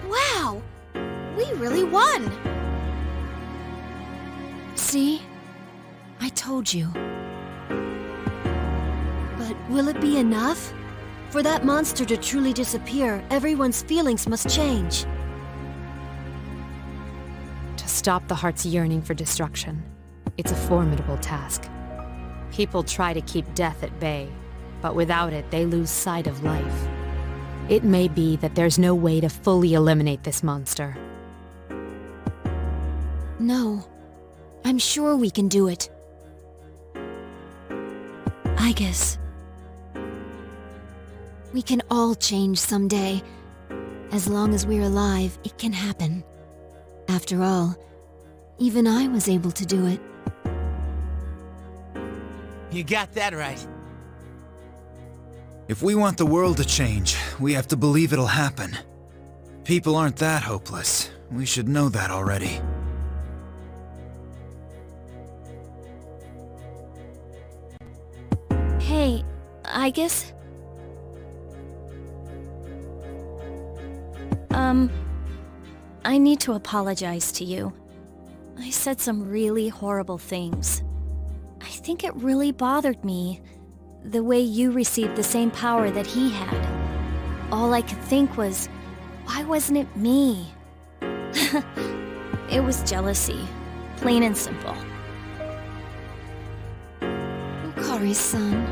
Wow! We really won! See? I told you. But will it be enough? For that monster to truly disappear, everyone's feelings must change. To stop the heart's yearning for destruction, it's a formidable task. People try to keep death at bay, but without it, they lose sight of life. It may be that there's no way to fully eliminate this monster. No. I'm sure we can do it. I guess. We can all change someday. As long as we're alive, it can happen. After all, even I was able to do it. You got that right. If we want the world to change, we have to believe it'll happen. People aren't that hopeless. We should know that already. Hey, I guess... I need to apologize to you. I said some really horrible things. I think it really bothered me, the way you received the same power that he had. All I could think was, why wasn't it me? It was jealousy, plain and simple. Yukari's son.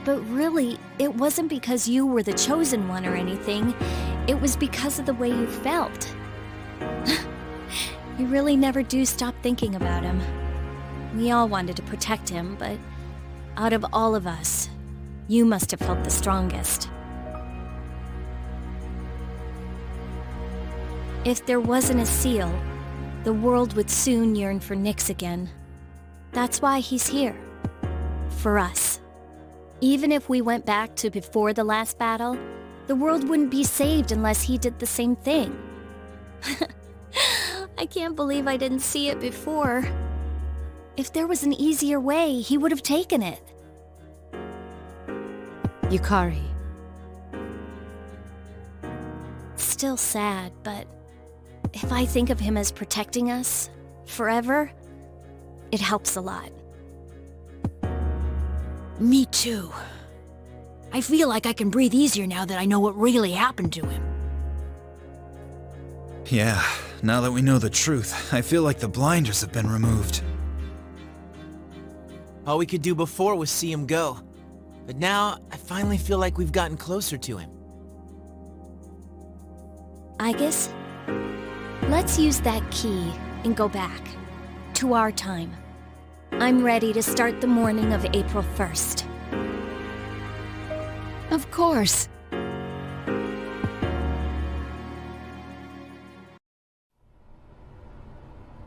But really, it wasn't because you were the chosen one or anything. It was because of the way you felt. You really never do stop thinking about him. We all wanted to protect him, but out of all of us, you must have felt the strongest. If there wasn't a seal, the world would soon yearn for Nyx again. That's why he's here. For us. Even if we went back to before the last battle, the world wouldn't be saved unless he did the same thing. I can't believe I didn't see it before. If there was an easier way, he would have taken it. Yukari. Still sad, but if I think of him as protecting us forever, it helps a lot. Me too. I feel like I can breathe easier now that I know what really happened to him. Yeah, now that we know the truth, I feel like the blinders have been removed. All we could do before was see him go. But now, I finally feel like we've gotten closer to him. I guess let's use that key and go back to our time. I'm ready to start the morning of April 1st. Of course.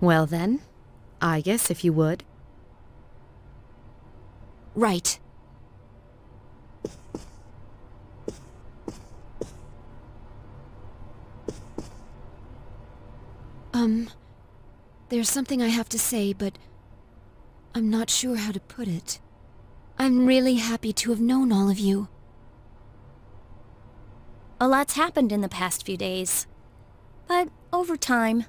Well then, I guess if you would. Right. There's something I have to say, but I'm not sure how to put it. I'm really happy to have known all of you. A lot's happened in the past few days. But over time,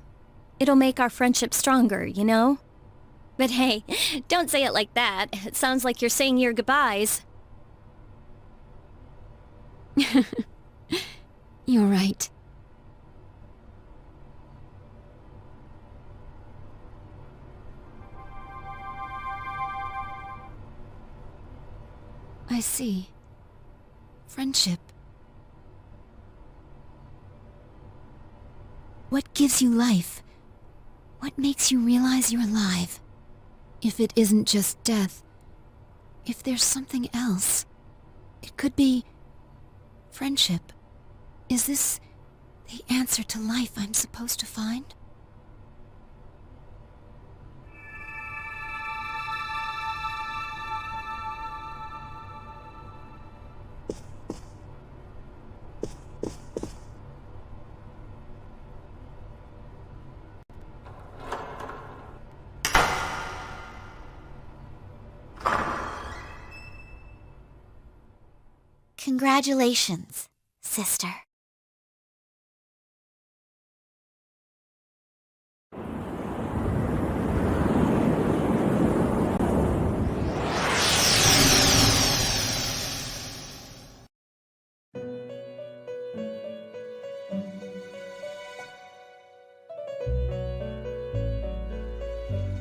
it'll make our friendship stronger, you know? But hey, don't say it like that. It sounds like you're saying your goodbyes. You're right. I see. Friendship. What gives you life? What makes you realize you're alive? If it isn't just death, if there's something else, it could be friendship. Is this the answer to life I'm supposed to find? Congratulations, sister.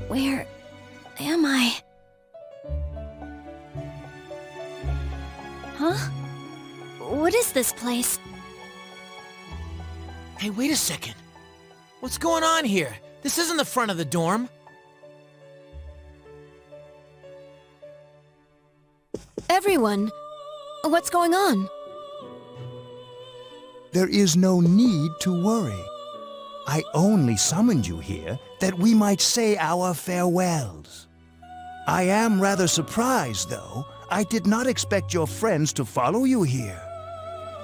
Where am I? Huh? What is this place? Hey, wait a second. What's going on here? This isn't the front of the dorm. Everyone, what's going on? There is no need to worry. I only summoned you here that we might say our farewells. I am rather surprised, though. I did not expect your friends to follow you here.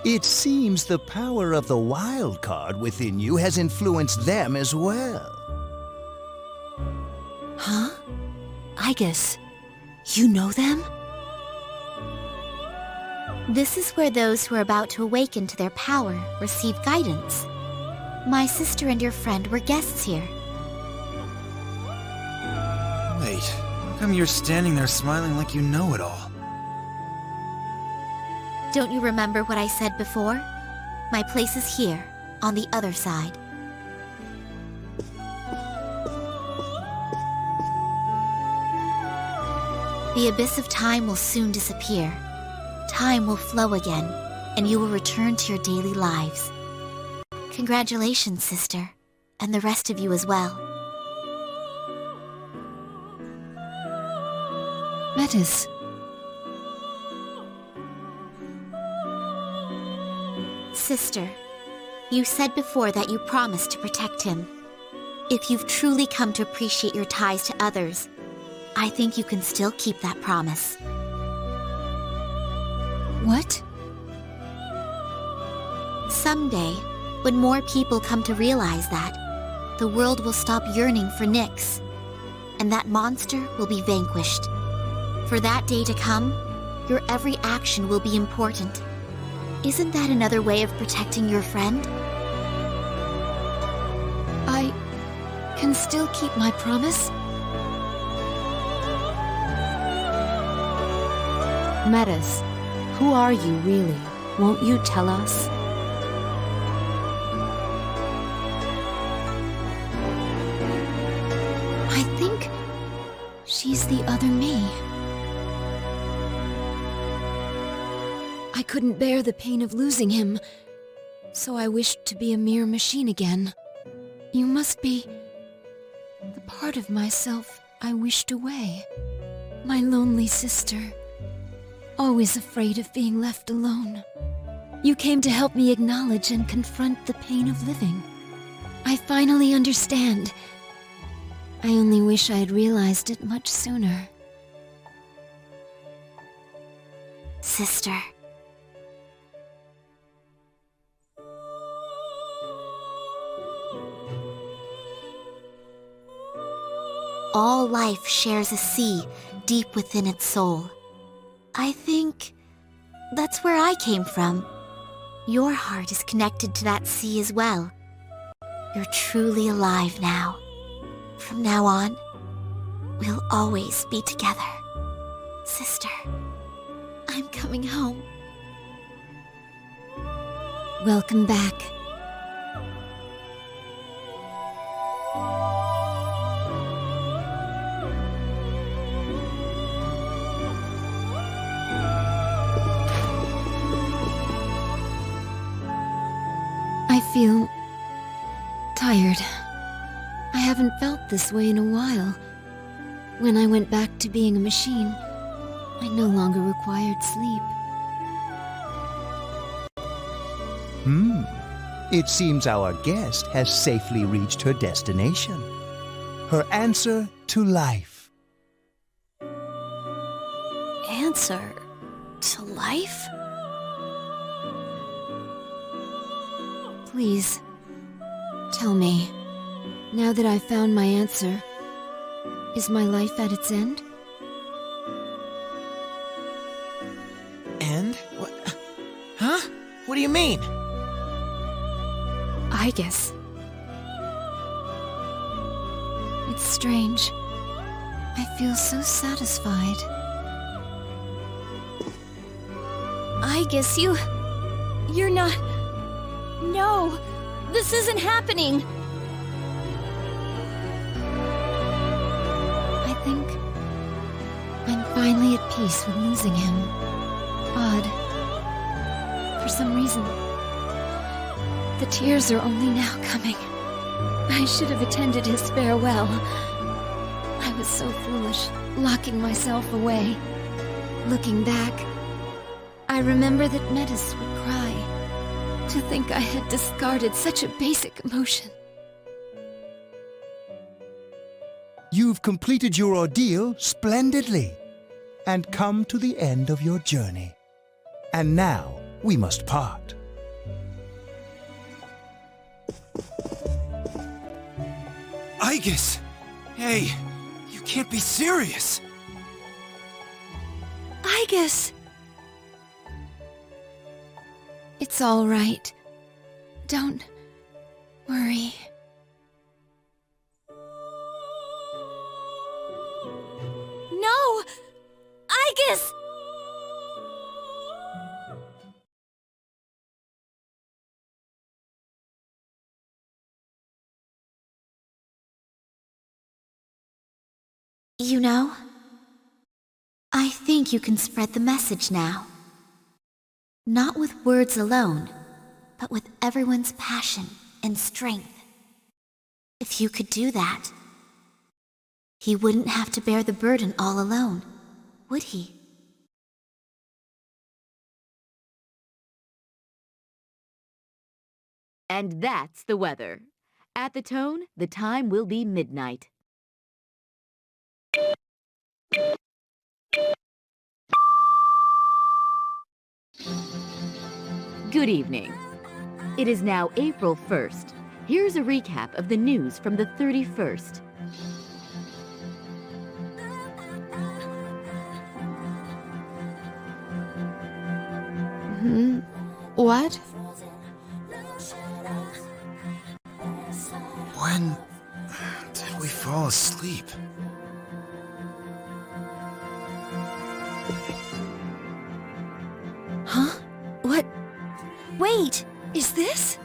It seems the power of the wild card within you has influenced them as well. Huh? Igus, you know them? This is where those who are about to awaken to their power receive guidance. My sister and your friend were guests here. Wait, how come you're standing there smiling like you know it all? Don't you remember what I said before? My place is here, on the other side. The abyss of time will soon disappear. Time will flow again, and you will return to your daily lives. Congratulations, sister, and the rest of you as well. Metis. Sister, you said before that you promised to protect him. If you've truly come to appreciate your ties to others, I think you can still keep that promise. What? Someday, when more people come to realize that, the world will stop yearning for Nyx, and that monster will be vanquished. For that day to come, your every action will be important. Isn't that another way of protecting your friend? I can still keep my promise? Metis, who are you really? Won't you tell us? I think she's the other me. I couldn't bear the pain of losing him, so I wished to be a mere machine again. You must be the part of myself I wished away. My lonely sister, always afraid of being left alone. You came to help me acknowledge and confront the pain of living. I finally understand. I only wish I had realized it much sooner. Sister. All life shares a sea deep within its soul. I think that's where I came from. Your heart is connected to that sea as well. You're truly alive now. From now on, we'll always be together. Sister, I'm coming home. Welcome back. I feel tired. I haven't felt this way in a while. When I went back to being a machine, I no longer required sleep. It seems our guest has safely reached her destination. Her answer to life. Answer to life? Please, tell me, now that I've found my answer, is my life at its end? End? What? Huh? What do you mean? I guess. It's strange. I feel so satisfied. I guess you're not... No, this isn't happening. I think I'm finally at peace with losing him. Odd. For some reason, the tears are only now coming. I should have attended his farewell. I was so foolish, locking myself away. Looking back, I remember that Metis would cry. To think I had discarded such a basic emotion. You've completed your ordeal splendidly and come to the end of your journey. And now we must part. Aigis! Hey, you can't be serious! Aigis! It's all right. Don't worry. No! Aigis! You know, I think you can spread the message now. Not with words alone, but with everyone's passion and strength. If you could do that, he wouldn't have to bear the burden all alone, would he? And that's the weather. At the tone, the time will be midnight. Good evening. It is now April 1st. Here's a recap of the news from the 31st. What? When did we fall asleep? Huh? What? Wait! Is this?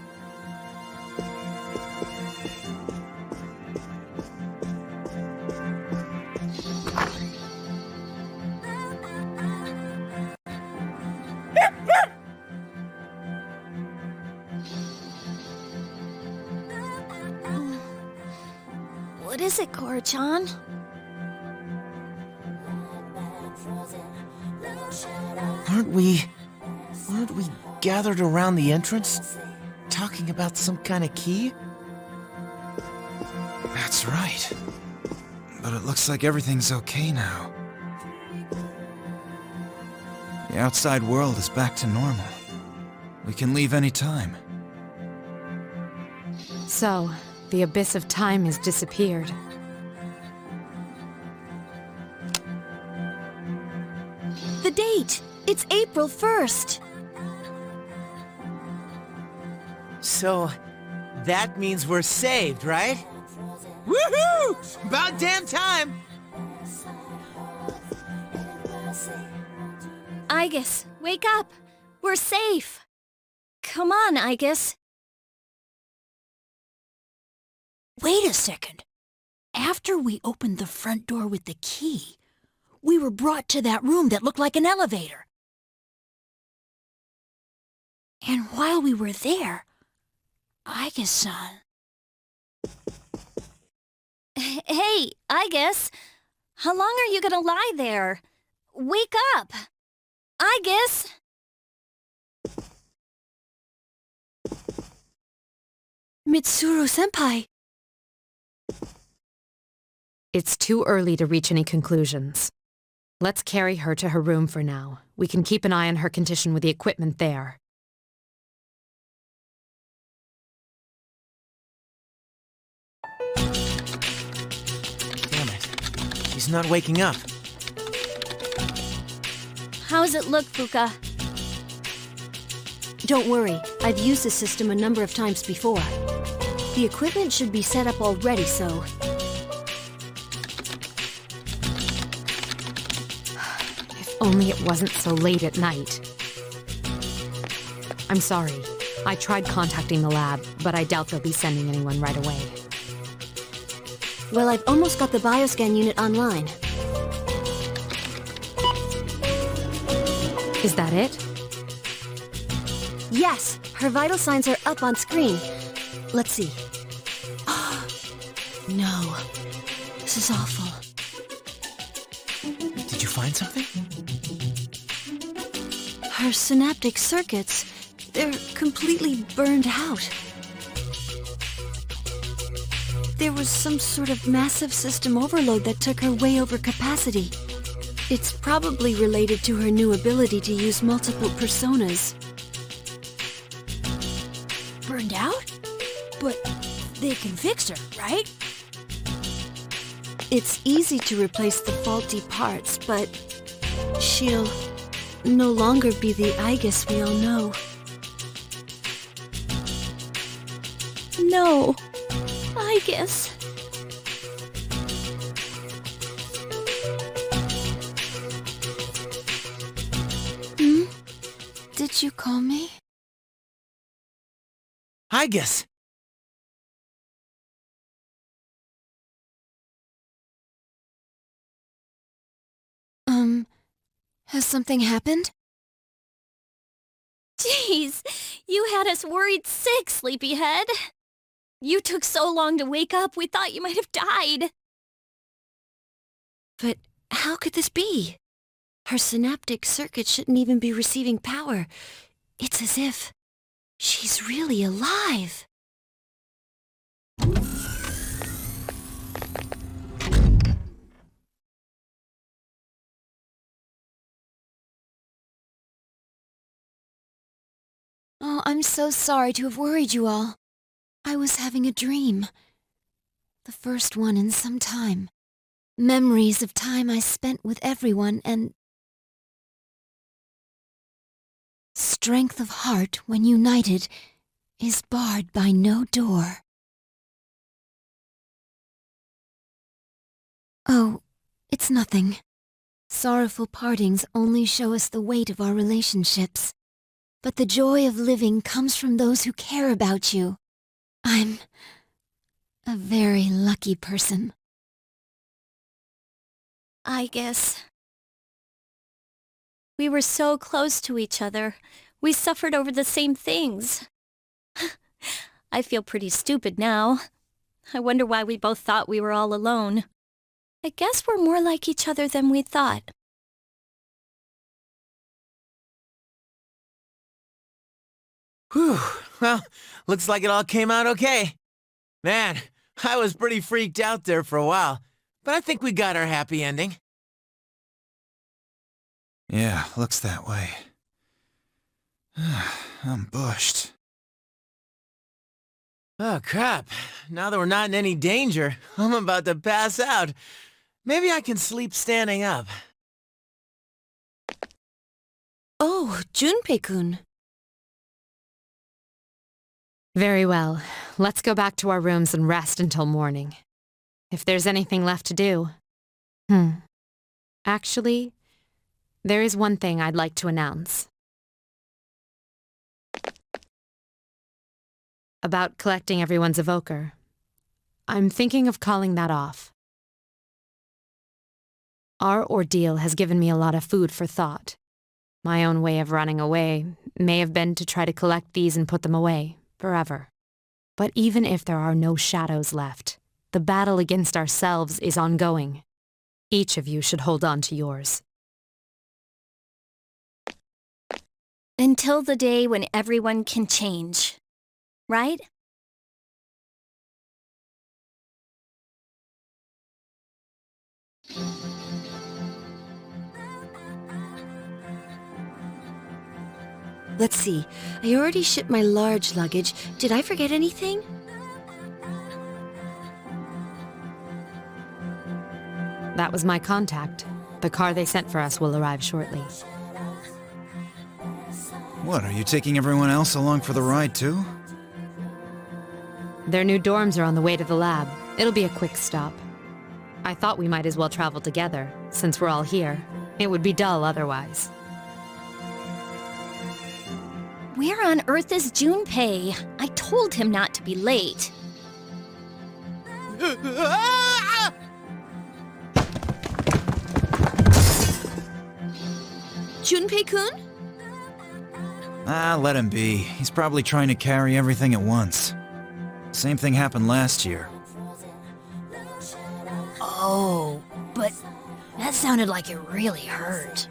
What is it, Korra-chan? Aren't we gathered around the entrance, talking about some kind of key? That's right. But it looks like everything's okay now. The outside world is back to normal. We can leave any time. So, the abyss of time has disappeared. The date! It's April 1st! So, that means we're saved, right? Woohoo! About damn time! Aigis, wake up! We're safe! Come on, Aigis. Wait a second. After we opened the front door with the key, we were brought to that room that looked like an elevator. And while we were there, Aigis-san Hey, I guess. How long are you gonna lie there? Wake up! I guess. Mitsuru-senpai! It's too early to reach any conclusions. Let's carry her to her room for now. We can keep an eye on her condition with the equipment there. Damn it. He's not waking up. How's it look, Fuka? Don't worry, I've used the system a number of times before. The equipment should be set up already, so... If only it wasn't so late at night. I'm sorry. I tried contacting the lab, but I doubt they'll be sending anyone right away. Well, I've almost got the bioscan unit online. Is that it? Yes, her vital signs are up on screen. Let's see. No. This is awful. Did you find something? Her synaptic circuits, they're completely burned out. There was some sort of massive system overload that took her way over capacity. It's probably related to her new ability to use multiple personas. Burned out? But they can fix her, right? It's easy to replace the faulty parts, but she'll no longer be the Aigis we all know. No. I guess. Did you call me? Aigis! Has something happened? Jeez, you had us worried sick, sleepyhead. You took so long to wake up, we thought you might have died. But how could this be? Her synaptic circuit shouldn't even be receiving power. It's as if she's really alive. Oh, I'm so sorry to have worried you all. I was having a dream. The first one in some time. Memories of time I spent with everyone and... Strength of heart when united is barred by no door. Oh, it's nothing. Sorrowful partings only show us the weight of our relationships. But the joy of living comes from those who care about you. I'm a very lucky person. I guess. We were so close to each other. We suffered over the same things. I feel pretty stupid now. I wonder why we both thought we were all alone. I guess we're more like each other than we thought. Whew. Well, looks like it all came out okay. Man, I was pretty freaked out there for a while, but I think we got our happy ending. Yeah, looks that way. I'm bushed. Oh, crap. Now that we're not in any danger, I'm about to pass out. Maybe I can sleep standing up. Oh, Junpei-kun. Very well. Let's go back to our rooms and rest until morning. If there's anything left to do. Actually, there is one thing I'd like to announce. About collecting everyone's evoker. I'm thinking of calling that off. Our ordeal has given me a lot of food for thought. My own way of running away may have been to try to collect these and put them away, forever. But even if there are no shadows left, The battle against ourselves is ongoing. Each of you should hold on to yours. Until the day when everyone can change. Right? Let's see. I already shipped my large luggage. Did I forget anything? That was my contact. The car they sent for us will arrive shortly. What, are you taking everyone else along for the ride too? Their new dorms are on the way to the lab. It'll be a quick stop. I thought we might as well travel together, since we're all here. It would be dull otherwise. Where on earth is Junpei? I told him not to be late. Junpei-kun? Ah, let him be. He's probably trying to carry everything at once. Same thing happened last year. Oh, but that sounded like it really hurt.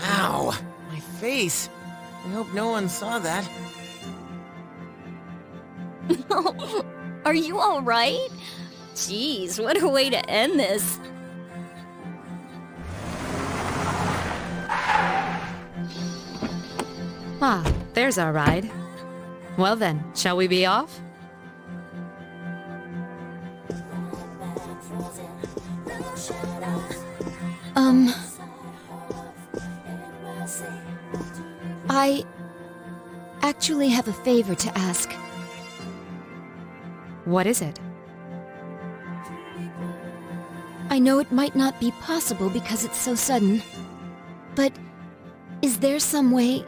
Ow! My face! I hope no one saw that. Are you all right? Jeez, what a way to end this. Ah, there's our ride. Well then, shall we be off? I actually have a favor to ask. What is it? I know it might not be possible because it's so sudden, but is there some way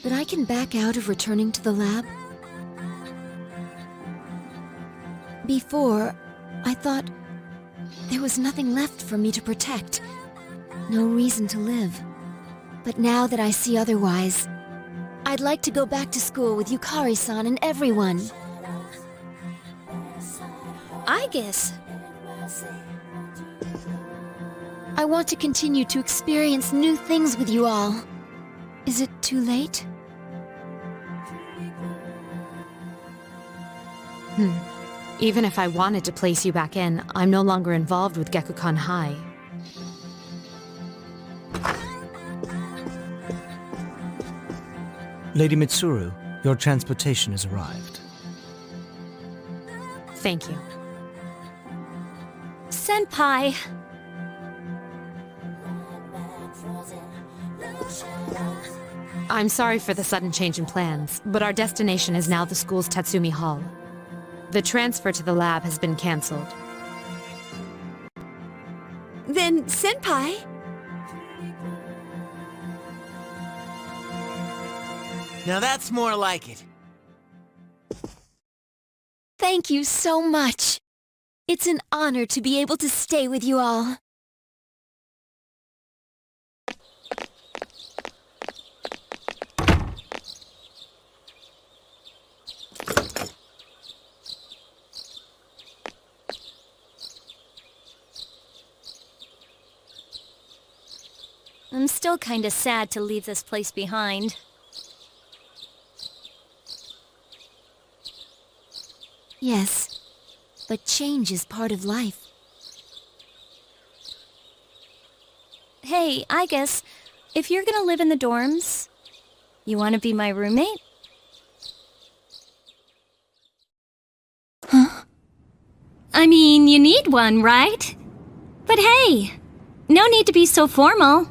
that I can back out of returning to the lab? Before, I thought there was nothing left for me to protect, no reason to live. But now that I see otherwise, I'd like to go back to school with Yukari-san and everyone. I guess. I want to continue to experience new things with you all. Is it too late? Even if I wanted to place you back in, I'm no longer involved with Gekukan High. Lady Mitsuru, your transportation has arrived. Thank you. Senpai. I'm sorry for the sudden change in plans, but our destination is now the school's Tatsumi Hall. The transfer to the lab has been cancelled. Then, Senpai... Now that's more like it. Thank you so much. It's an honor to be able to stay with you all. I'm still kinda sad to leave this place behind. Yes, but change is part of life. Hey, I guess, if you're gonna live in the dorms, you wanna be my roommate? Huh? I mean, you need one, right? But hey, no need to be so formal.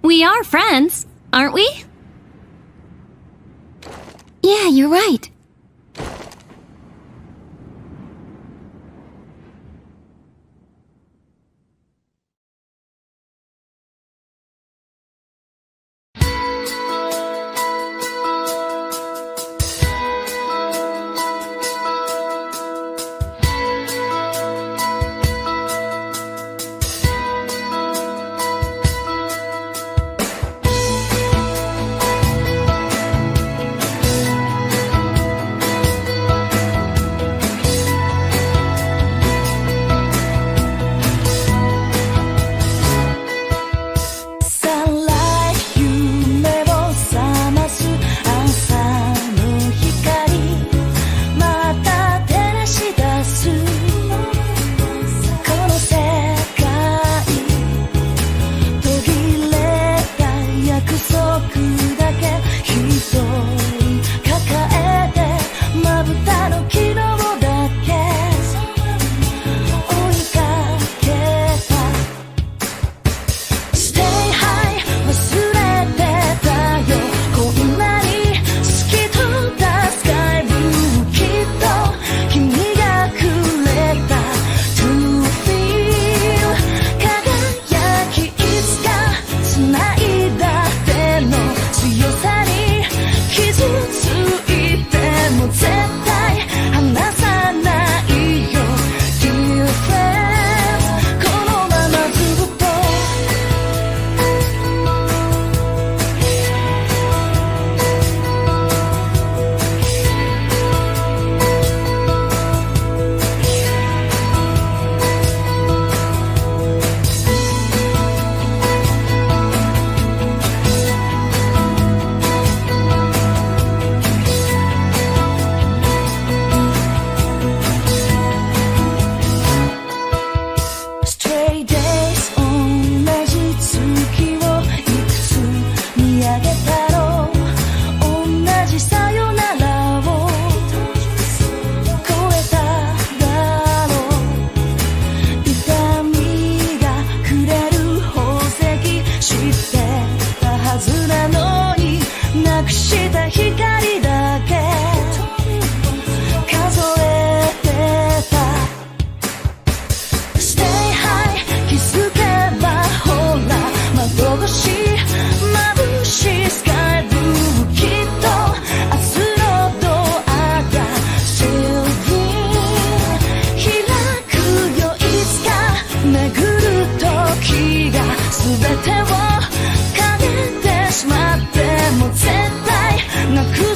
We are friends, aren't we? Yeah, you're right. 時が全てを変えてしまっても絶対なく